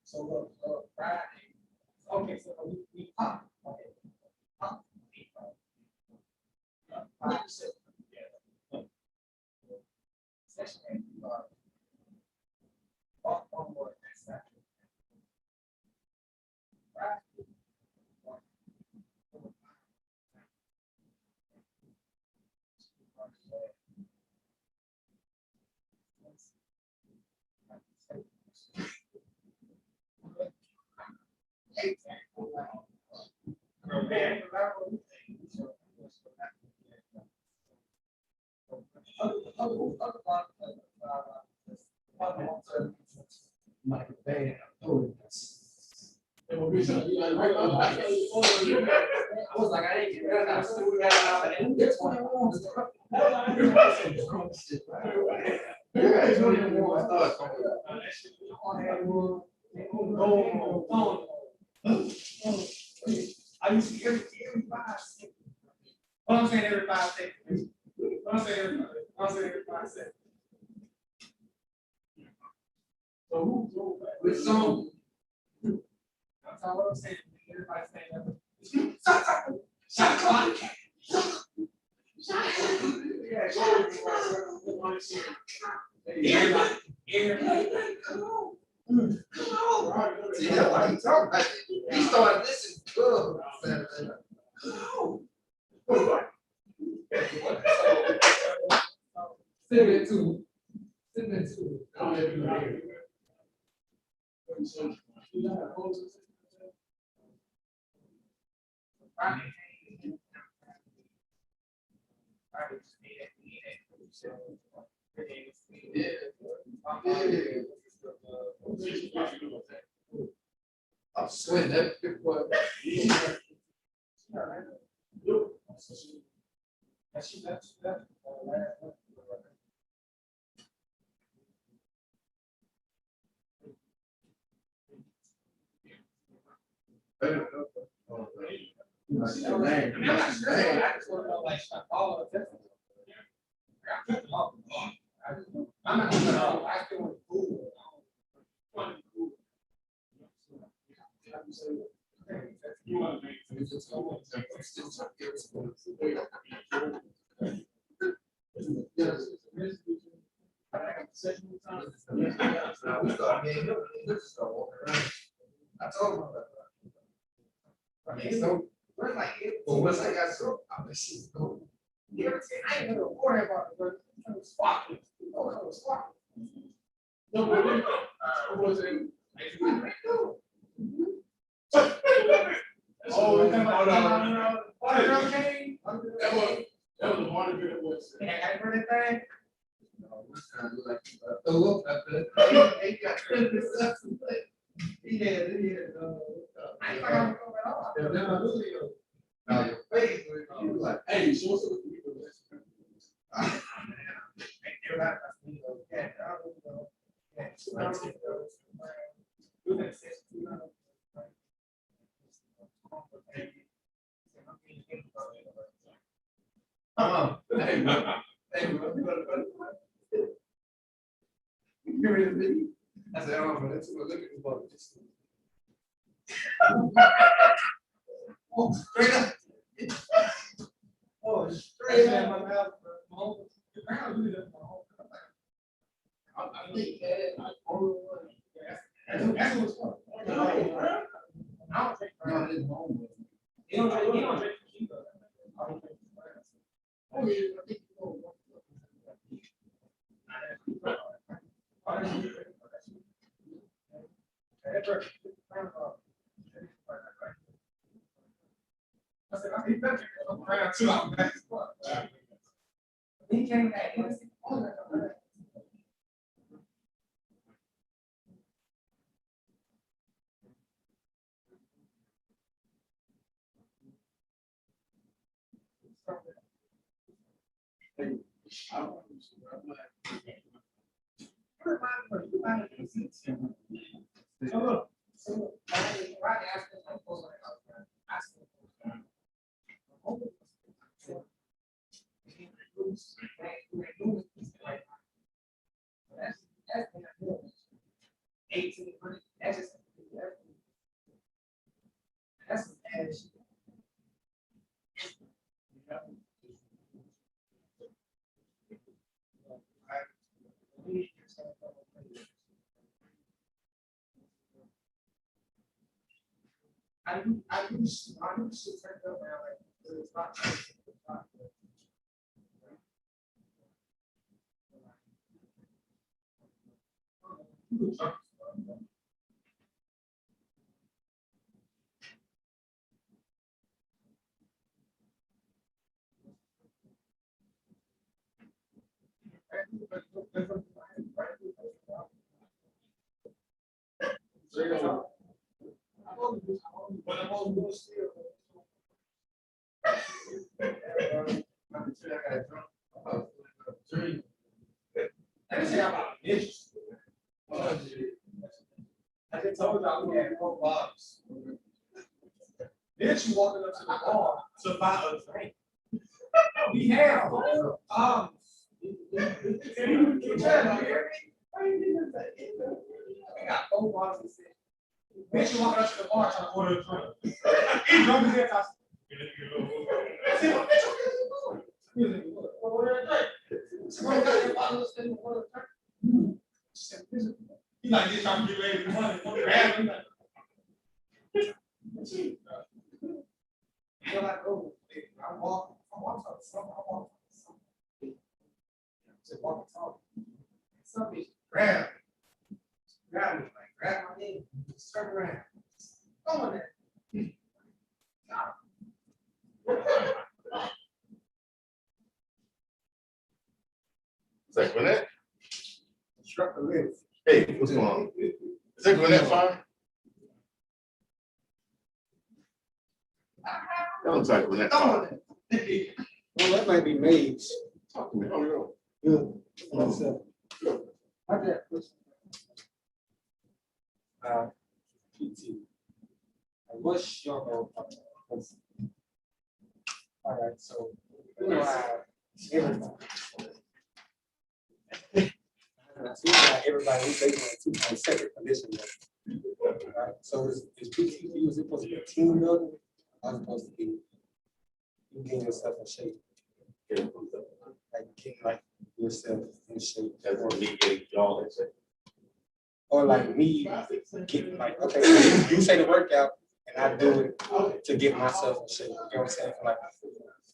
So look, Friday. Okay, so we pop. Okay. Pop. Section 8, one more next section. I was like, I didn't get that. I still got it out, and it's one of those. Yeah, it's one of the ones I thought. I used to every 5 seconds. What I'm saying every 5 seconds. What I'm saying every 5 seconds. So who? Which song? That's all I'm saying. Everybody saying that. Shot clock. Everybody. Come on. Yeah, what you talking about? He started listening to Come on. 72. 72. I'm sweating that good boy. I told him about that. I mean, so we're like, well, once I got so, I'm like, she's cool. You ever say, I ain't gonna worry about it, but it was sparkling. Oh, it was sparkling. No, but it wasn't. Oh, we're talking about water came? That was the water that was. Yeah, I heard it back. No, we're trying to like, look at the, they got this. He had, I ain't gonna go at all. Now your face, you was like, hey, show us what you do. Hey, you ready to leave? I said, oh, but that's what look at the ball. Oh, straight up. Oh, straight up my mouth. I think that that's what's fun. I don't think I didn't home. You don't drink tequila. I don't think. Oh, yeah, I think I said, I think that's around 2 hours. He came back. He was- That's I use turn up now, like, it's not. I just told y'all we had 4 bottles. Then she walking up to the bar to buy a drink. We have. We got 4 bottles of shit. Then she walking up to the bar trying to order a drink. He drunk as hell. I said, what you doing? Order a drink. She went got that bottle of shit and order a drink. He like this trying to get ready to money. Grab him. You're like, oh, I walk to the front, I walk to the front. Just walk and talk. Some bitch grab me, like grab my knee, turn around. Go on there. Is that Gwinnett? Struck the lid. Hey, what's going on? Is that Gwinnett Fire? That looks like Gwinnett Fire. Well, that might be maids. Talk to me. How you Good. What's up? Okay. PT. What's your goal? All right, so you know how everybody. I see how everybody is taking a 2 separate condition. Right? So is PT for you, is it supposed to be a team building? Or is it supposed to be you getting yourself in shape? Like getting like yourself in shape. That's me getting y'all in shape. Or like me getting like, okay, so you say the workout and I do it to get myself in shape. You know what I'm saying? Like,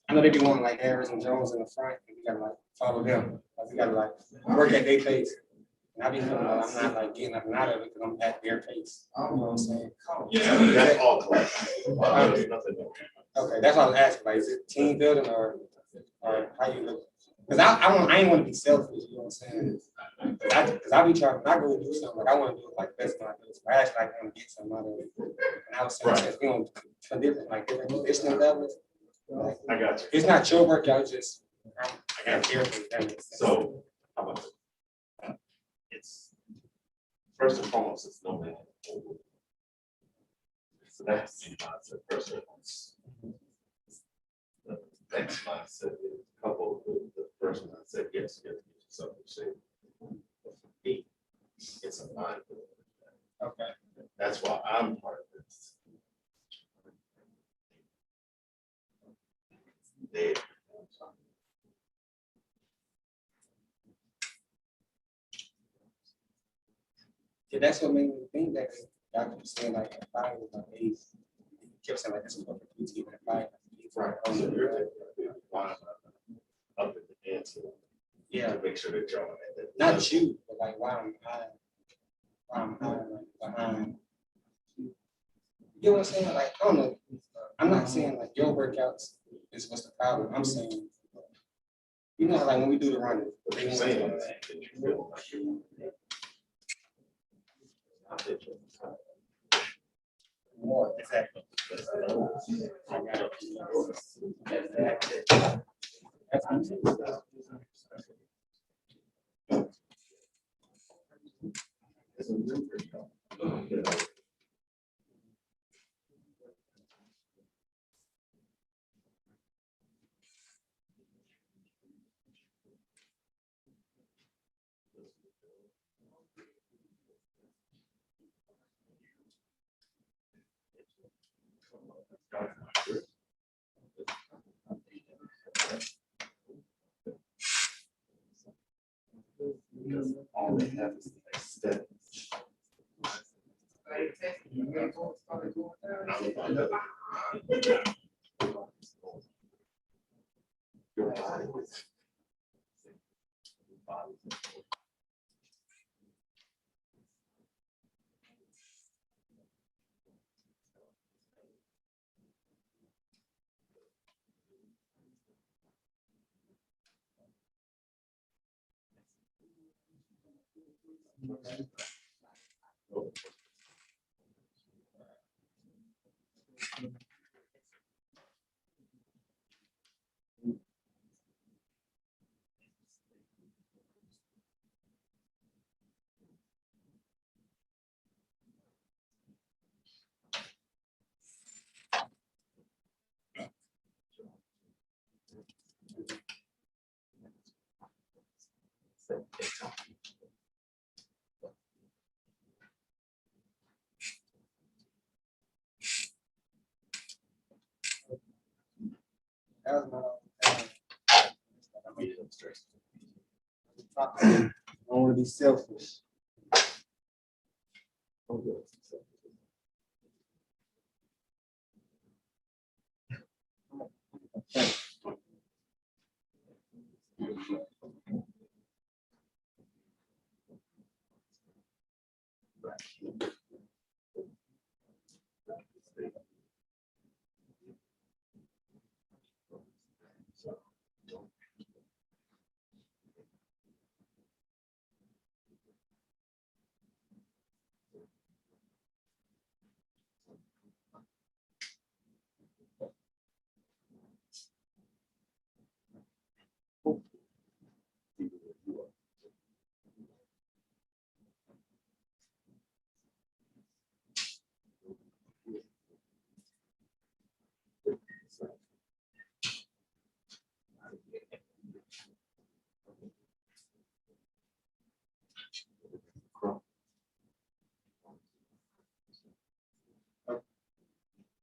I know they be wanting like Harris and Jones in the front, and we gotta like follow them. Like, we gotta like work at their pace. And I be feeling like I'm not like getting up and out of it because I'm at their pace. You know what I'm saying? Yeah, that's all correct. Okay, that's what I was asking. Like, is it team building or how you look? Because I ain't want to be selfish. You know what I'm saying? Because I be trying, when I go do something, like I want to do it like best when I do it. So I actually like want to get something out of it. And I was saying, since we on different conditioning levels, like, I got you. it's not your workout, it's just I got to care for you. So, how about this? It's first and foremost, it's no man. So that's the mindset first and foremost. The next mindset is coupled with the first mindset, yes, you have to get yourself in shape. But for me, it's a mind. Okay. That's why I'm part of this. There. Yeah, that's what made me think that Dr. was saying like if I was like he kept saying like this is what the PT and if I Right. So you're line up at the end yeah, to make sure that y'all at that. not you, but like why I'm like behind. You know what I'm saying? Like I don't know. I'm not saying like your workouts is what's the problem. I'm saying You know, like when we do the running. More, exactly. All they have is extend. I don't want to be selfish.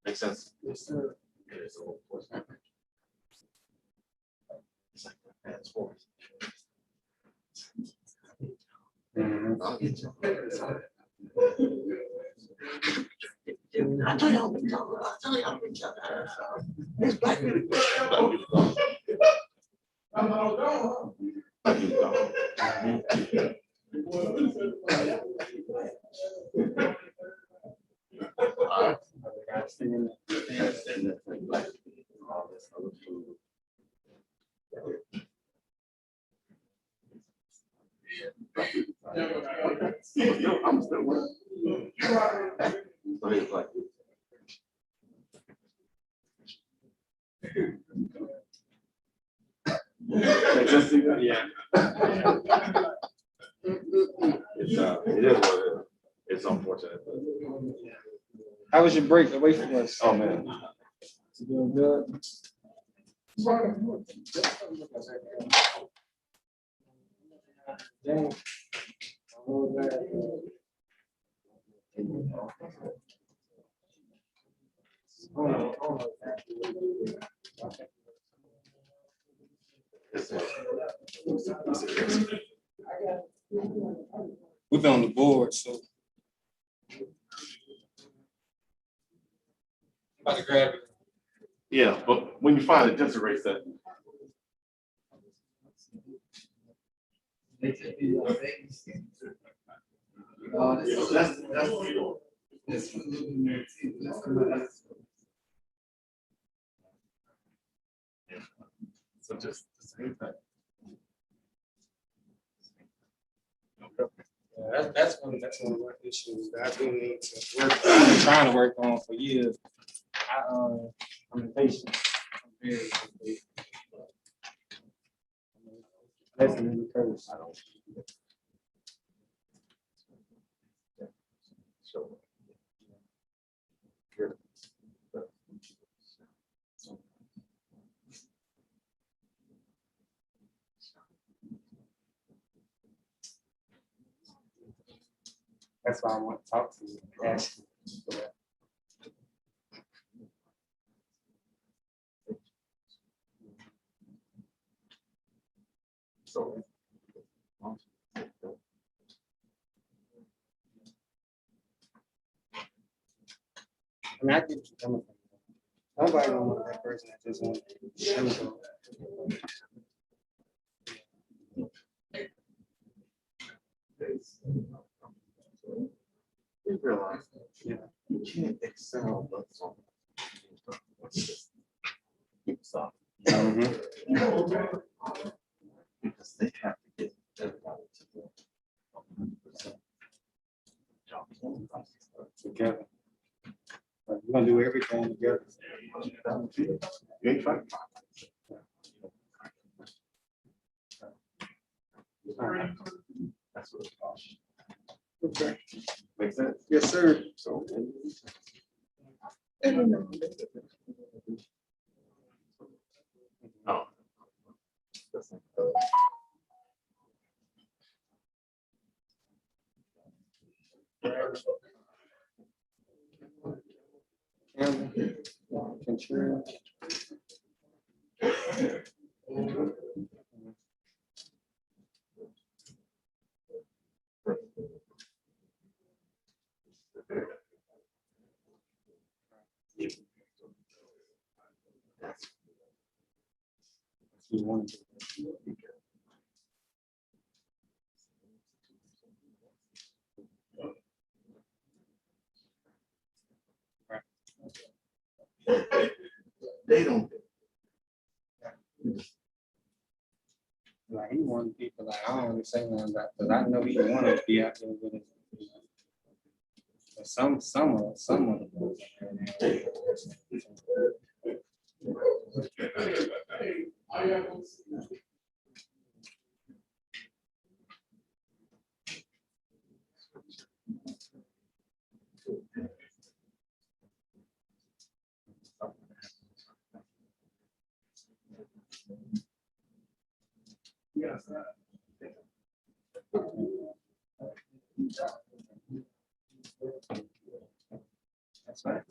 Makes sense. Yes, sir. It's like that's for I tell y'all, it's black people. I'm still working. Yeah. It is what it is. It's unfortunate. How was your break away from us? Oh, man. You doing good? Dang. We've been on the board, so. About to grab it. Yeah, but when you find it, just erase that. So just the same thing. That's one of my issues that I do need to work, I've been trying to work on for years. I'm impatient. I'm very impatient. Listening to curse. That's why I want to talk to you. Ask you for that. I mean, I get you coming from. Nobody don't want that person that just wants to. You realize that you can't excel but soft. Because they have to get everybody to do 100% Together. We're gonna do everything together. You ain't trying. That's what it's called. Okay. Makes sense? Yes, sir. So. Oh. Control. You want to. They don't. Like he wanted people like I don't say nothing about because I know he wanted to be out there with it. But some of them. That's right.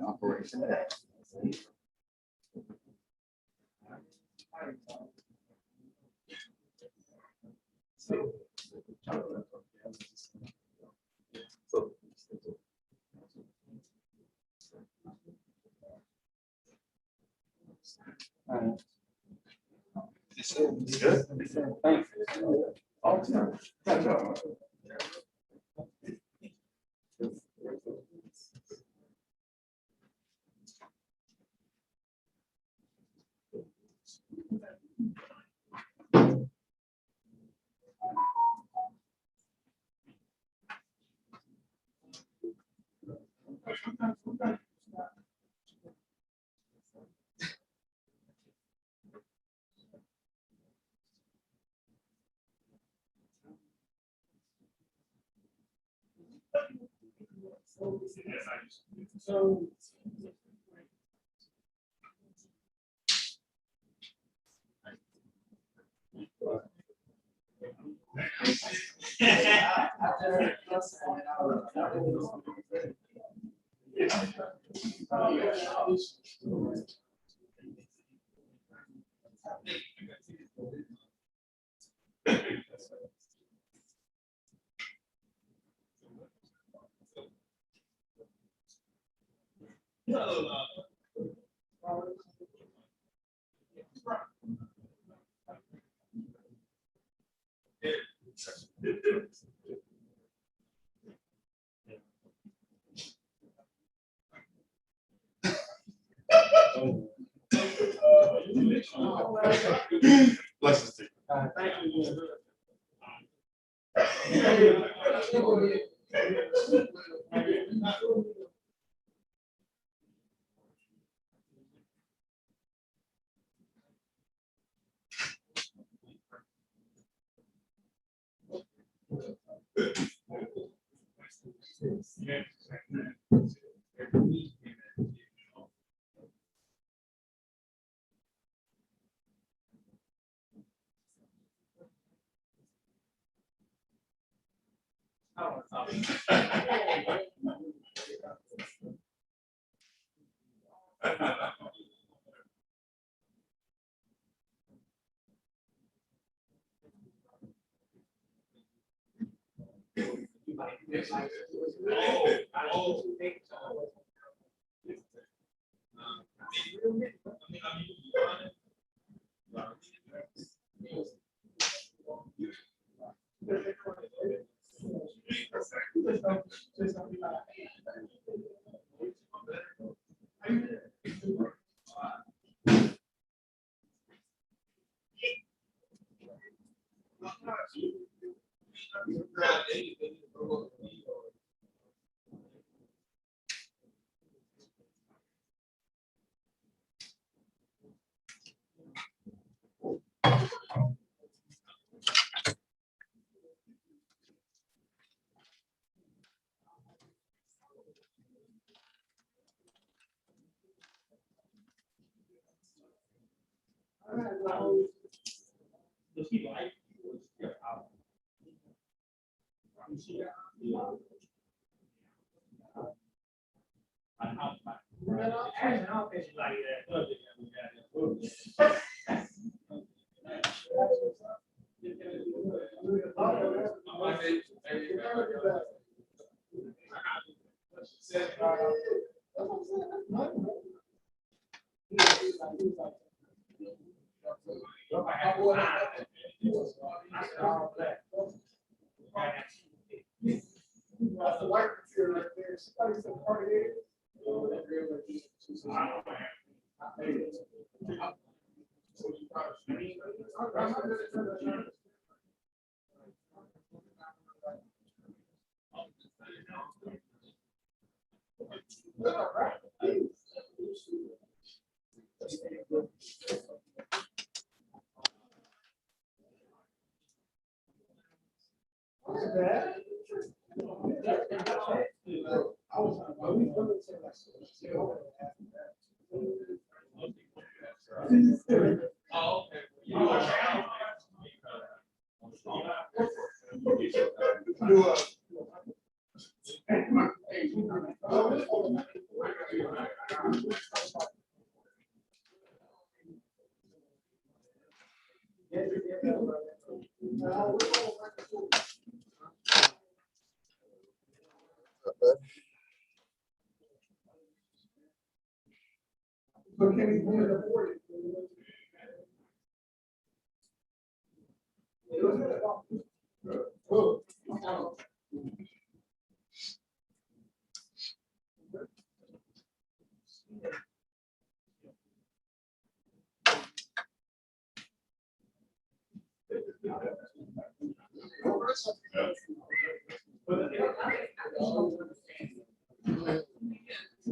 Operation. Blessings to you. Thank you.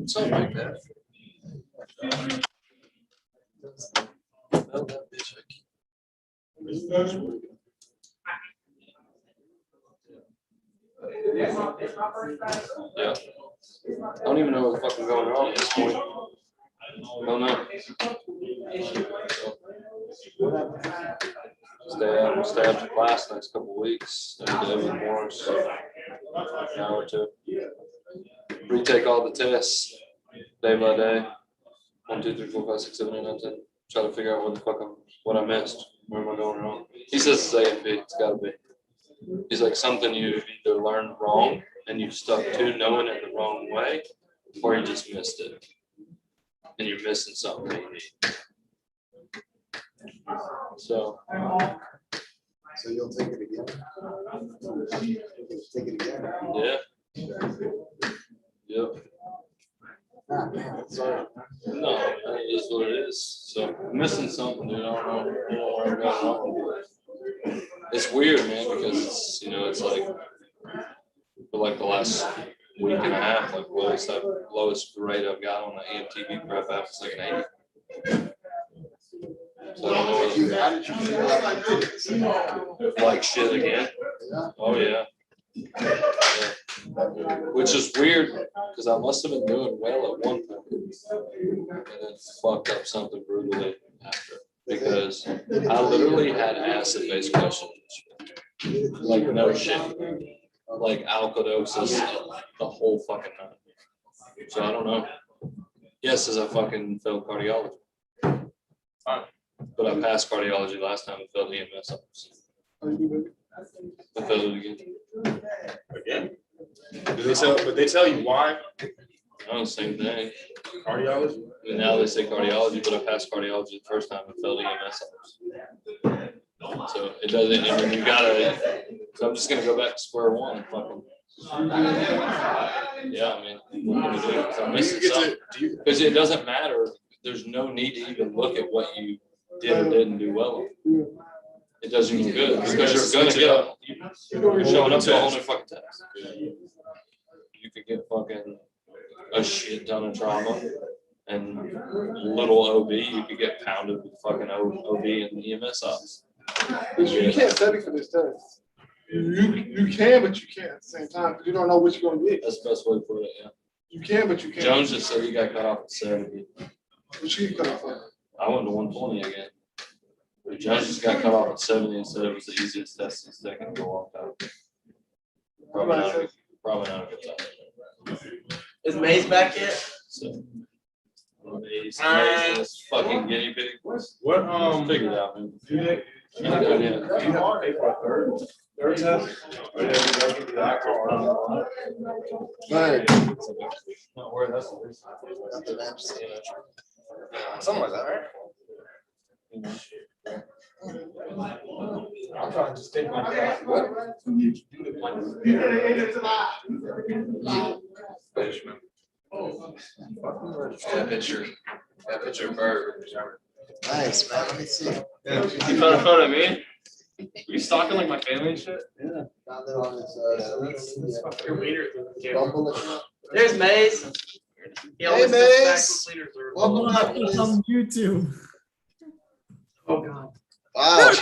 Something like that. Yeah. I don't even know what's fucking going on at this point. I don't know. Stay after class next couple of weeks. Every day with Morris. An hour or two. Retake all the tests day by day. 1, 2, 3, 4, 5, 6, 7, 8, 9, 10. Try to figure out what I missed. Where am I going wrong? He says it's AEMT. It's gotta be. He's like something you either learned wrong and you stuck to knowing it the wrong way, or you just missed it. And you're missing something that you need. So you'll take it again? Take it again? yeah. Yep. Ah, man, sorry. No, that is what it is. So I'm missing something, dude. I don't know where I'm going wrong. It's weird, man, because it's, you know, it's like for like the last week and a half, like lowest rate I've got on the AMTB prep app is like an 80. So I don't know whether like shit again. Oh yeah. Which is weird because I must have been doing well at one point and then fucked up something brutally after, because I literally had acid-based questions, like no shit, like alkalosis, the whole fucking night. So I don't know. Yes, as I fucking failed cardiology, but I passed cardiology last time and failed EMS. I failed it again. But they tell you why? No, same thing. Cardiology? And now they say cardiology, but I passed cardiology the first time and failed EMS. So it doesn't, I mean, you gotta, so I'm just gonna go back to square one and fucking. Yeah, I mean, what am I gonna do? 'Cause I'm missing something. Because it doesn't matter. There's no need to even look at what you did or didn't do well. It doesn't even good because you're gonna get, you're showing up to a whole new fucking test. You could get fucking a shit ton of trauma and little OB. You could get pounded with fucking OB and EMS ops. You can't study for this test. You can, but you can't at the same time because you don't know what you're going to get. That's the best way to put it. Yeah. You can, but you can't. Jones just said he got cut off at 70. What you cut off at? I went to 120 again. But Jones just got cut off at 70 and said it was the easiest test he's taken in a long time. Probably not a good time. Is Maze back yet? So, Maze and this fucking guinea pig. What, Figure it out, man. do you have to pay for a third test? Or do you have to go through the actual? Not where that's. Something like that, right? I'm trying to just take my. That picture bird. Nice, man. Let me see. You found a photo of me? You stalking like my family and shit? Yeah. Found it on his, Bumble account. There's Maze. He always Hey, comes back Maze. when leaders are- Welcome back, It's Maze. on YouTube. Oh, God. Wow.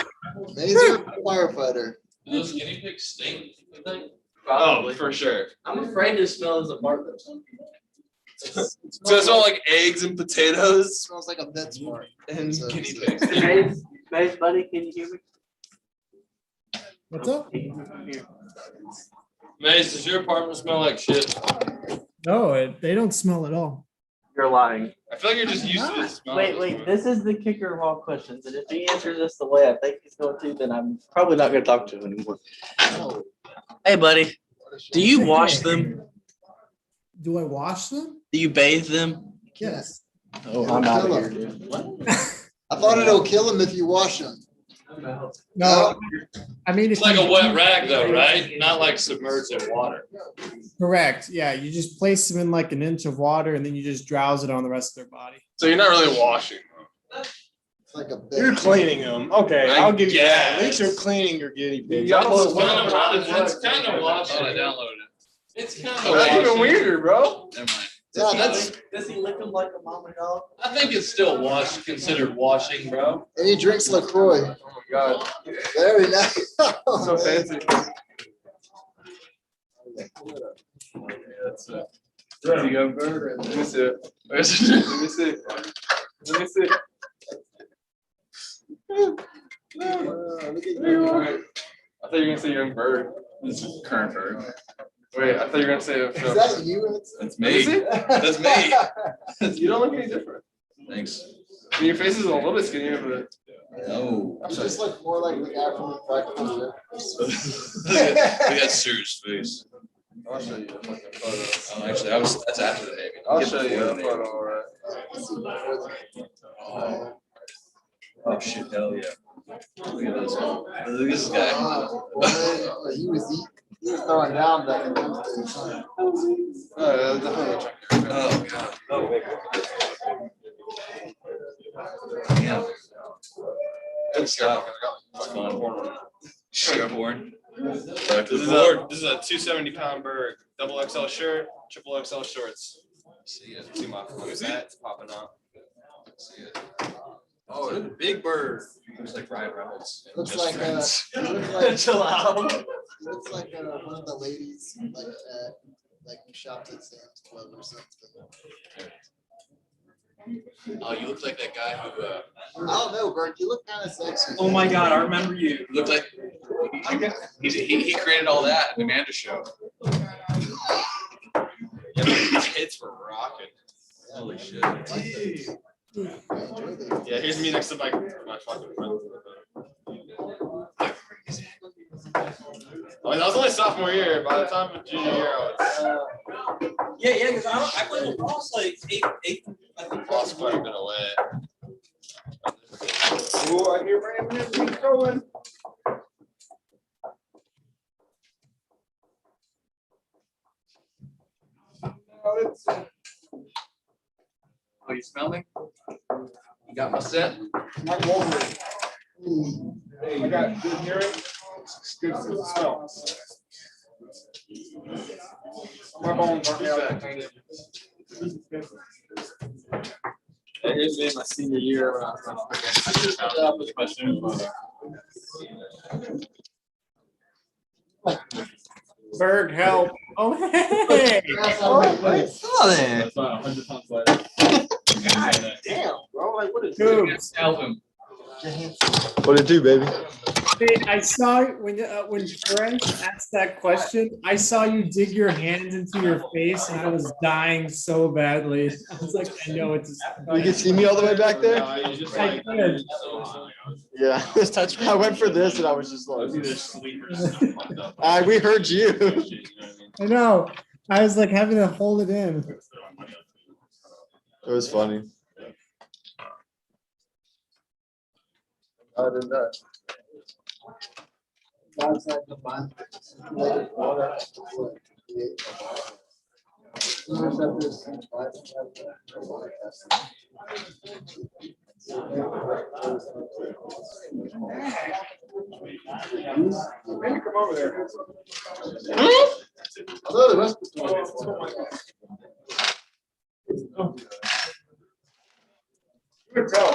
Maze, you're a firefighter. Do those guinea pigs stink, you think? Oh, for sure. I'm afraid to smell his apartment. So it's all like eggs and potatoes It smells like a PetSmart. and So- guinea pigs. Maze, buddy, can you hear me? What's up? Maze, does your apartment smell like shit? No, they don't smell at all. You're lying. I feel like you're just used to this smell. Wait, this is the kicker of all questions, and if he answers this the way I think he's going to, then I'm probably not gonna talk to him anymore. Hey, buddy, do you wash them? Do I wash them? Do you bathe them? Yes. Oh, It'll I'm out kill of him. here, dude. I thought it'll kill him if you wash him. No, I mean, It's like a wet rag though, right? Not like submerged in water. Correct. Yeah, you just place them in like an inch of water and then you just drowse it on the rest of their body. So you're not really washing. It's like a You're cleaning them. Okay, I I'll give you that. At guess. least you're cleaning your guinea pigs. got That's those- It's kind of washing. I downloaded it. It's kind of That's even weirder, bro. Never mind. Yeah, that's, Does he lick them like a mama dog? I think it's still considered washing, bro. and he drinks LaCroix. Oh my god. Very nice. So fancy. That's a young burger. Let me see it. Let me see. Let me see. Let me see. Look at you. I thought you were gonna say young bird. This is current bird. Wait, I thought you were gonna say. Is that you? That's Let me see. That's me. You don't look any different. Thanks. I mean, your face is a little bit skinnier, but. No. You just look more like the guy from Practical We got serious face. I'll show you a fucking photo. Oh, actually, that's after the baby. I'll show you a photo, alright. Oh shit! Hell yeah! Look at this. Look at this guy. He was throwing down back in those days. Oh god. Yeah. Good stuff. It's fun. Sugarborn. This is a 270-pound bird, double XL shirt, triple XL shorts. See it. See my fats popping up. See it. Oh, it's a big bird. Looks like Ryan Reynolds. Looks Just like Friends. chill out. Looks like one of the ladies like shopped at Sam's Club or something. Oh, you look like that guy who, I don't know, Bert. You look kind of sexy. oh my God, I remember you. You look like, he created all that in the Amanda show. Yeah, his hits were rocking. Holy shit. Yeah, here's me next to my fucking friend. I mean, that was only sophomore year. By the time of junior year, I was. Yeah, because I played with Ross like eight. I think Lost quite a bit of weight. Oh, I hear Brandon, he's going. Oh, you smell me? You got my scent? I'm Wolverine. I got good hearing. It's good for the smell. My bones aren't out. It has been my senior year. When I just had that with my students. Berg, help. Oh, hey. I saw that. That's about 100 pounds lighter. God damn, bro. Like, what is Dude, tell him. What it do, baby? Hey, I saw when Frank asked that question, I saw you dig your hands into your face and I was dying so badly. I was like, I know it's. You can see me all the way back there? I could. Yeah. I went for this and I was just like, we heard you. I know. I was like having to hold it in. It was funny. Other than that. Outside the month. Maybe come over there. Although the rest You can tell.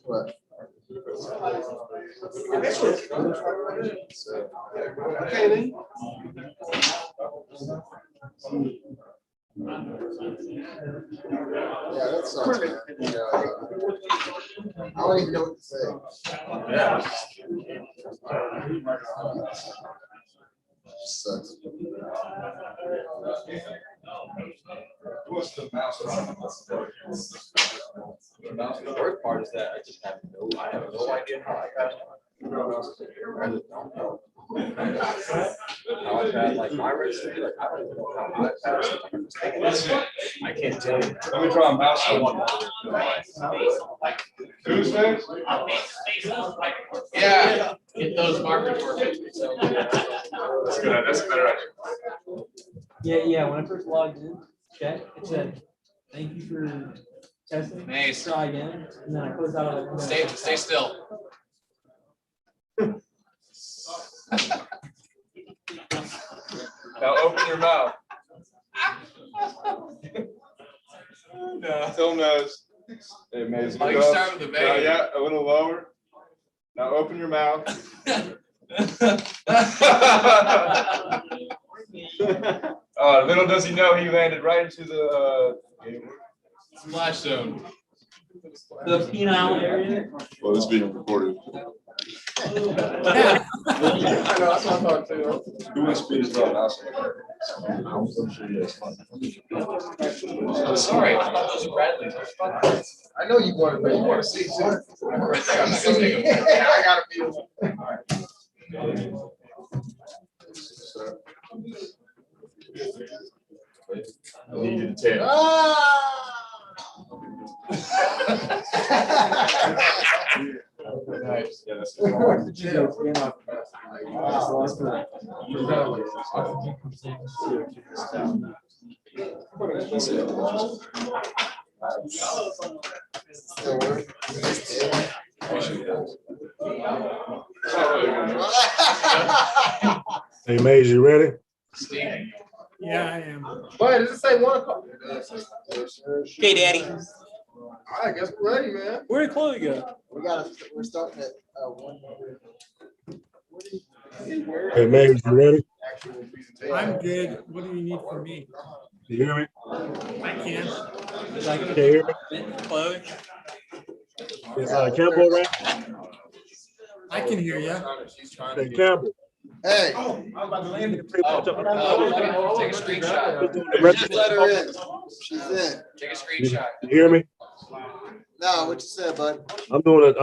What? Okay, then. Yeah, that sucks, man. I don't even know what to say. Sucks. What's the mouse? The worst part is that I have no idea how I got it. I just don't know. How I got like my race, like I don't even know how I passed. I can't tell you. Let me try a mouse. I want Tuesday? Yeah, get those markers working. That's good. That's a better idea. Yeah. When I first logged in, okay, it said, "Thank you for testing." Nice. Try again, and then I closed out of it. Stay still. Now open your mouth. No. Still knows. Hey, Maze. Oh, you start with the vein. Yeah, a little lower. Now open your mouth. Little does he know, he landed right into the Splash zone. The penile area. Well, it's being recorded. I know, that's what I thought too. Who wants to be his own house? Sorry, I thought those were Bradley's. I know you want to, but you want to see too. I'm not gonna take them. I gotta be. I needed 10. Nice. Yeah, that's Hey, Maze, you ready? Yeah, I am. Wait, does it say 1 o'clock? Okay, Daddy. All right, I guess we're ready, man. Where did Chloe go? We're starting at 1. Hey, Maze, you ready? I'm good. What do you need from me? You hear me? I can. Can you hear me? Chloe? Is Campbell right? I can hear you. Hey, Campbell. Hey. Take a screenshot. Just let her in. She's in. Take a screenshot. You hear me? No, what you said, bud? I'm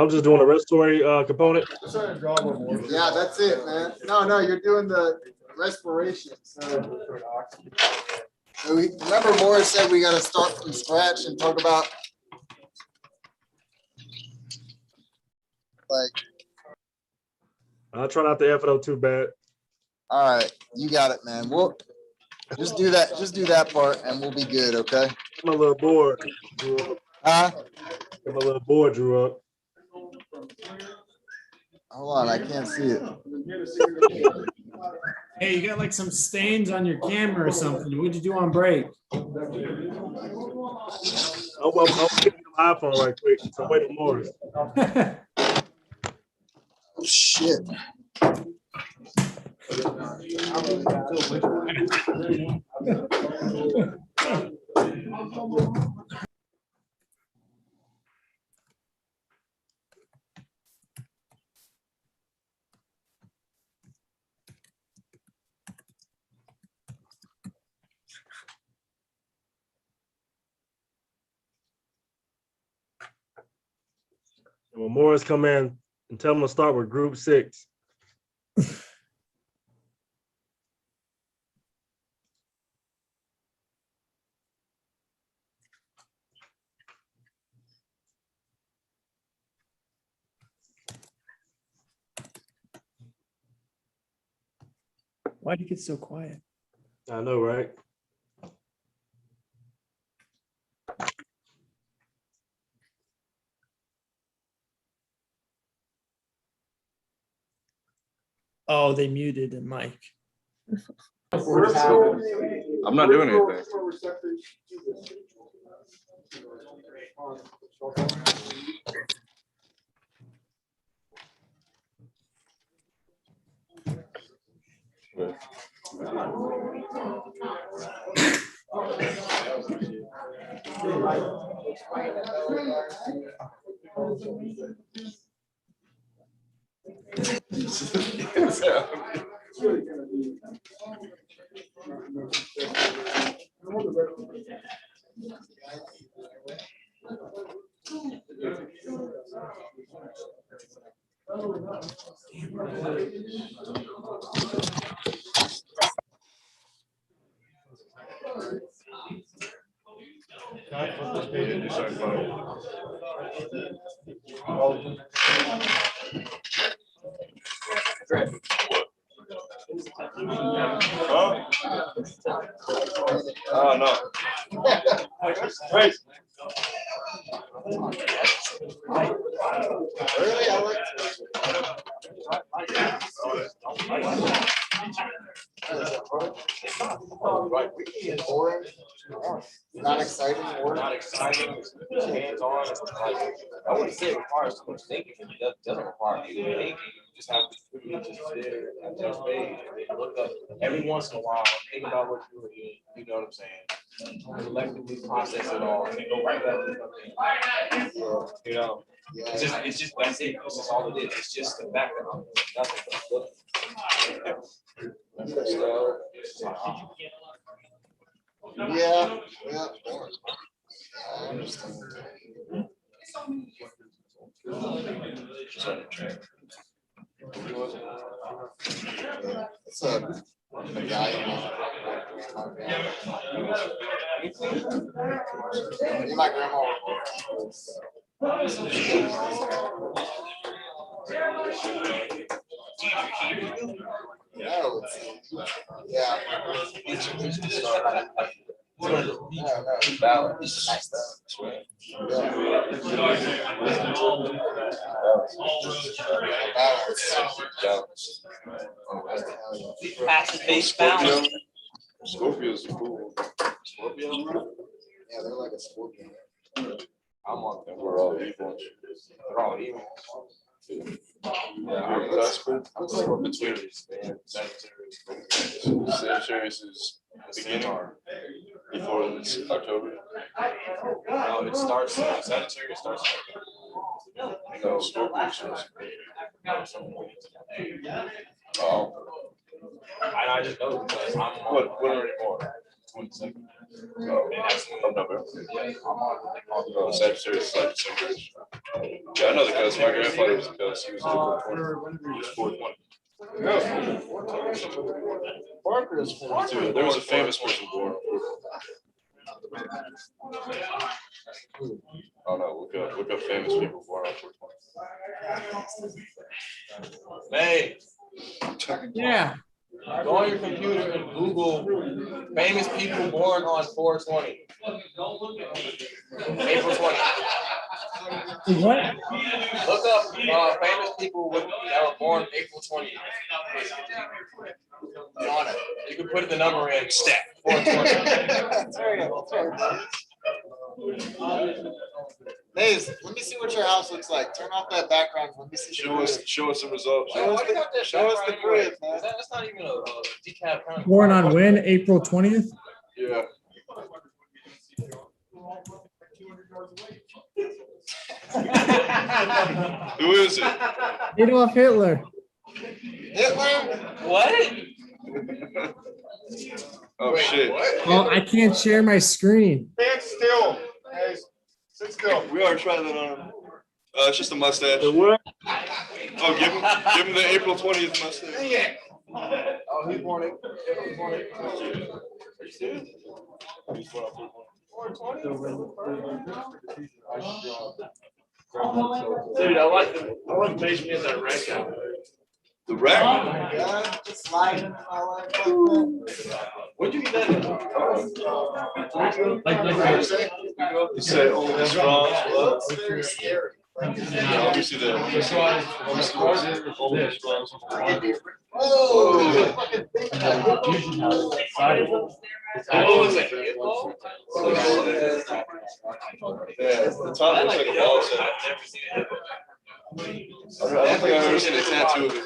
just doing a respiratory component. Yeah, that's it, man. No, you're doing the respiration. So remember Morris said we gotta start from scratch and talk about like. I'll try not to F it up too bad. All right, you got it, man. We'll just do that. Just do that part, and we'll be good. Okay. I'm a little bored. Huh? I'm a little bored, Drew up. Hold on, I can't see it. Hey, you got like some stains on your camera or something. What'd you do on break? I'll get my iPhone right quick. So wait on Morris. Oh shit. When Morris come in and tell him to start with group 6. Why'd you get so quiet? I know, right? Oh, they muted the mic. I'm not doing anything. Oh no. Really? I like boring. Not exciting. Not exciting, hands on. Like, I wouldn't say it requires so much thinking. It doesn't require any thinking. You just have to just sit at your page and look up every once in a while, think about what you're doing. You know what I'm saying? Collectively process it all and then go right back to something. So, you know, it's just that's it. That's just all it is. It's just the background. Nothing but so, it's like, oh. Yeah. I understand. It's a guy. My grandma. No, it's, yeah. Fast-paced balance. Scorpios are cool. Scorpio? Yeah, they're like a scorpion. I'm on them. We're all evil. They're all evil. Yeah, I'm Sagittarius, man. Sagittarius is beginning before it's October. No, it starts. Sagittarius starts. No, Scorpio starts. Oh. I just know because I'm. What are you born? 22nd. Oh, November. I'm on Sagittarius. Yeah, I know the ghost. My grandfather was a ghost. He was April 20. He was 420. Parker is 42. There was a famous person born. Oh no, look up famous people born on 420. Hey, Yeah. go on your computer and Google famous people born on 420. April 20. What? Look up famous people that were born April 20. On it. You can put the number in stat 420. Maze, let me see what your house looks like. Turn off that background. Let me see. Show us the results. Show us the crib, man. That's not even a decaf kind of. Born on when? April 20th? Yeah. Who is it? Adolf Hitler. Hitler? What? Oh shit. Oh, I can't share my screen. Stand still. Hey, sit still. We are trying that on him. It's just a mustache. What? Oh, give him the April 20th mustache. Oh, he's born April 20. Are you serious? He's born on 420. Dude, I like the basement in that rack out there. The rack? Oh my God, just sliding in my life like that. Where'd you get that? You said only strong. Looks very scary. Yeah, let me see that. Oh, Yeah, the top looks like a ball set. I don't think I've ever seen a tattoo of it.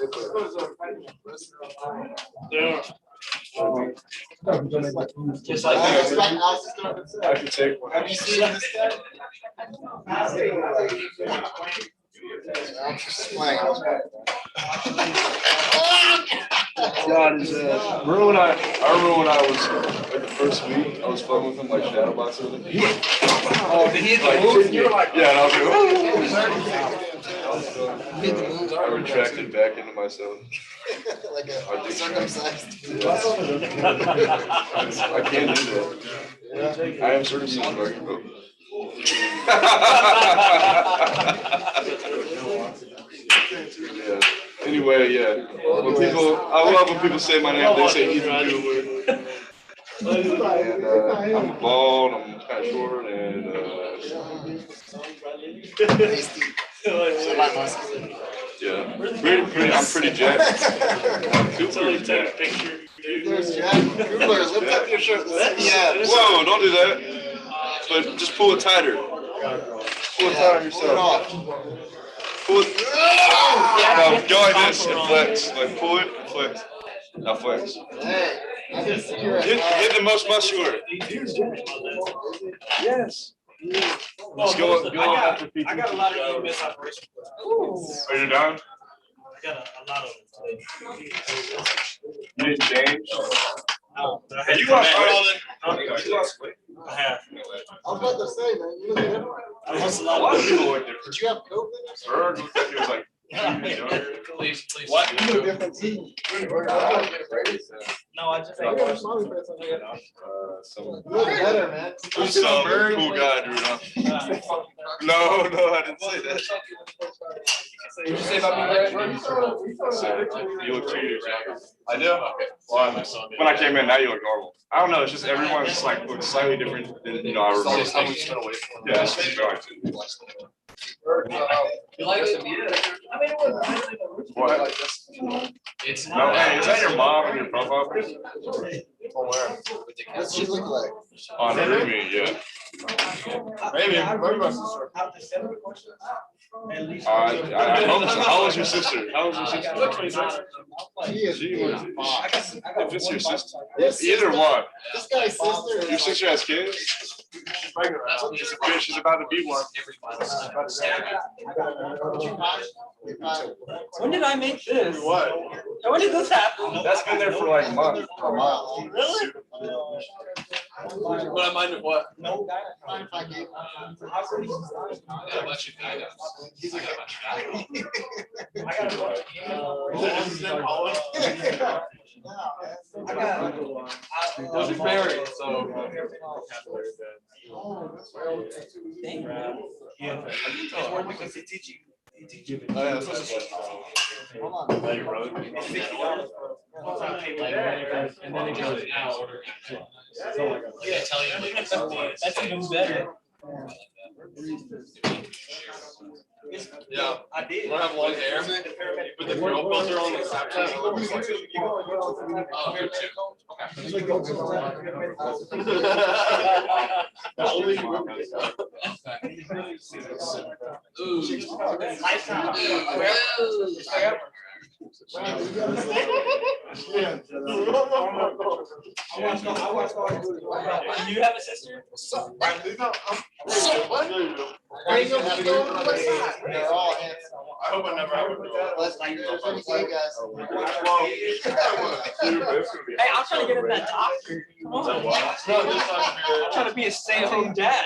Just like I could take one. have you seen this guy? I'm just playing. God, his ass. Remember when I remember when I was like the first week, I was fucking with him like shadow boxing with him. oh, did he hit the moves? You were like, yeah, and I was like, I retracted back into myself. Like a circumcised. Yes. I can't do that. I am circumcised, bro. Yeah. Anyway, yeah. When people, I love when people say my name. They say Ethan Bueller. And I'm bald. I'm kind of short, and yeah, I'm pretty jacked. Totally take a picture. There's Jack Cooler. Lift up your shirt. Whoa, don't do that. But just pull it tighter. Pull it tighter on yourself. Pull it. No, go like this and flex. Like pull it and flex. Now flex. Hey, I can see your Hit the most muscular. Yes. Let's go up after I got a lot of EMS operations. Are you done? I got a lot of them. You didn't change? No. You lost weight. You lost weight. I have. I was about to say, man, you look at him. I A lot of people look different. Did you have COVID? Berg looked like he was like. Please. What? You look different too. No, I just. You look better, man. Who's some cool guy, Drew? No, I didn't say that. What'd you say about me, Brad? You look 2 years younger. I do? Well, when I came in, now you look normal. I don't know, it's just everyone's just like looks slightly different than, I remember. Yeah, it's just going to. You like it? I mean, it wasn't. What? It's no, hey, is that your mom and your profile? From where? What's she look like? On me, yeah. Maybe my sister. I hope so. How old is your sister? How old is your sister? If it's your sister, either one. This guy's sister. Your sister has kids? She's pregnant. She's about to be one. When did I make this? What? When did this happen? That's been there for like a month. Really? What I mind of what? No. He's like, those are married, so. And then it goes out. That's even better. Yeah, I did. Want to have long hair? Put the girl filter on the Snapchat. Oh, here too. You have a sister? They're all handsome. I hope I never have a girl. Hey, I'm trying to get in that doctor. Come on. I'm trying to be a stay-at-home dad.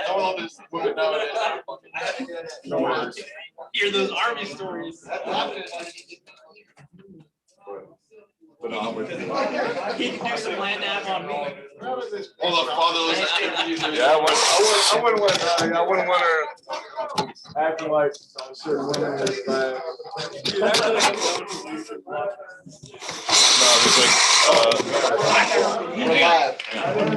Hear those army stories. But no, I'm with you. He can do some land nav on me. All the fatherless. Yeah, I wouldn't want her acting like certain women is bad.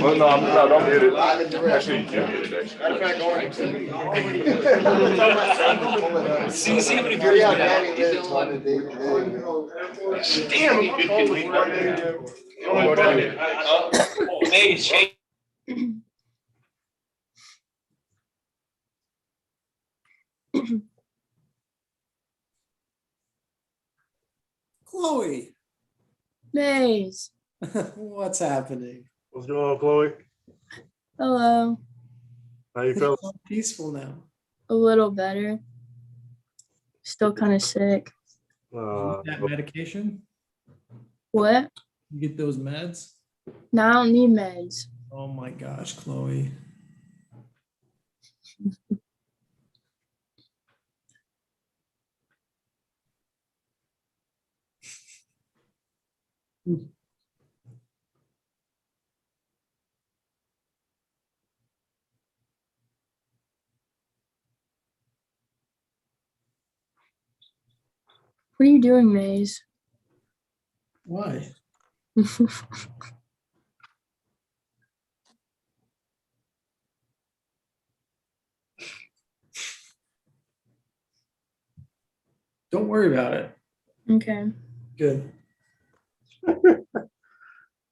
Well, no, don't get it. Actually, you can get it. Actually. See how many beers you have. Damn, Hey, shake. Chloe, Maze. what's happening? What's going on, Chloe? Hello. How you feeling? Peaceful now. A little better. Still kind of sick. That medication? What? You get those meds? No, I don't need meds. Oh my gosh, Chloe. What are you doing, Maze? Why? Don't worry about it. Okay. Good.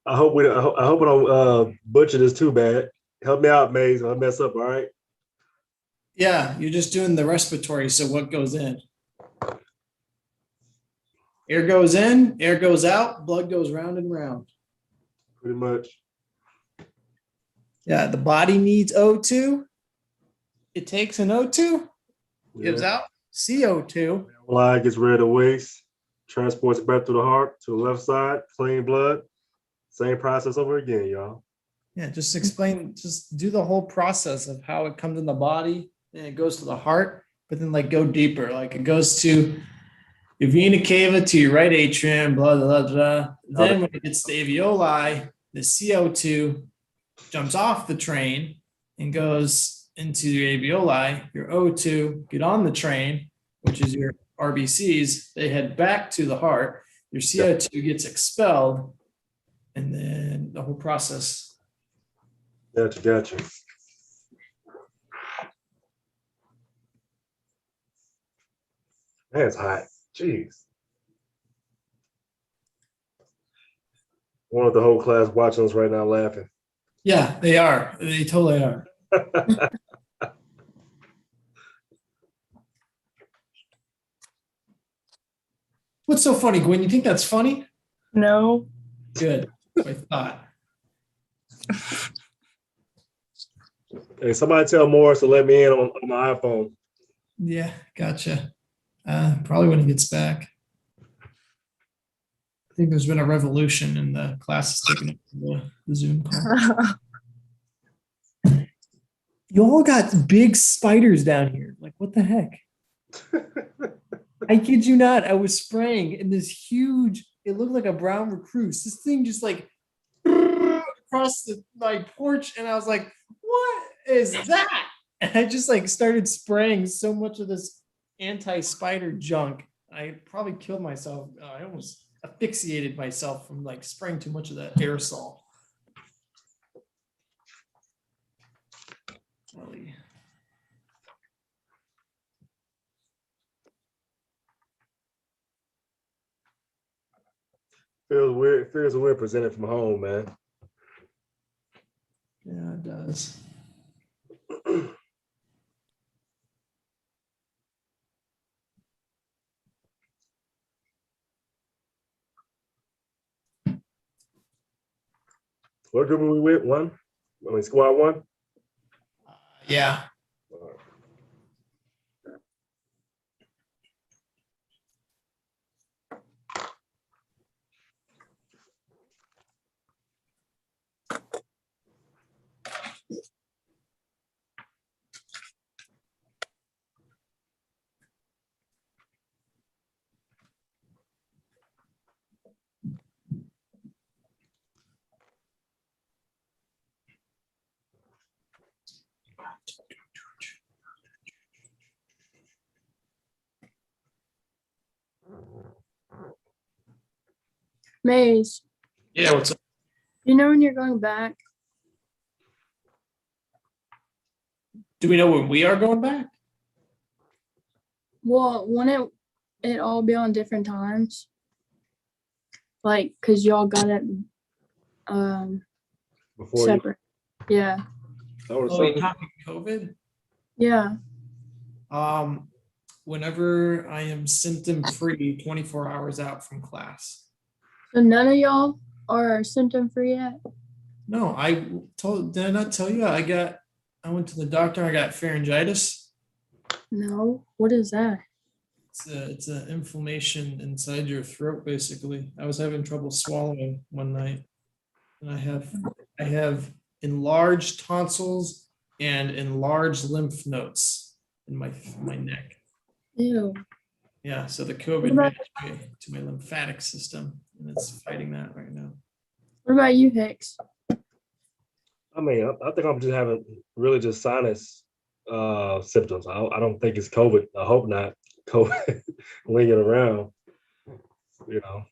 I hope we don't butcher this too bad. Help me out, Maze. I'll mess up, all right? Yeah, you're just doing the respiratory. So what goes in? Air goes in, air goes out, blood goes round and round. Pretty much. Yeah, the body needs O2. It takes an O2, gives out CO2. Line gets rid of waste, transports back through the heart to the left side, clean blood. Same process over again, y'all. Yeah, just explain, just do the whole process of how it comes in the body and it goes to the heart, but then like go deeper. Like it goes to your vena cava to your right atrium, blah, blah, blah, blah. Then when it gets to the alveoli, the CO2 jumps off the train and goes into your alveoli, your O2 get on the train, which is your RBCs, they head back to the heart, your CO2 gets expelled, and then the whole process. Gotcha. Man, it's hot. Jeez. One of the whole class watching us right now laughing. Yeah, they are. They totally are. What's so funny, Gwen? You think that's funny? No. Good. I thought. Hey, somebody tell Morris to let me in on my iPhone. Yeah, gotcha. Probably when he gets back. I think there's been a revolution in the classes taking up the Zoom call. You all got big spiders down here. Like, what the heck? I kid you not. I was spraying in this huge, it looked like a brown recluse. This thing just like across my porch. And I was like, what is that? And I just like started spraying so much of this anti-spider junk. I probably killed myself. I almost asphyxiated myself from like spraying too much of that aerosol. Really. Feels weird presenting from home, man. Yeah, it does. What group are we with? One? I mean, squad one? Yeah. Maze, Yeah, what's up? you know when you're going back? Do we know when we are going back? Well, wouldn't it all be on different times? Like, cause y'all got it Before separate. Yeah. Oh, you talking COVID? Yeah. Whenever I am symptom free, 24 hours out from class. So none of y'all are symptom free yet? No, did I not tell you? I went to the doctor, I got pharyngitis. No. What is that? It's an inflammation inside your throat, basically. I was having trouble swallowing one night. And I have enlarged tonsils and enlarged lymph nodes in my neck. Ew. Yeah, so the COVID managed to my lymphatic system, and it's fighting that right now. What about you, Hicks? I mean, I think I'm just having really just sinus symptoms. I don't think it's COVID. I hope not. COVID lingering around. You know,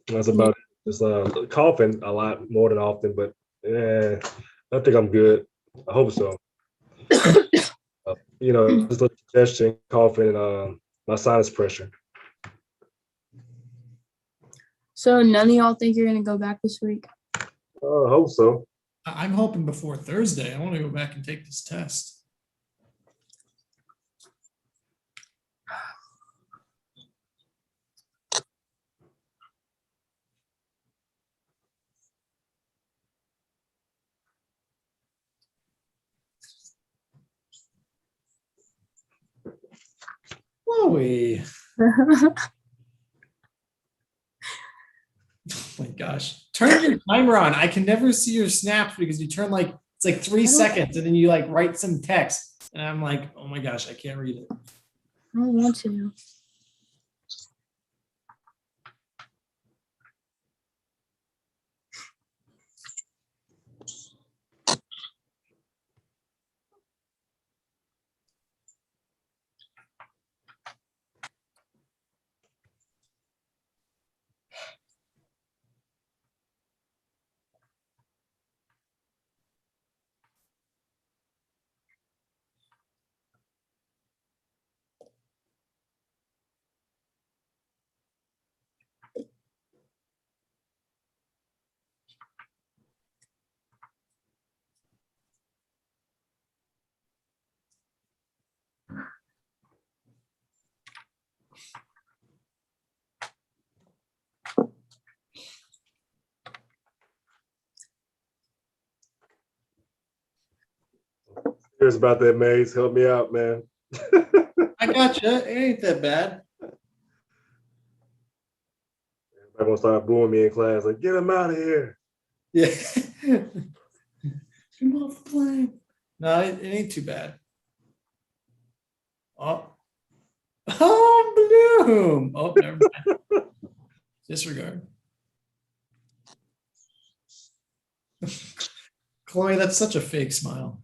that's about it. Just coughing a lot more than often, but yeah, I think I'm good. I hope so. You know, just like congestion, coughing, and my sinus pressure. So none of y'all think you're gonna go back this week? I hope so. I'm hoping before Thursday. I want to go back and take this test. Whoa. Oh my gosh. Turn your timer on. I can never see your snaps because you turn like, it's like 3 seconds and then you like write some text. And I'm like, oh my gosh, I can't read it. I don't want to. Here's about that, Maze. Help me out, man. I got you. It ain't that bad. I'm gonna start booing me in class, like, get him out of here. Yeah. Come off the plane. No, it ain't too bad. Oh. Oh, bloom. Oh, never mind. Disregard. Chloe, that's such a fake smile.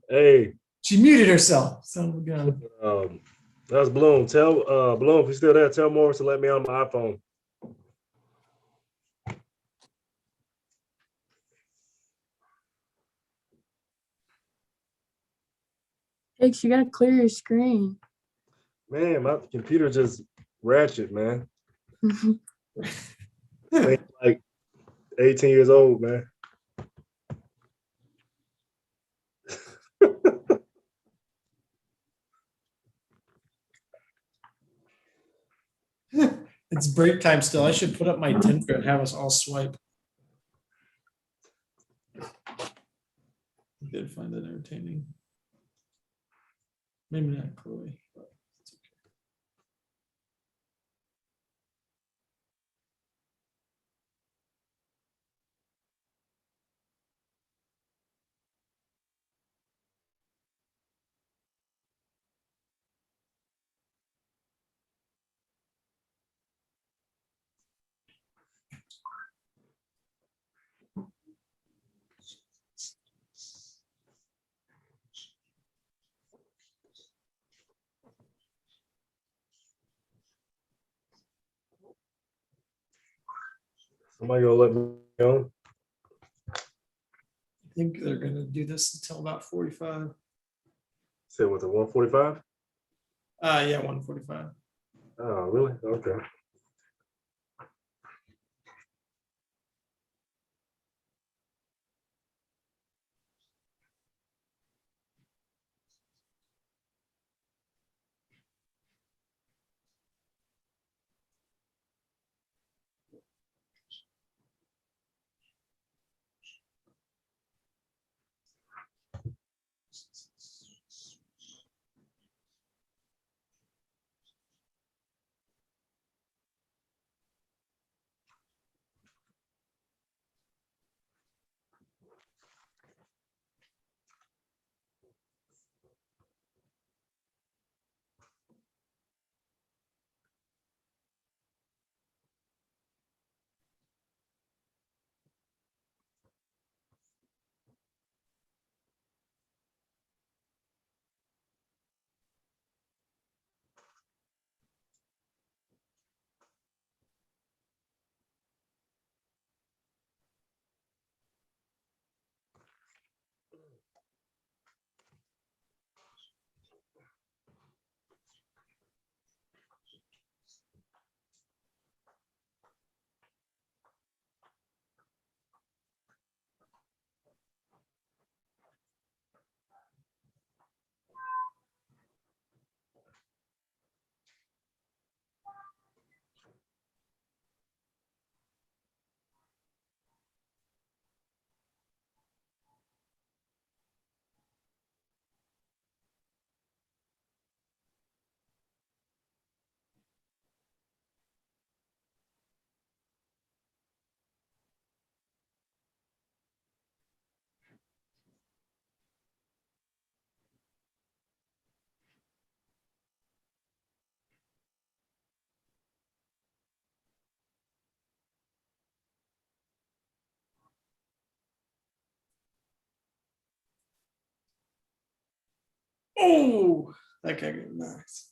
Hey. She muted herself. Son of a gun. That's Bloom. Tell Bloom, if you're still there, tell Morris to let me on my iPhone. Hicks, you gotta clear your screen. Man, my computer just ratchet, man. Like 18 years old, man. It's break time still. I should put up my Tinder and have us all swipe. I did find that entertaining. Maybe not Chloe. But it's okay. Somebody gonna let me on? I think they're gonna do this until about 45. Said with the 145? Yeah, 145. Oh, really? Okay. Oh, that guy got knocked.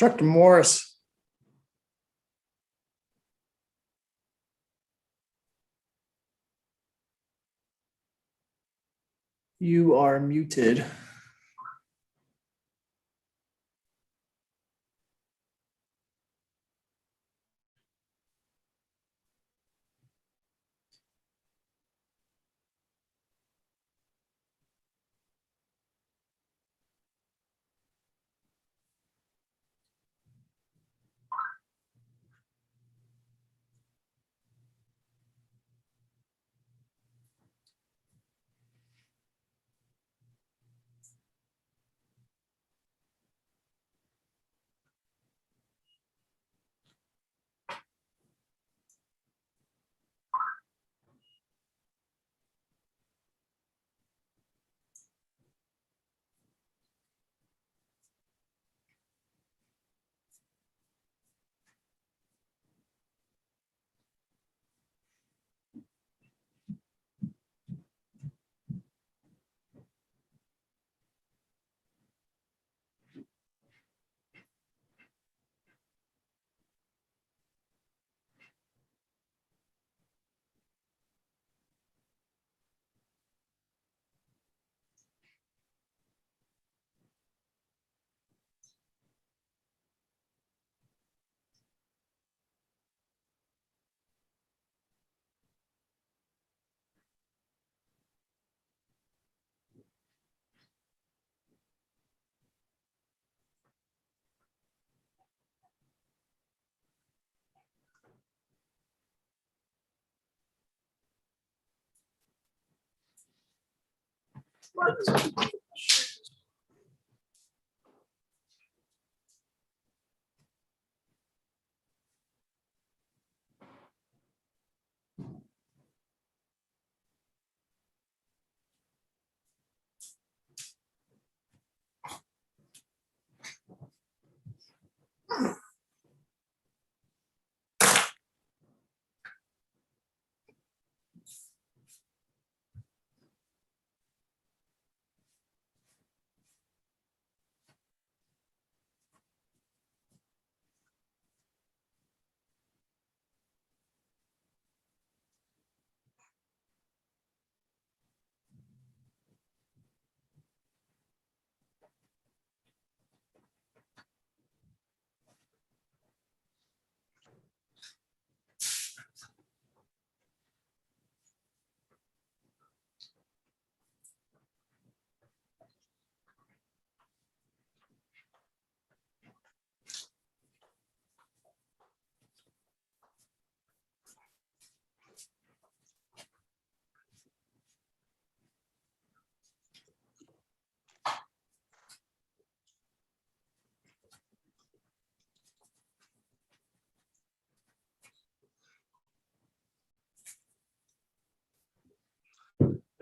Instructor Morris. You are muted.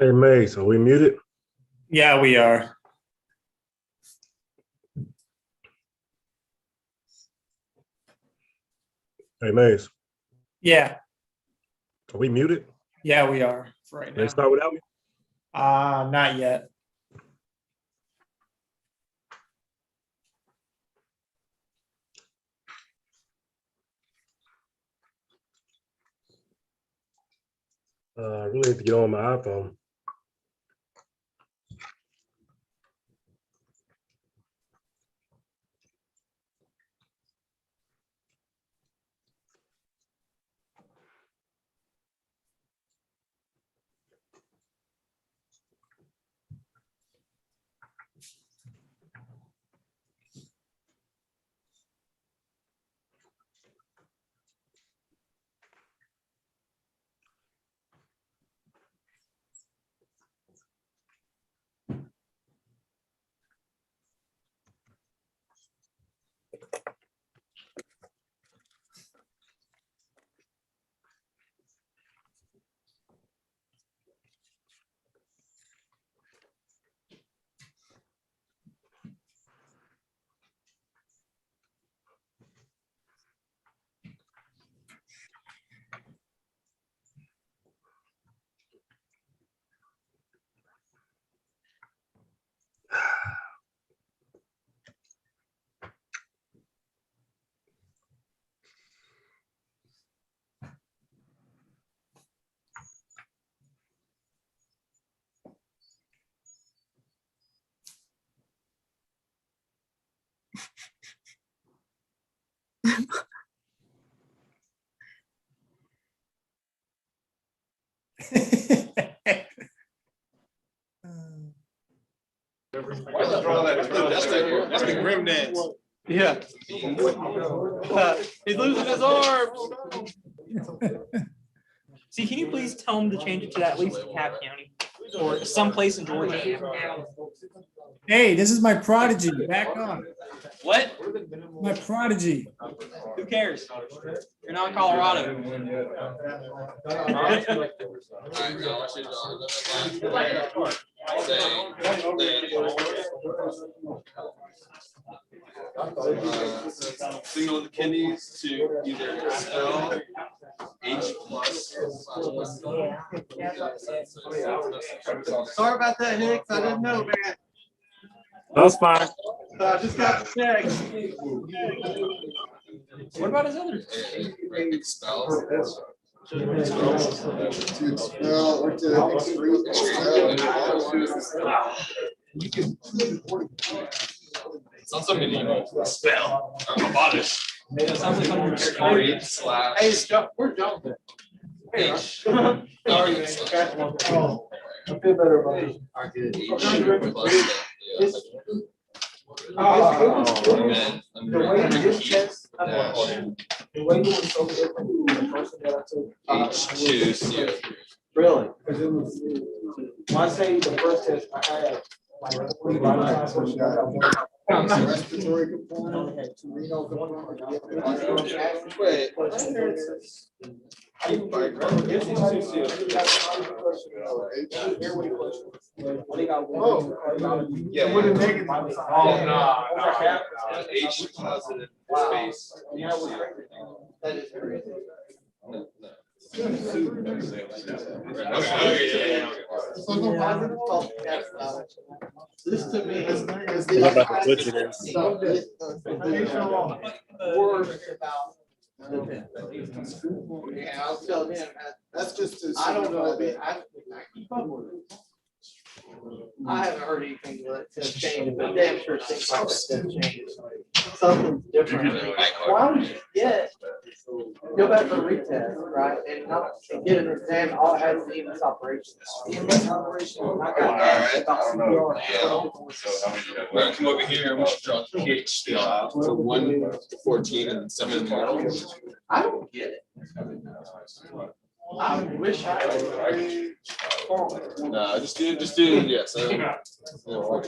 Hey, Mace, are we muted? Yeah, we are. Hey, Mace, Yeah, are we muted? yeah, we are for right Can they now. start without me? Not yet. I really need to get on my iPhone. That's the grim dance. Yeah. He's losing his arms. See, can you please tell him to change it to at least DeKalb County or someplace in Georgia? Hey, this is my prodigy. Back on. What? My prodigy. Who cares? You're not in Colorado. Signal the kidneys to either expel H plus. Sorry about that, Hicks. I didn't know, man. That's fine. I just got the check. What about his other? Expel. To expel or to excrete, Sounds like an email. Spell. Robotics. It sounds like under Excrete slash. Hey, Scott, we're done with it. H. I feel better about it. The way this test, the way it was so different from the person that I took. H2CO3. Really? Because it was, when I say the first test I had, like, respiratory component, renal component. Wait. Yeah, what did negative? Oh, no. H positive space. That is crazy. So no positive called This to me is I'm about to butcher this. worse about. Yeah, I'll tell him. That's just to. I don't know, but I keep up with it. I haven't heard anything that's changed, but damn sure things like that change. Something's different. Why would you go back for a retest, right, and not and get an exam, all it has is EMS operation. EMS operation. All right. We're gonna come over here and we should draw the H still for 1 to 14 and 7 in the middle. I don't get it. I wish I. No, just do, yeah, so. Yeah. Well,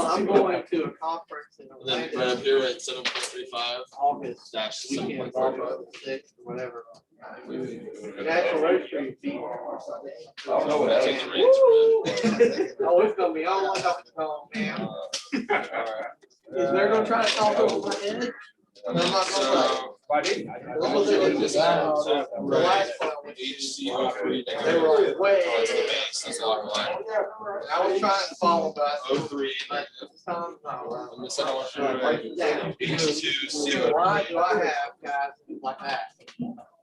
I'm going to a conference in And then right Atlanta up here at 7.35 August dash weekend, 7.45. August 6th, or whatever. National Registry fee. Oh, that's in the range, Oh, it's gonna be all like up and down, man. Is they're gonna try to talk over my head? They're not gonna. The last one, HCO3. they were way. That's all right. I was trying to follow, but. 03. But this time, no. And the second one should be H2CO3. Why do I have guys like that?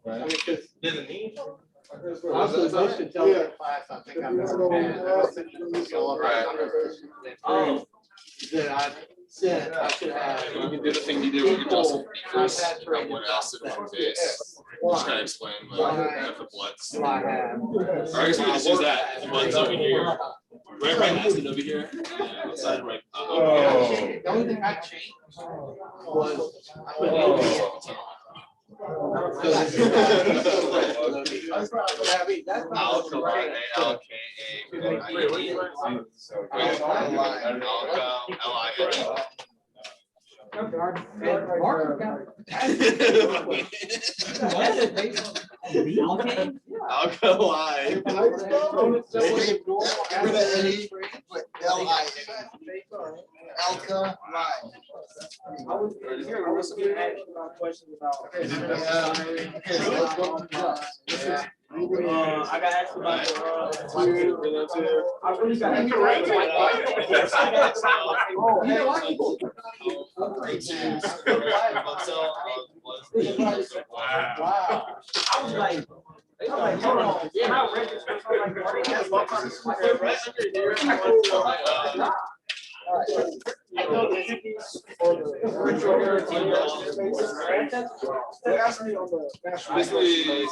I mean, because didn't need. Also, most intelligent class, I think I've ever had. Oh, that I said I should have. You can do the thing you do when you're dosing decrease at one acid one base. Just kind of explain like the bloods. Do I have? Or I guess we can just use that. The bloods over here. Right acid over here. Yeah, outside right. The only thing I changed was I put AEMT. I got asked about I really got wow. I was like, hold on. Yeah, how registered I know the hippies or the virtual reality. Basically,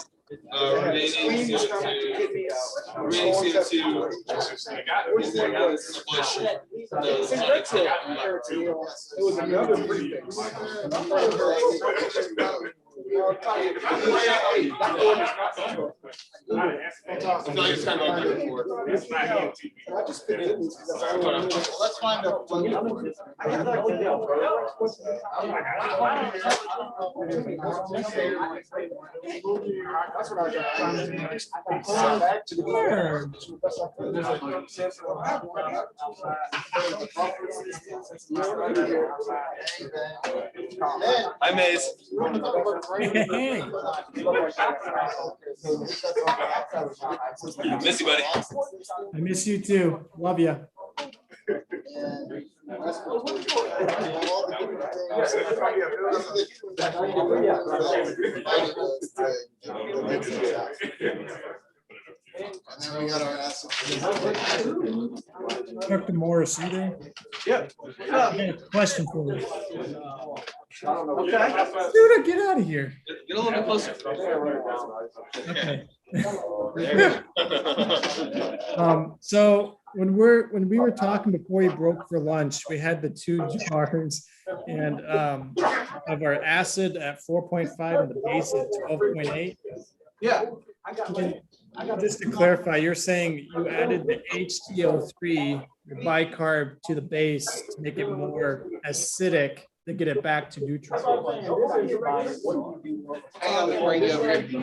Remaining CO2 splish. It was another prefix. Let's find out. That's what I was trying to do. Back to the. Hi, Maze. Hey. Miss you, buddy. I miss you too. Love you. And then we got our acid. Dr. Morris, you there? Yep. I got a question for you. Okay. Dude, get out of here. Get a little bit closer. Okay. So when we were talking before you broke for lunch, we had the 2 jars and of our acid at 4.5 and the base at 12.8. Yeah. Just to clarify, you're saying you added the HTO3, your bicarb, to the base to make it more acidic to get it back to neutral. Hang on, let me bring you over here.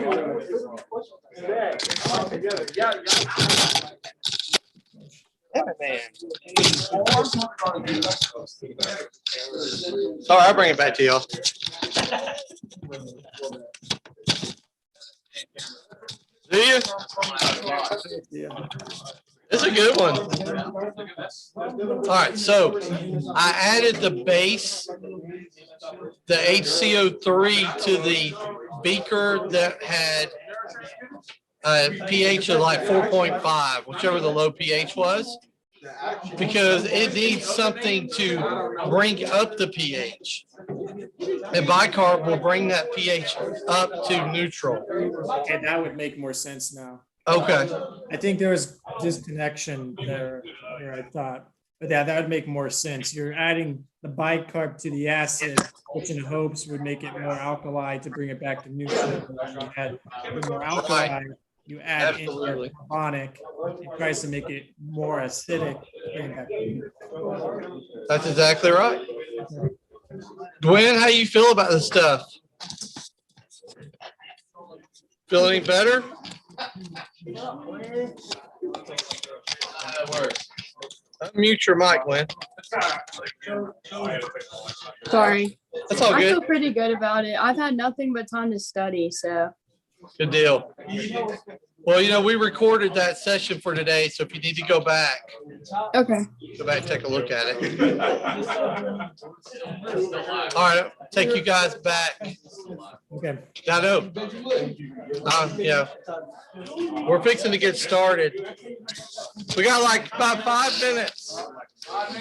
Sorry, I'll bring it back to y'all. Do you? It's a good one. All right, so I added the base, the HCO3 to the beaker that had a pH of like 4.5, whichever the low pH was, because it needs something to bring up the pH. And bicarb will bring that pH up to neutral. Okay, that would make more sense now. Okay. I think there was disconnection there where I thought, but yeah, that would make more sense. You're adding the bicarb to the acid, which in hopes would make it more alkali to bring it back to neutral. You add more alkali, you add in your carbonic, it tries to make it more acidic. Bring it back to neutral. That's exactly right. Dwayne, how you feel about this stuff? Feel any better? Unmute your mic, Glenn. Sorry. That's all I good. feel pretty good about it. I've had nothing but time to study, so. Good deal. Well, you know, we recorded that session for today, so if you need to go back, Okay. go back and take a look at it. All right, take you guys back. Okay. I know. Yeah. We're fixing to get started. We got like about 5 minutes. I'm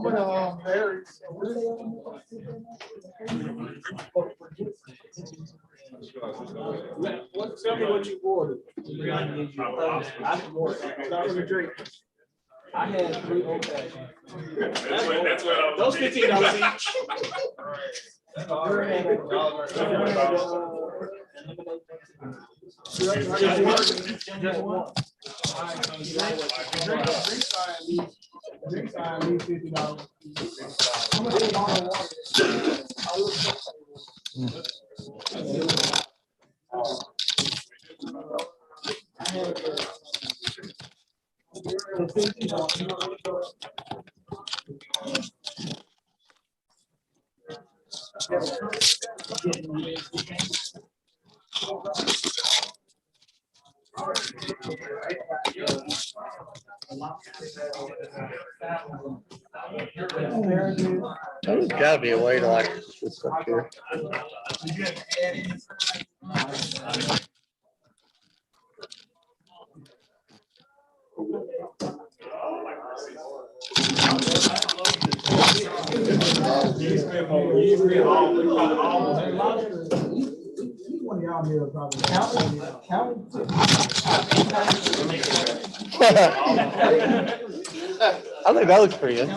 gonna marry. Tell me what you ordered. I had 3 old fashioned. Those $15 each. Just one. There's gotta be a way to like this up here. I think that looks pretty good.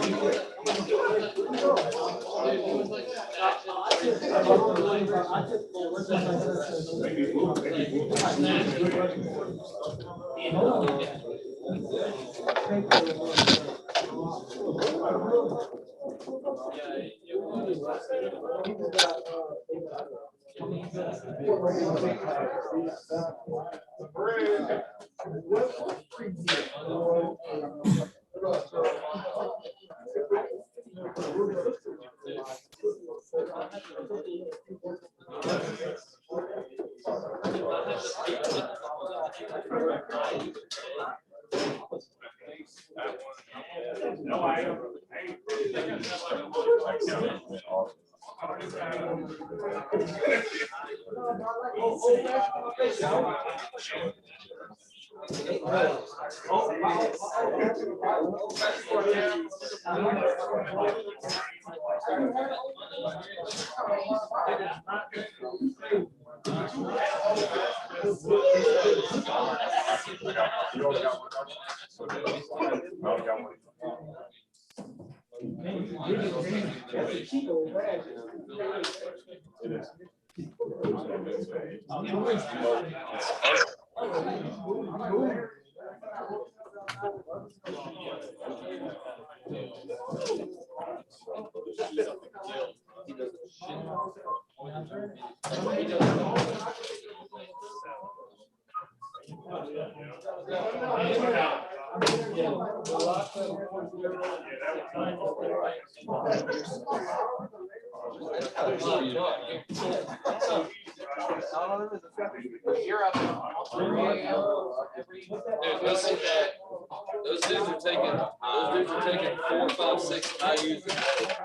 Those dudes are taking 4, 5, 6 IUs a day.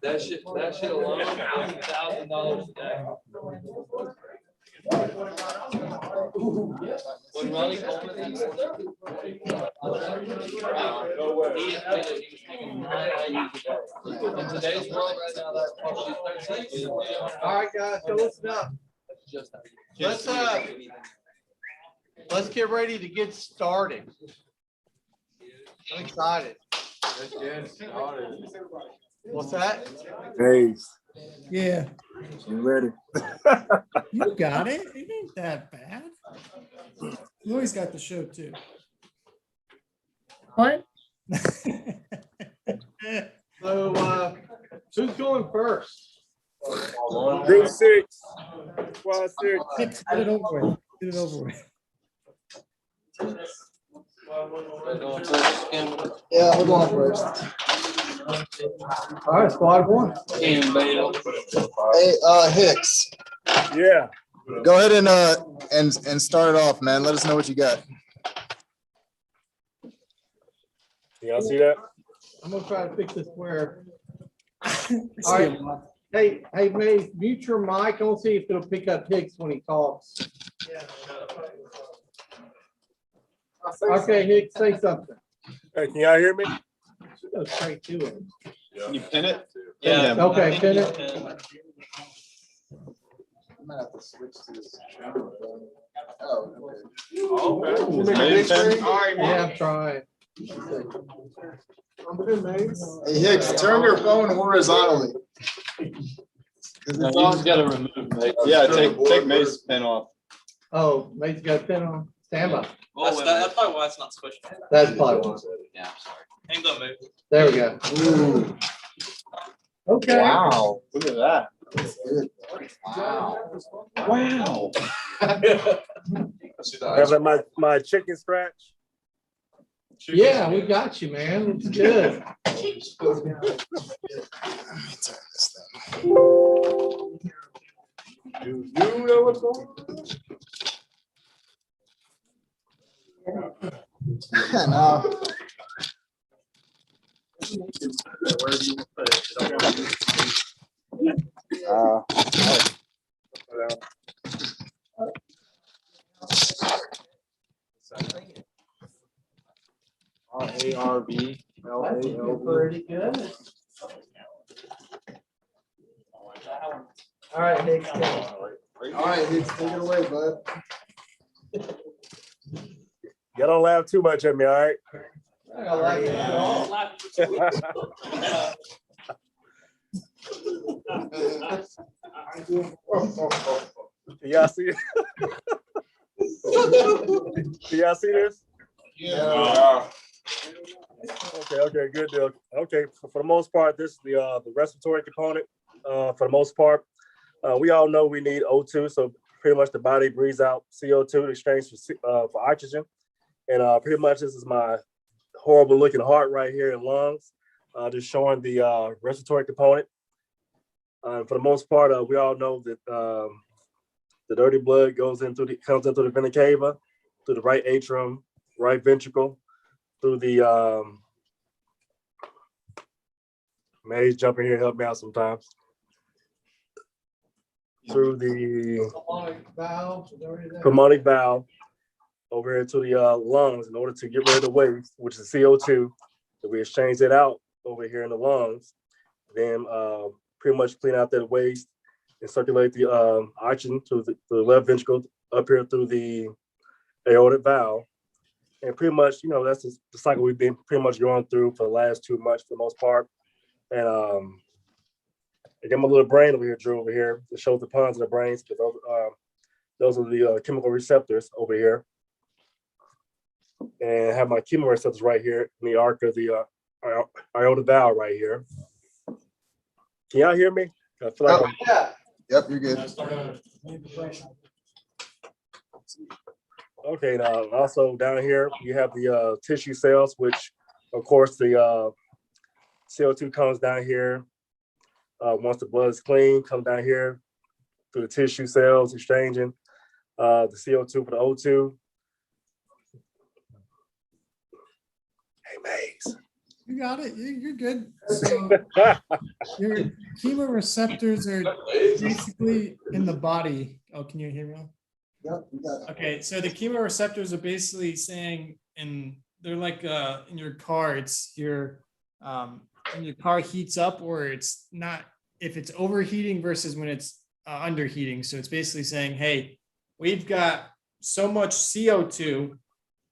That shit alone, $1,000 a day. When Ronnie Coleman, he admitted he was taking 9 IUs a day. In today's world right now, that's probably 13. All right, guys, so listen up. Let's get ready to get started. I'm excited. Let's get started. What's that? Hey, Yeah, you ready? you got it. It ain't that bad. You always got the show too. What? So, who's going first? Group 6. Squad 6. Get it over with. Get it over with. Yeah, we're going first. All right, squad 1. Hey, Hicks, Yeah. go ahead and start it off, man. Let us know what you got. Y'all see that? I'm gonna try to fix this square. All right. Hey, Maze, mute your mic. I want to see if it'll pick up Hicks when he talks. Okay, Hicks, say something. Hey, can y'all hear me? Should go straight to it. Can you pin it? Yeah. Okay, pin it. I'm gonna have to switch to this camera. Oh, okay. Yeah, I'm trying. Hey, Hicks, turn your phone horizontally. No, you just gotta remove Mace. Yeah, take Mace's pin off. Oh, Maze got a pin on. Stand by. That's probably why it's not switched. That's probably why. Yeah, I'm sorry. Ain't gonna move. There we go. Ooh. Okay. Wow, look at that. Wow. Wow. Have my chicken scratch? Yeah, we got you, man. It's good. Let me turn this thing. You know what's going No. Wherever you want to put it. RARB. Pretty good. All right, Hicks. All right, Hicks, take it away, bud. Y'all don't laugh too much at me, all right? I don't like it at all. Y'all see it? Do y'all see this? Yeah. Okay, good deal. Okay, for the most part, this is the respiratory component. For the most part, we all know we need O2, so pretty much the body breathes out CO2 to exchange for oxygen. And pretty much this is my horrible looking heart right here and lungs, just showing the respiratory component. For the most part, we all know that the dirty blood comes into the vena cava, through the right atrium, right ventricle, through the Maze jumping here, help me out sometimes. Through the pulmonic valve over here to the lungs in order to get rid of the waste, which is CO2. If we exchange it out over here in the lungs, then pretty much clean out that waste and circulate the oxygen to the left ventricle up here through the aortic valve. And pretty much, that's the cycle we've been pretty much going through for the last 2 months for the most part. And I got my little brain over here, Drew, over here, to show the pons in the brains, because those are the chemical receptors over here. And I have my chemoreceptors right here in the arc of the aortic valve right here. Can y'all hear me? I feel like yeah. Yep, you're good. Okay, now also down here you have the tissue cells, which of course the CO2 comes down here. Once the blood is clean, come down here through the tissue cells, exchanging the CO2 for the O2. Hey, Maze. You got it. You're good. So your chemoreceptors are basically in the body. Oh, can you hear me? Yep, we got it. Okay, so the chemoreceptors are basically saying, and they're like in your car, it's your when your car heats up, or it's not, if it's overheating versus when it's underheating. So it's basically saying, hey, we've got so much CO2,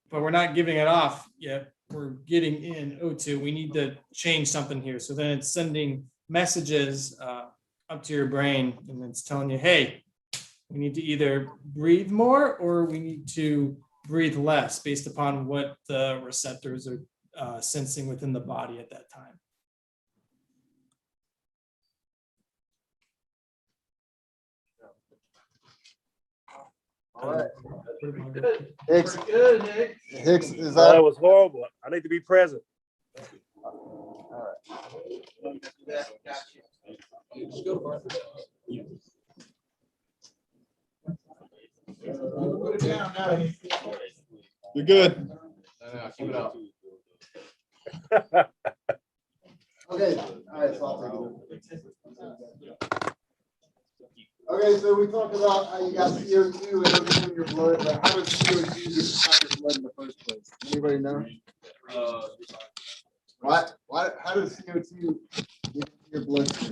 but we're not giving it off yet. We're getting in O2. We need to change something here. So then it's sending messages up to your brain, and it's telling you, hey, we need to either breathe more or we need to breathe less based upon what the receptors are sensing within the body at that time. All right. Good. Hicks, Pretty good, Nick. Hicks, is That that? was horrible. I need to be present. All right. You're good. Keep it up. Okay, all right, so I'll take it. Okay, so we talked about how you got CO2 and everything in your blood, but how does CO2 get inside your blood in the first place? Anybody know? How does CO2 get into your bloodstream?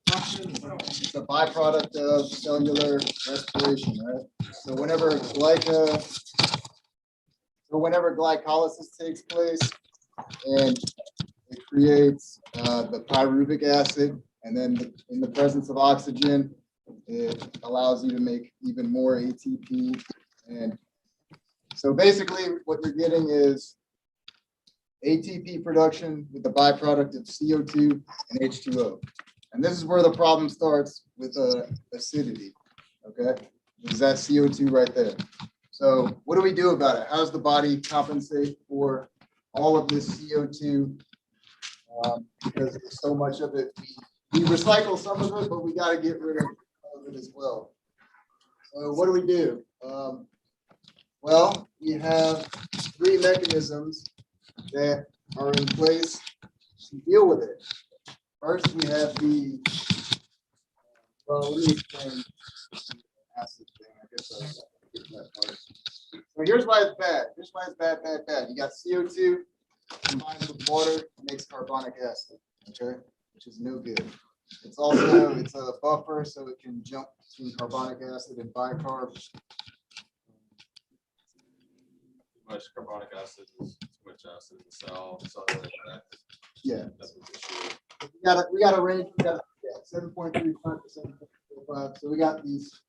It's a byproduct of cellular respiration, right? So whenever glycolysis takes place and it creates the pyruvic acid, and then in the presence of oxygen, it allows you to make even more ATP. And so basically what you're getting is ATP production with the byproduct of CO2 and H2O. And this is where the problem starts with acidity, okay? Is that CO2 right there. So what do we do about it? How does the body compensate for all of this CO2? Because there's so much of it. We recycle some of it, but we got to get rid of it as well. So what do? Well, we have 3 mechanisms that are in place to deal with it. First, we have the, well, let me explain the acid thing. I guess I'll get to that part. So here's why it's bad. Here's why it's bad. You got CO2 combined with water, it makes carbonic acid, okay, which is no good. It's also, it's a buffer, so it can jump between carbonic acid and bicarb. Too much carbonic acid is too much acid in the cell. Yeah. That's what the issue. We got a range, we got 7.35%. So we got this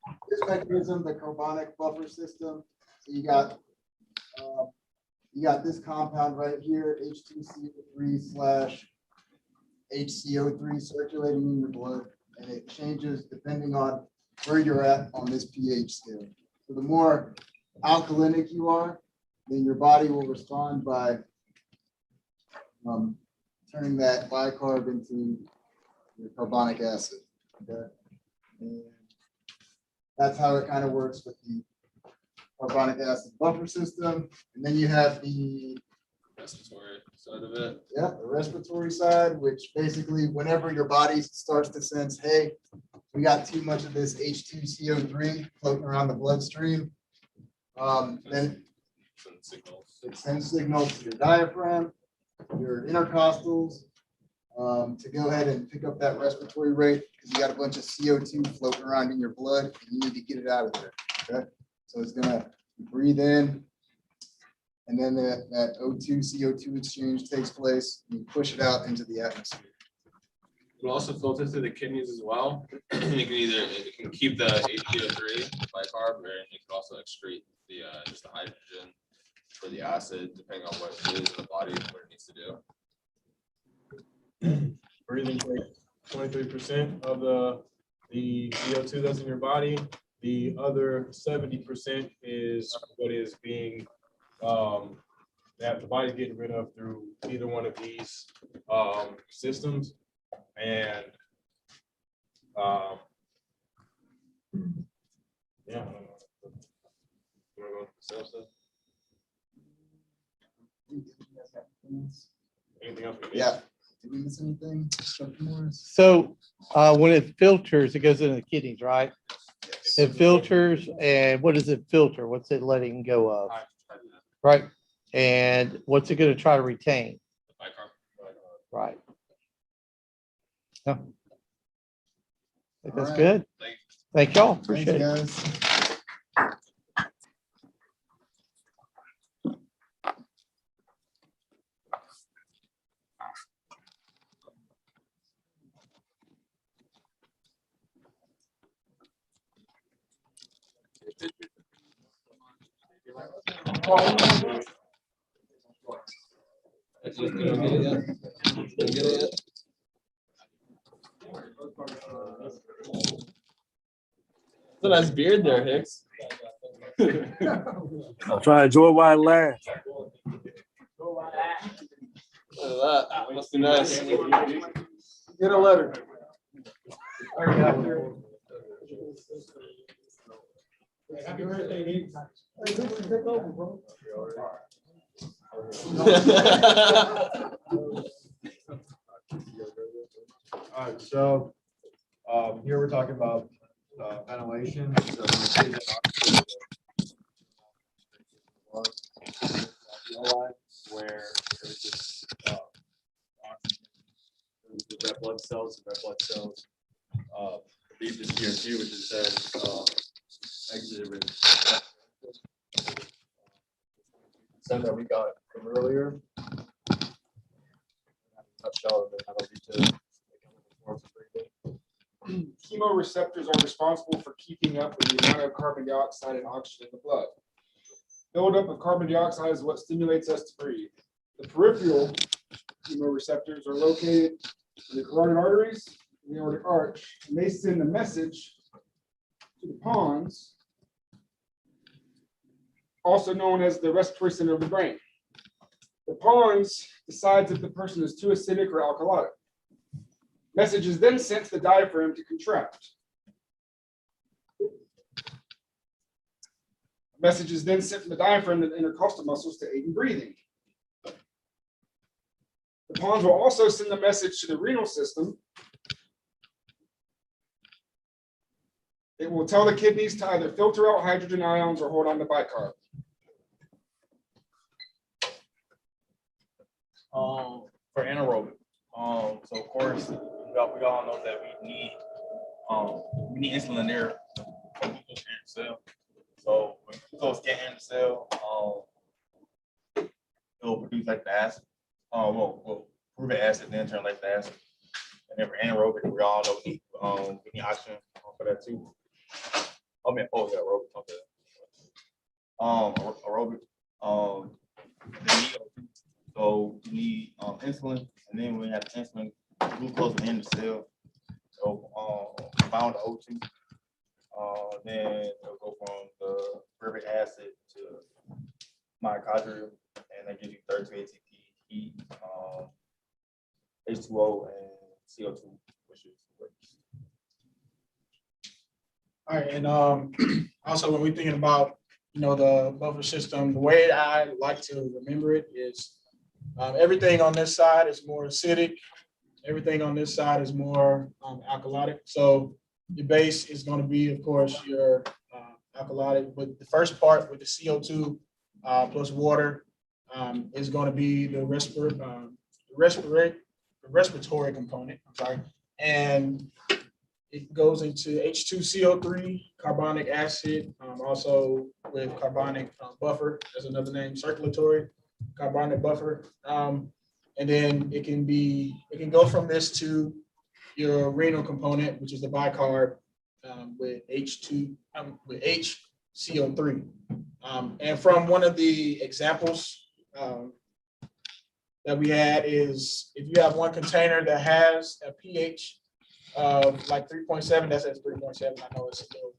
mechanism, the carbonic buffer system. So you got this compound right here, H2CO3/HCO3 circulating in your blood, and it changes depending on where you're at on this pH scale. So the more alkalinic you are, then your body will respond by turning that bicarb into your carbonic acid. Okay, and that's how it kind of works with the carbonic acid buffer system. And then you have the Respiratory side of it. Yeah, the respiratory side, which basically whenever your body starts to sense, hey, we got too much of this H2CO3 floating around the bloodstream, then it sends signals to your diaphragm, your intercostals, to go ahead and pick up that respiratory rate, because you got a bunch of CO2 floating around in your blood and you need to get it out of there. Okay, so it's gonna breathe in, and then that O2 CO2 exchange takes place, and you push it out into the atmosphere. It will also filter through the kidneys as well. You can it can keep the H2O3 bicarb, and it can also excrete the just the hydrogen for the acid, depending on what it is in the body, what it needs to do. Breathing takes 23% of the CO2 that's in your body. The other 70% is what is being that the body's getting rid of through either one of these systems. And yeah, I don't know. You wanna go to the cell stuff? Anything else? Yeah. Did we miss anything? So when it filters, it goes into the kidneys, right? It filters, and what does it filter? What's it letting go of? Right. And what's it going to try to retain? Right. Yeah. I think that's good. Thank y'all. Appreciate it. It's a nice beard there, Hicks. I'm trying to enjoy while I laugh. That must be nice. Get a letter. All right, so here we're talking about ventilation. So where there's just the red blood cells, lead to CO2, which is then exited with send that we got from earlier. Nutshell, and that'll lead to forms of breathing. Chemoreceptors are responsible for keeping up with the amount of carbon dioxide and oxygen in the blood. Buildup of carbon dioxide is what stimulates us to breathe. The peripheral chemoreceptors are located in the carotid arteries and the aortic arch, and they send a message to the pons, also known as the respiratory center of the brain. The pons decides if the person is too acidic or alkalotic. Message is then sent to the diaphragm to contract. Message is then sent from the diaphragm to the intercostal muscles to aid in breathing. The ponds will also send a message to the renal system. It will tell the kidneys to either filter out hydrogen ions or hold on to bicarb. For anaerobic. So of course, we all know that we need insulin there for glucose in the cell. So when glucose get in the cell, it will produce lactic acid. Well, prove acid, then turn lactic acid. And then for anaerobic, we all know we need oxygen for that too. I mean, aerobic. Okay. Aerobic. They need O2. So you need insulin, and then when you have insulin, glucose in the cell. So bound to O2. Then it'll go from the pyruvic acid to mitochondrial, and that gives you 32 ATP, heat, H2O, and CO2, which is what. All right, and also when we're thinking about, the buffer system, the way I like to remember it is everything on this side is more acidic. Everything on this side is more alkalitic. So the base is going to be, of course, your alkalitic, but the first part with the CO2 plus water is going to be the respiratory component. I'm sorry, and it goes into H2CO3, carbonic acid, also with carbonic buffer. There's another name, circulatory carbonic buffer. And then it can go from this to your renal component, which is the bicarb with HCO3. And from one of the examples that we had is if you have one container that has a pH of like 3.7, that says 3.7. I know it's still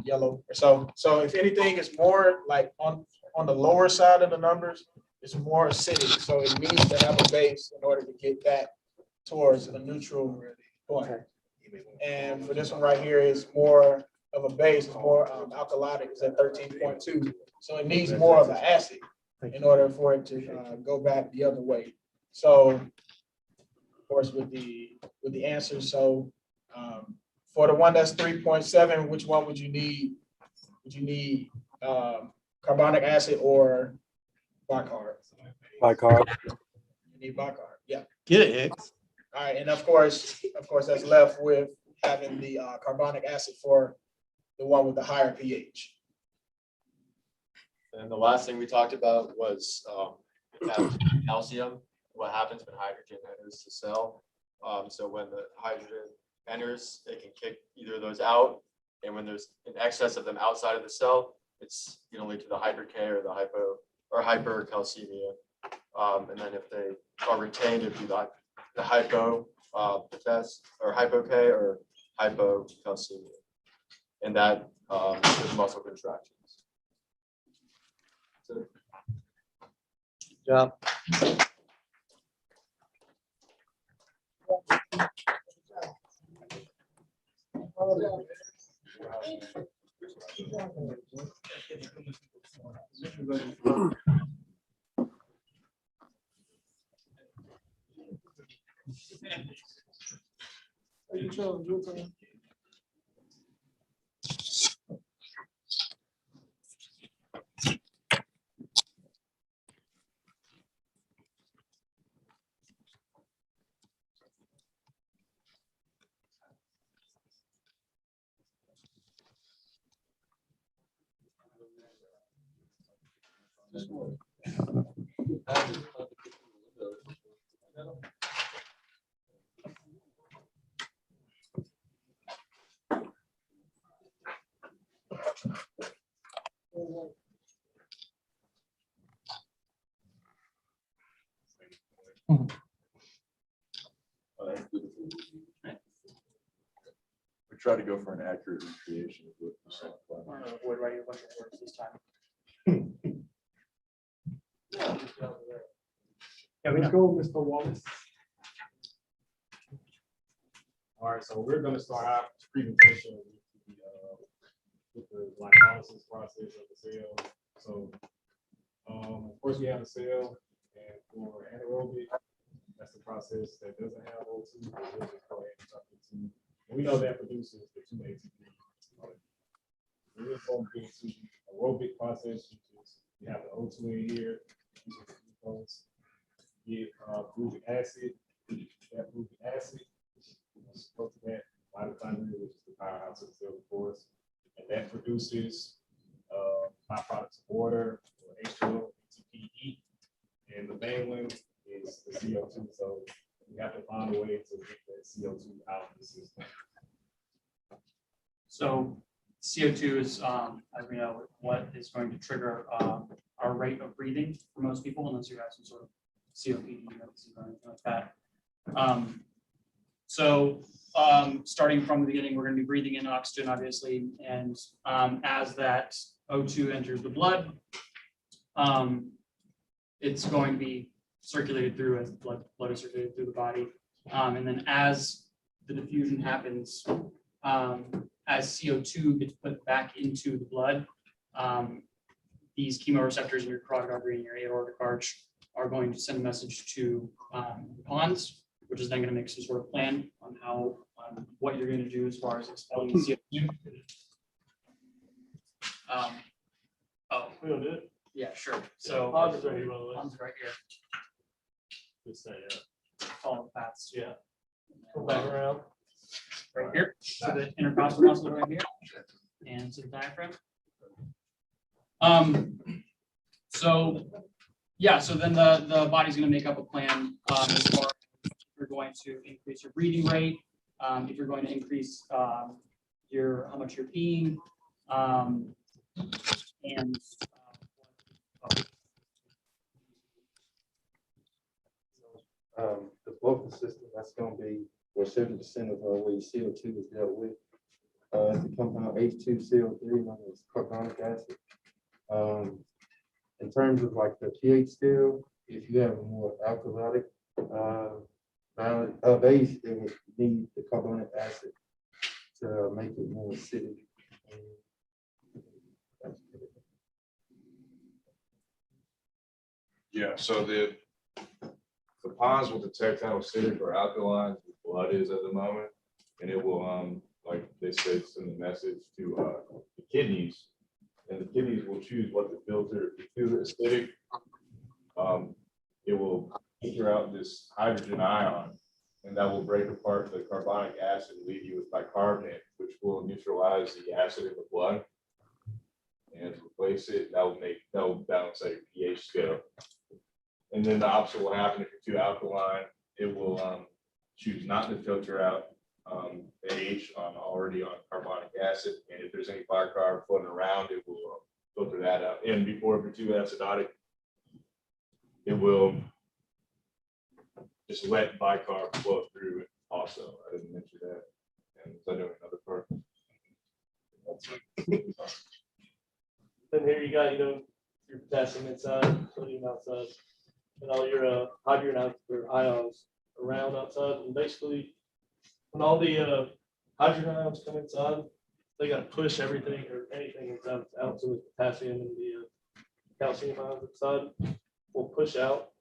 yellow. So if anything is more like on the lower side of the numbers, it's more acidic. So it needs to have a base in order to get that towards a neutral point. And for this one right here is more of a base, it's more alkalitic, it's at 13.2. So it needs more of an acid in order for it to go back the other way. So of course with the answer, so for the one that's 3.7, which one would you need? Would you need carbonic acid or bicarb? Bicarb. You need bicarb, yeah. Get it, X. All right, and of course, that's left with having the carbonic acid for the one with the higher pH. And the last thing we talked about was calcium. What happens when hydrogen enters the cell? So when the hydrogen enters, it can kick either of those out, and when there's an excess of them outside of the cell, it's going to lead to the hyper-K or the hypercalcemia. And then if they are retained, it'd be the hypo test or hypo-K or hypocalcemia, and that is muscle contractions. So, Yeah. We try to go for an accurate recreation of what the song Would write a bunch of words this time. Yeah, let's go, Mr. Wallace. All right, so we're going to start our presentation with the glycolysis process of the cell. So, of course, we have a cell, and for anaerobic, That's the process that doesn't have O2. But we'll just go ahead and talk to two. And we know that produces the two ATP. We're going to get to the aerobic process, which is you have the O2 in here, glucose, get glucic acid, that glucic acid, supposed to that mitochondria, which is the powerhouse of the cell, of course, and that produces byproducts of water, or H2O, ATPE, and the main one is the CO2. So we have to find a way to get that CO2 out of the system. So CO2 is, as we know, what is going to trigger our rate of breathing for most people, unless you have some sort of COPD or anything like that. Starting from the beginning, we're going to be breathing in oxygen, obviously, and as that O2 enters the blood, it's going to be circulated through as blood is circulated through the body, and then as the diffusion happens, as CO2 gets put back into the blood, these chemoreceptors in your carotid artery and your aortic arch are going to send a message to the pons, which is then going to make some sort of plan on how what you're going to do as far as expelling the CO2. We'll do it. Yeah, sure. So Pons is right here, by the way. Pons right here. Just say, Follow the paths. yeah. Go back around. Right here. So the intercostal muscle right here, and to the diaphragm. So yeah, so then the body's going to make up a plan as far as if you're going to increase your breathing rate, if you're going to increase how much you're peeing, and the vocal system, that's gonna be where 70% of where your CO2 is dealt with. It's the compound H2CO3, known as carbonic acid. In terms of like the pH scale, if you have a more alkalic base, it would need the carbonic acid to make it more acidic. Yeah, so the ponds will detect how acidic or alkaline the blood is at the moment, and it will, like they said, send a message to the kidneys, and the kidneys will choose what to filter. If you filter acidic, it will filter out this hydrogen ion, and that will break apart the carbonic acid and leave you with bicarbonate, which will neutralize the acid in the blood, and to replace it, that will balance out your pH scale. And then the opposite will happen if you're too alkaline. It will choose not to filter out the H already on carbonic acid. And if there's any bicarb floating around, it will filter that out. And before if you're too acidotic, it will just let bicarb flow through it also. I didn't mention that. And I doing another part. Then here you got, your potassium inside, sodium outside, and all your hydrogen ions around outside. And basically, when all the hydrogen ions come inside, they got to push everything or anything inside out. So the potassium and the calcium ions inside will push out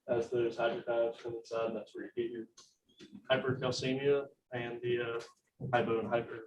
as those hydrogen ions come inside. And that's where you get your hypercalcemia and the hypo and hyper.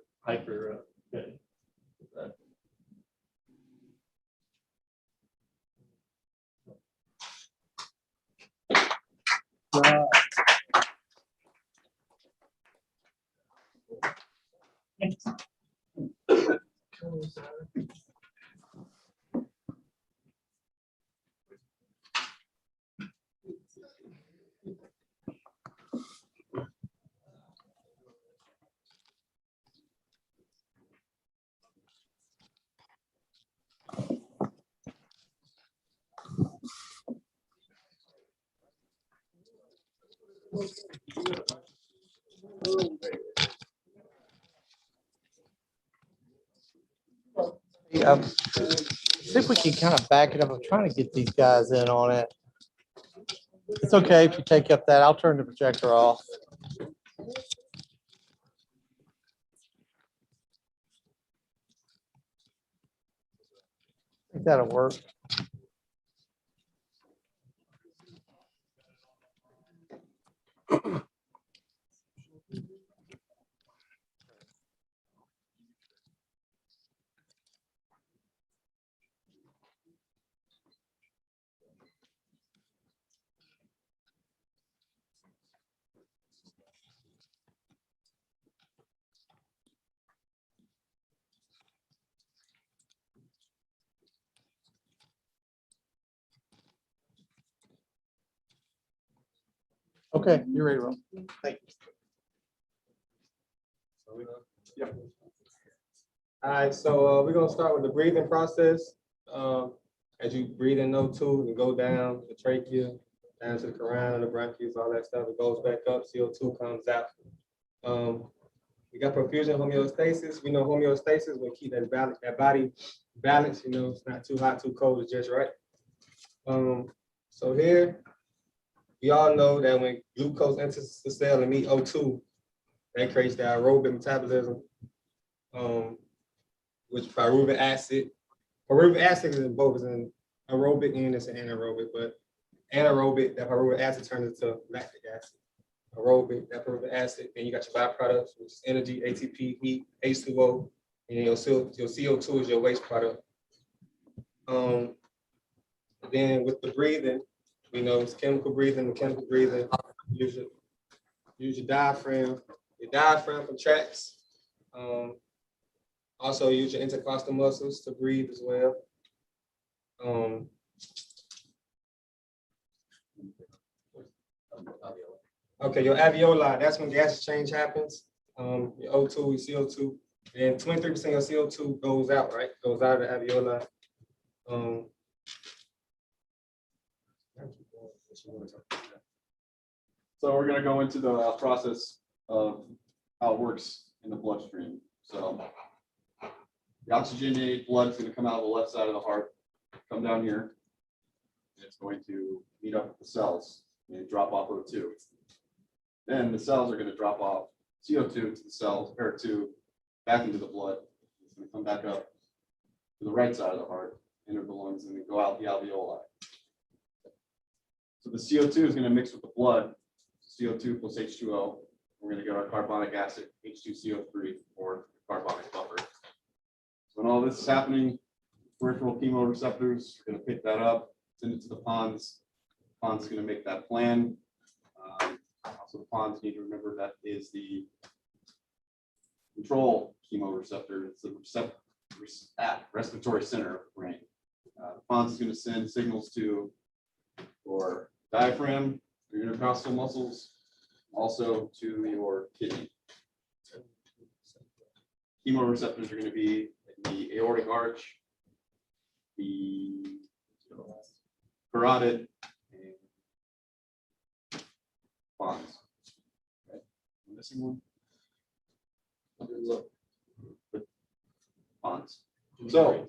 See if we can kind of back it up. I'm trying to get these guys in on it. It's okay if you take up that. I'll turn the projector off. I think that'll work. Okay, you're ready to roll. Thank you. Yeah. All right, so we're gonna start with the breathing process. As you breathe in O2 and go down the trachea, down to the carina, the bronchioles, all that stuff, it goes back up, CO2 comes out. We got perfusion homeostasis. We know homeostasis will keep that body balanced, you know, it's not too hot, too cold, it's just right. So here, we all know that when glucose enters the cell and meet O2, that creates the aerobic metabolism, which pyruvic acid is in both, it's in aerobic and it's an anaerobic, but anaerobic, that pyruvic acid turns into lactic acid. Aerobic, that pyruvic acid, then you got your byproducts, which is energy, ATP, heat, H2O, and your CO2 is your waste product. Then with the breathing, we know it's chemical breathing, mechanical breathing. Use your diaphragm. Your diaphragm contracts. Also use your intercostal muscles to breathe as well. Okay, your alveoli, that's when gas exchange happens. Your O2, your CO2, and 23% of your CO2 goes out, right? Goes out of the alveoli. So we're gonna go into the process of how it works in the bloodstream. So the oxygenated blood is gonna come out of the left side of the heart, come down here, and it's going to meet up with the cells and drop off O2. Then the cells are gonna drop off CO2 to the cells, or back into the blood. It's gonna come back up to the right side of the heart, enter the lungs, and then go out the alveoli. So the CO2 is going to mix with the blood, CO2 plus H2O. We're going to get our carbonic acid, H2CO3, or carbonic buffer. So when all this is happening, peripheral chemoreceptors are going to pick that up, send it to the pons. The pons is going to make that plan. Also, the pons need to remember that is the control chemoreceptor. It's the respiratory center of the brain. The pons is going to send signals to your diaphragm, your intercostal muscles, also to your kidney. Chemoreceptors are going to be in the aortic arch, the carotid, and pons. Okay. I'm missing one. Look. Pons. So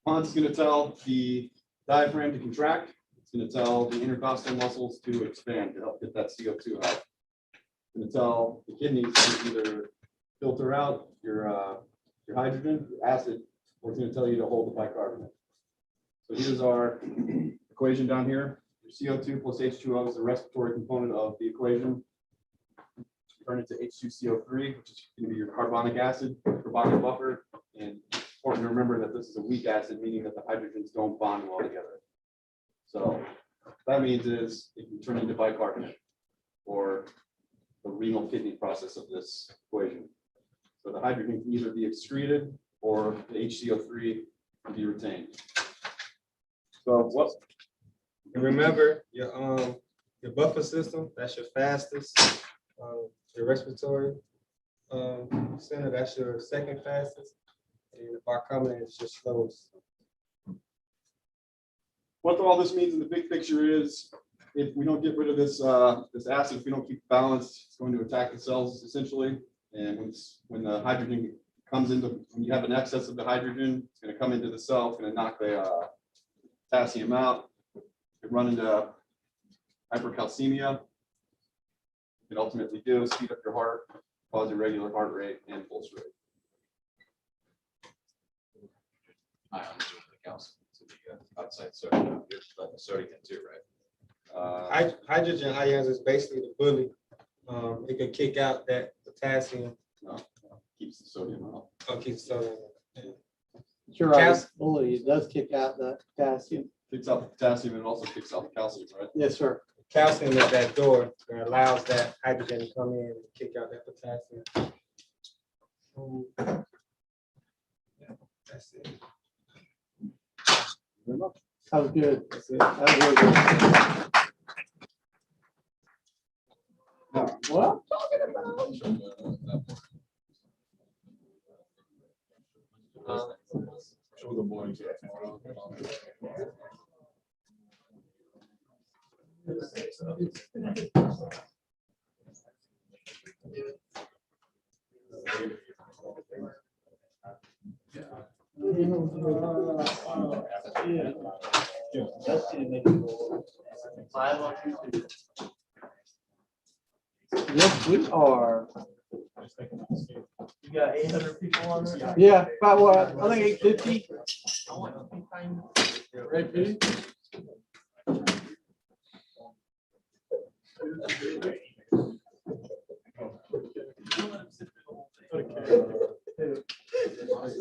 pons is going to tell the diaphragm to contract. It's going to tell the intercostal muscles to expand to help get that CO2 out. It's going to tell the kidneys to either filter out your hydrogen, your acid, or it's going to tell you to hold the bicarbonate. So here's our equation down here. Your CO2 plus H2O is the respiratory component of the equation. Turn it to H2CO3, which is going to be your carbonic acid, carbonic buffer. And important to remember that this is a weak acid, meaning that the hydrogens don't bond well together. So what that means is it can turn into bicarbonate, or the renal kidney process of this equation. So the hydrogen can either be excreted or the HCO3 can be retained. So what? And remember your buffer system, that's your fastest. Your respiratory center, that's your second fastest. And the bicarbonate is your slowest. What all this means in the big picture is, if we don't get rid of this this acid, if we don't keep it balanced, it's going to attack the cells essentially. And when the hydrogen comes into, when you have an excess of the hydrogen, it's going to come into the cell, it's going to knock the potassium out. It can run into hypercalcemia. It can ultimately do is speed up your heart, cause irregular heart rate and pulse rate. I'm doing the calcium to the outside sodium. You're letting the sodium in too, right? Hydrogen ions is basically the bully. It can kick out that potassium. No, keeps the sodium out. Oh, keeps the sodium. You're right. Bully, it does kick out the potassium. Kicks out the potassium and it also kicks out the calcium, right? Yes, sir. Calcium is that door that allows that hydrogen to come in and kick out that potassium. Yeah, that's it. That was good. That's it. That was really good. What I'm talking about. Show the boys. Yes, we are. You got 800 people on there? Yeah, about what? I think 850. Right, Pete?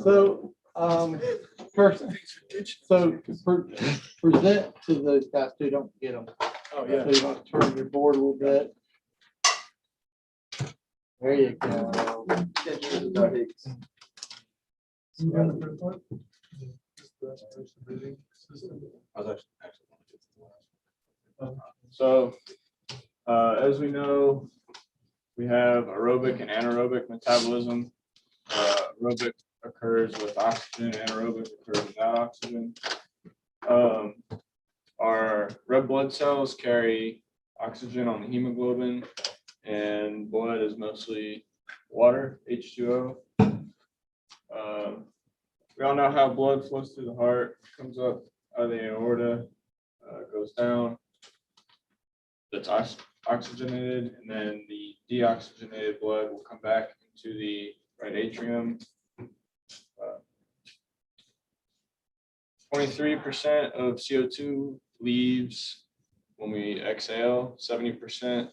So, first, present to those guys too, don't forget them. Oh, yeah. So you want to turn your board a little bit. There you go. So, as we know, we have aerobic and anaerobic metabolism. Aerobic occurs with oxygen, anaerobic occurs without oxygen. Our red blood cells carry oxygen on the hemoglobin, and blood is mostly water, H2O. We all know how blood flows through the heart, comes up out of the aorta, goes down. That's oxygenated, and then the deoxygenated blood will come back into the right atrium. 23% of CO2 leaves when we exhale, 70%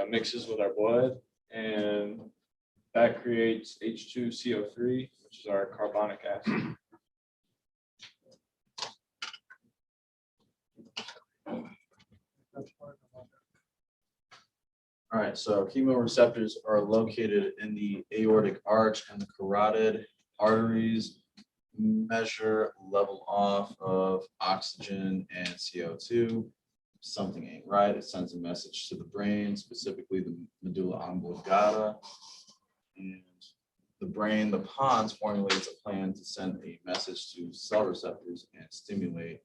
mixes with our blood, and that creates H2CO3, which is our carbonic acid. All right, so chemoreceptors are located in the aortic arch and the carotid arteries. Measure level off of oxygen and CO2. Something ain't right. It sends a message to the brain, specifically the medulla oblongata. And the brain, the pons, formulates a plan to send a message to cell receptors and stimulate.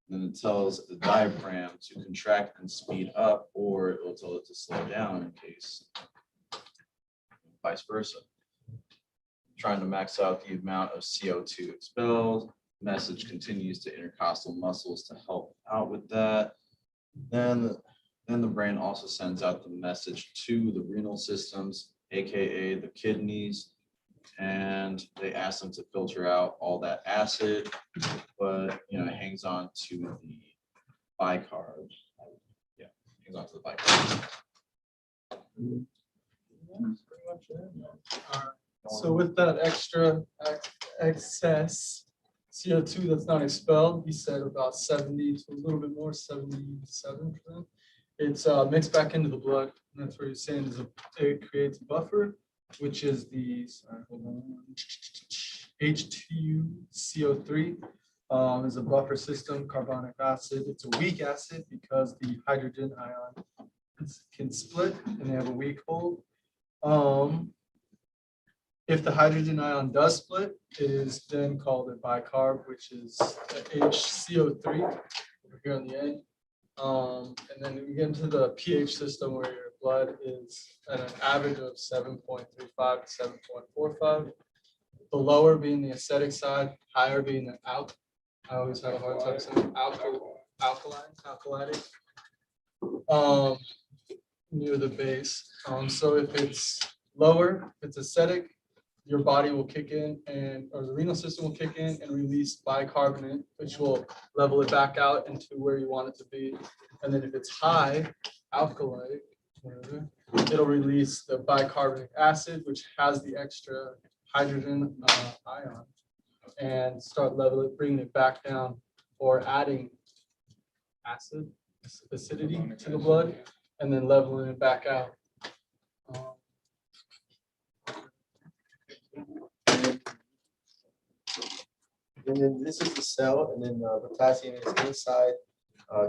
And then it tells the diaphragm to contract and speed up, or it will tell it to slow down in case vice versa. Trying to max out the amount of CO2 expelled. Message continues to intercostal muscles to help out with that. Then the brain also sends out the message to the renal systems, aka the kidneys, and they ask them to filter out all that acid, but it hangs on to the bicarb. Yeah, hangs on to the bicarb. So with that excess CO2 that's not expelled, he said about 70 to a little bit more, 77%. It's mixed back into the blood. And that's what he's saying is it creates a buffer, which is the H2CO3 is a buffer system, carbonic acid. It's a weak acid because the hydrogen ion can split and they have a weak hold. If the hydrogen ion does split, it is then called a bicarb, which is HCO3 over here on the end. And then we get into the pH system where your blood is at an average of 7.35 to 7.45. The lower being the acidic side, higher being the I always have a hard time saying alkaline, near the base. So if it's lower, if it's acidic, your body will kick in or the renal system will kick in and release bicarbonate, which will level it back out into where you want it to be. And then if it's high, alkaline, it'll release the bicarbonic acid, which has the extra hydrogen ion, and start leveling, bringing it back down, or adding acidity to the blood, and then leveling it back out. And then this is the cell, and then potassium is inside,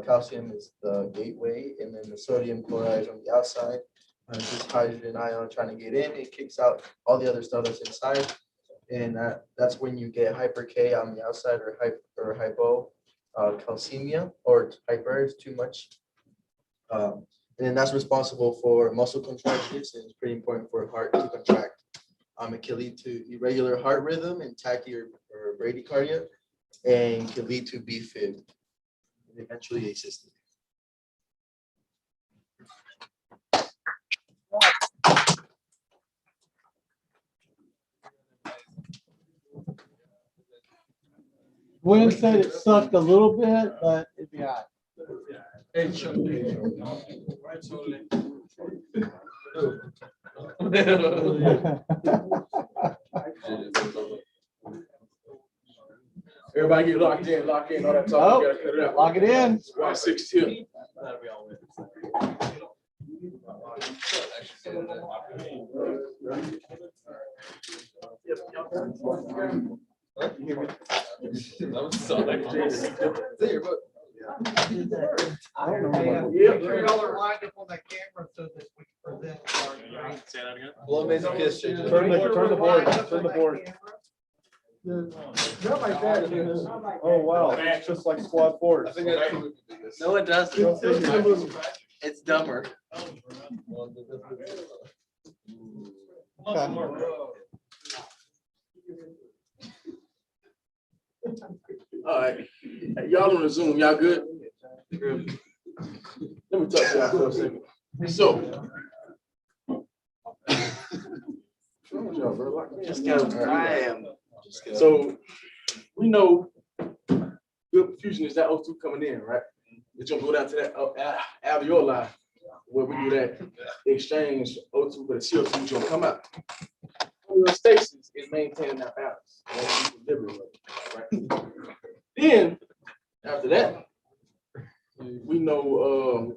calcium is the gateway, and then the sodium chloride is on the outside. just hydrogen ion trying to get in, it kicks out all the other stuff that's inside. And that's when you get hyper K on the outside or hypo calcemia, or hyper is too much. And then that's responsible for muscle contractions, and it's pretty important for heart to contract. It can lead to irregular heart rhythm and tachy or bradycardia, and can lead to BFib, and eventually asystole. Gwen said it sucked a little bit, but it'd be all right. Everybody get locked in, all that talk. Oh, We gotta cut it out. lock it in. Squad 6-2. Y'all are lined up on that camera so that we can present. Say that again. Blow amazing kiss, JJ. Turn the board, turn the board. Not like that. Oh, wow, it's just like squad fours. I think that's the biggest. No, it doesn't. It's dumber. All right, y'all on the Zoom, y'all good? Let me talk to y'all for a second. So. Just go. I am. So we know good perfusion is that O2 coming in, right? It's gonna go down to that alveoli where we do that exchange O2, but the CO2 is gonna come out. Homeostasis is maintaining that balance, that equilibrium, right? Then after that, we know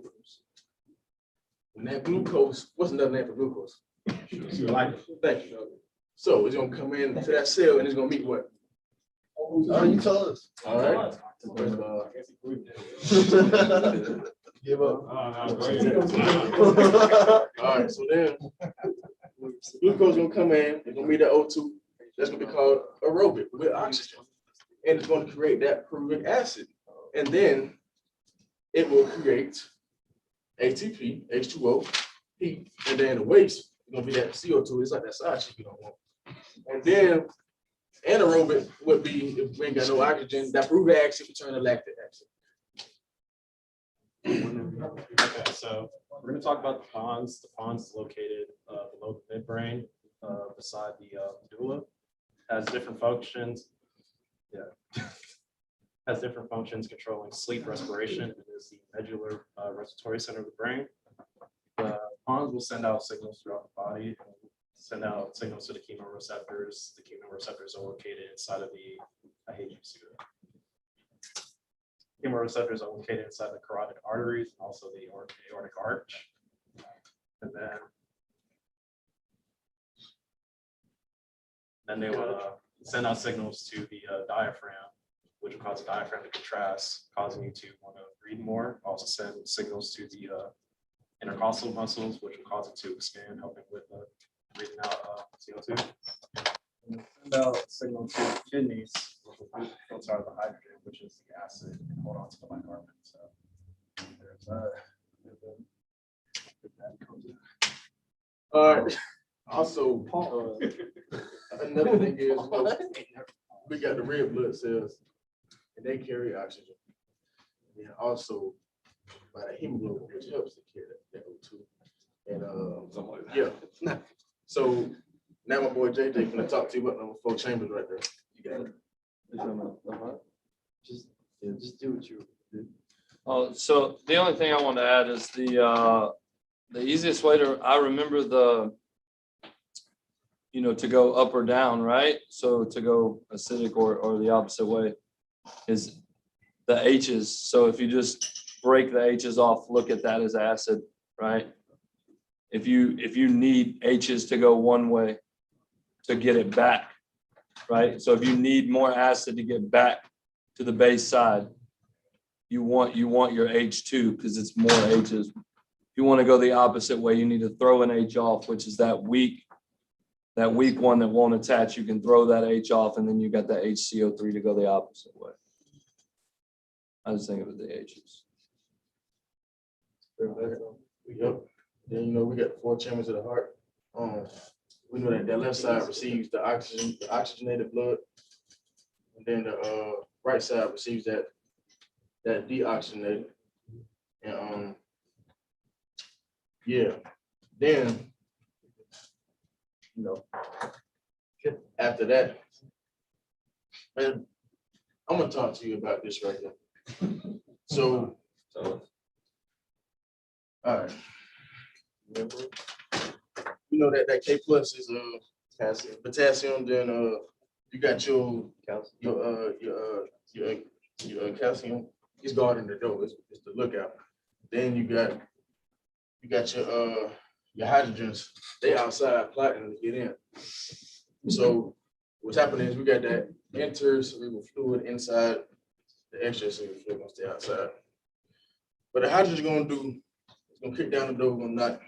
when that glucose, what's another name for glucose? Thank you. So it's gonna come into that cell and it's gonna meet what? Oh, you tell us. All right. Give up. All right, so then glucose gonna come in, it's gonna be the O2. That's gonna be called aerobic with oxygen. And it's gonna create that pyruvic acid. And then it will create ATP, H2O, heat, and then the waste is gonna be that CO2. It's like that side chick you don't want. And then anaerobic would be, if we ain't got no oxygen, that pyruvic acid will turn to lactic acid. Okay, so we're gonna talk about the pons. The pons is located below the midbrain, beside the medulla. Has different functions. Yeah. Has different functions controlling sleep, respiration. It is the medular respiratory center of the brain. The pons will send out signals throughout the body, send out signals to the chemoreceptors. The chemoreceptors are located inside of the, I hate you, Sue. Chemoreceptors are located inside the carotid arteries and also the aortic arch. And then they will send out signals to the diaphragm, which will cause the diaphragm to contrast, causing you to want to breathe more. Also send signals to the intercostal muscles, which will cause it to expand, helping with breathing out CO2. And send out a signal to the kidneys, which will filter out the hydrogen, which is the acid, and hold on to the bicarbonate. So there's All right. Also, another thing is we got the red blood cells, and they carry oxygen. And also, by the hemoglobin, which helps to carry that O2. And yeah. So now my boy JJ gonna talk to you about number 4 chambers right there. You got it. Just do what you do. Oh, so the only thing I want to add is the easiest way to, I remember to go up or down, right? So to go acidic or the opposite way is the H's. So if you just break the H's off, look at that as acid, right? If you need H's to go one way to get it back, right? So if you need more acid to get back to the base side, you want your H2 because it's more H's you want to go the opposite way, you need to throw an H off, which is that weak one that won't attach. You can throw that H off, and then you got that HCO3 to go the opposite way. I just think of it the H's. Yep. Then, we got 4 chambers of the heart. We know that left side receives the oxygen, the oxygenated blood. And then the right side receives that deoxygenated. And yeah. Then, after that, man, I'm gonna talk to you about this right here. So, all right. You know that K plus is potassium. Then you got your calcium. It's guarding the door. It's the lookout. Then you got your hydrogens. They outside plotting to get in. So what's happening is we got that intercerebral fluid inside the extracerebral fluid gonna stay outside. But the hydrogen's gonna do. It's gonna kick down the door. Gonna knock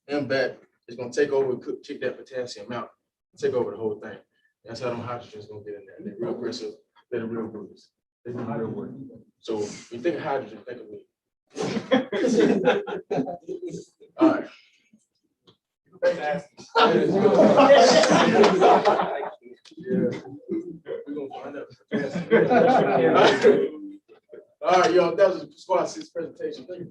them back. It's gonna take over, kick that potassium out, take over the whole thing. That's how them hydrogens gonna get in there. They're real aggressive. They're the real bruisers. They do real work. So when you think of hydrogen, think of me. All right. Yeah. We're gonna find out. All right, y'all. That was a squad 6 presentation. Thank you.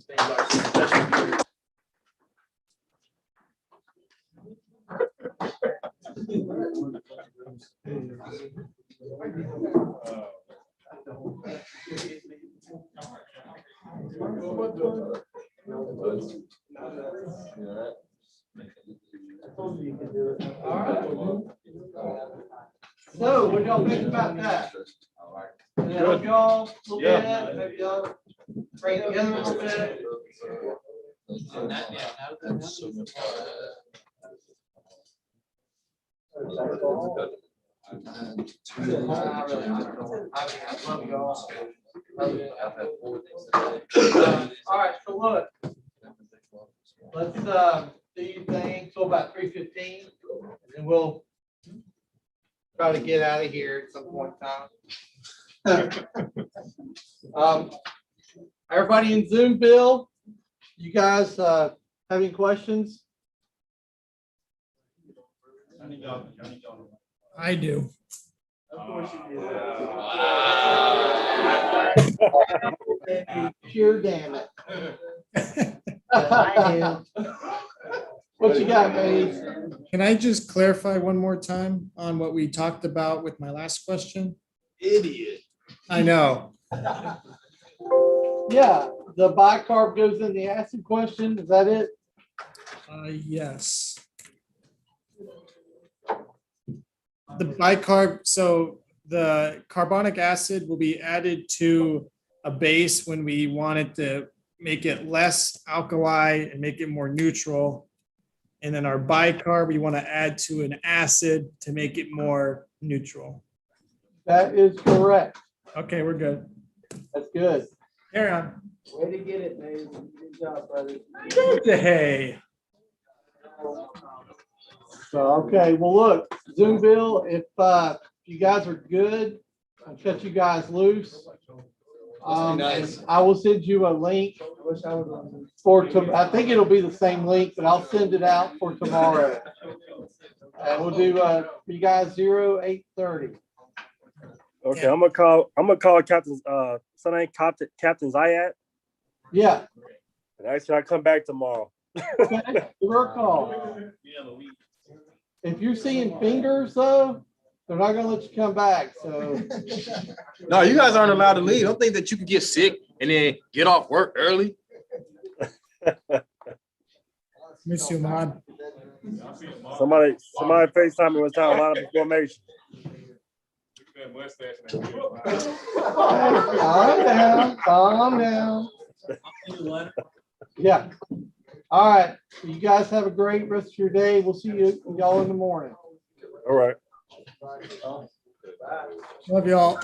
So what y'all think about that? Did that help y'all a little bit? Maybe y'all bring it together a little bit? All right, so look, let's do your thing till about 3:15, and then we'll try to get out of here at some point in time. Everybody in Zoomville, you guys have any questions? I do. Of course you do. Pure damn it. What you got, Maze? Can I just clarify one more time on what we talked about with my last question? Idiot. I know. Yeah, the bicarb goes in the acid question. Is that it? Yes. The bicarb, so the carbonic acid will be added to a base when we want it to make it less alkali and make it more neutral. And then our bicarb, we want to add to an acid to make it more neutral. That is correct. Okay, we're good. That's good. Carry on. Way to get it, Maze. Good job, brother. Hey. So, okay, well, look, Zoomville, if you guys are good, I'll cut you guys loose. Nice. I will send you a link for, I think it'll be the same link, but I'll send it out for tomorrow. And we'll do, you guys 08:30. Okay, I'm gonna call Captain son Captain Zayat. Yeah. And actually I come back tomorrow. Okay, your call. If you're seeing fingers though, they're not gonna let you come back, so. No, you guys aren't allowed to leave. Don't think that you can get sick and then get off work early. Miss you, man. Somebody FaceTime me was telling a lot of information. Calm down. Yeah. All right. You guys have a great rest of your day. We'll see y'all in the morning. All right. Love y'all.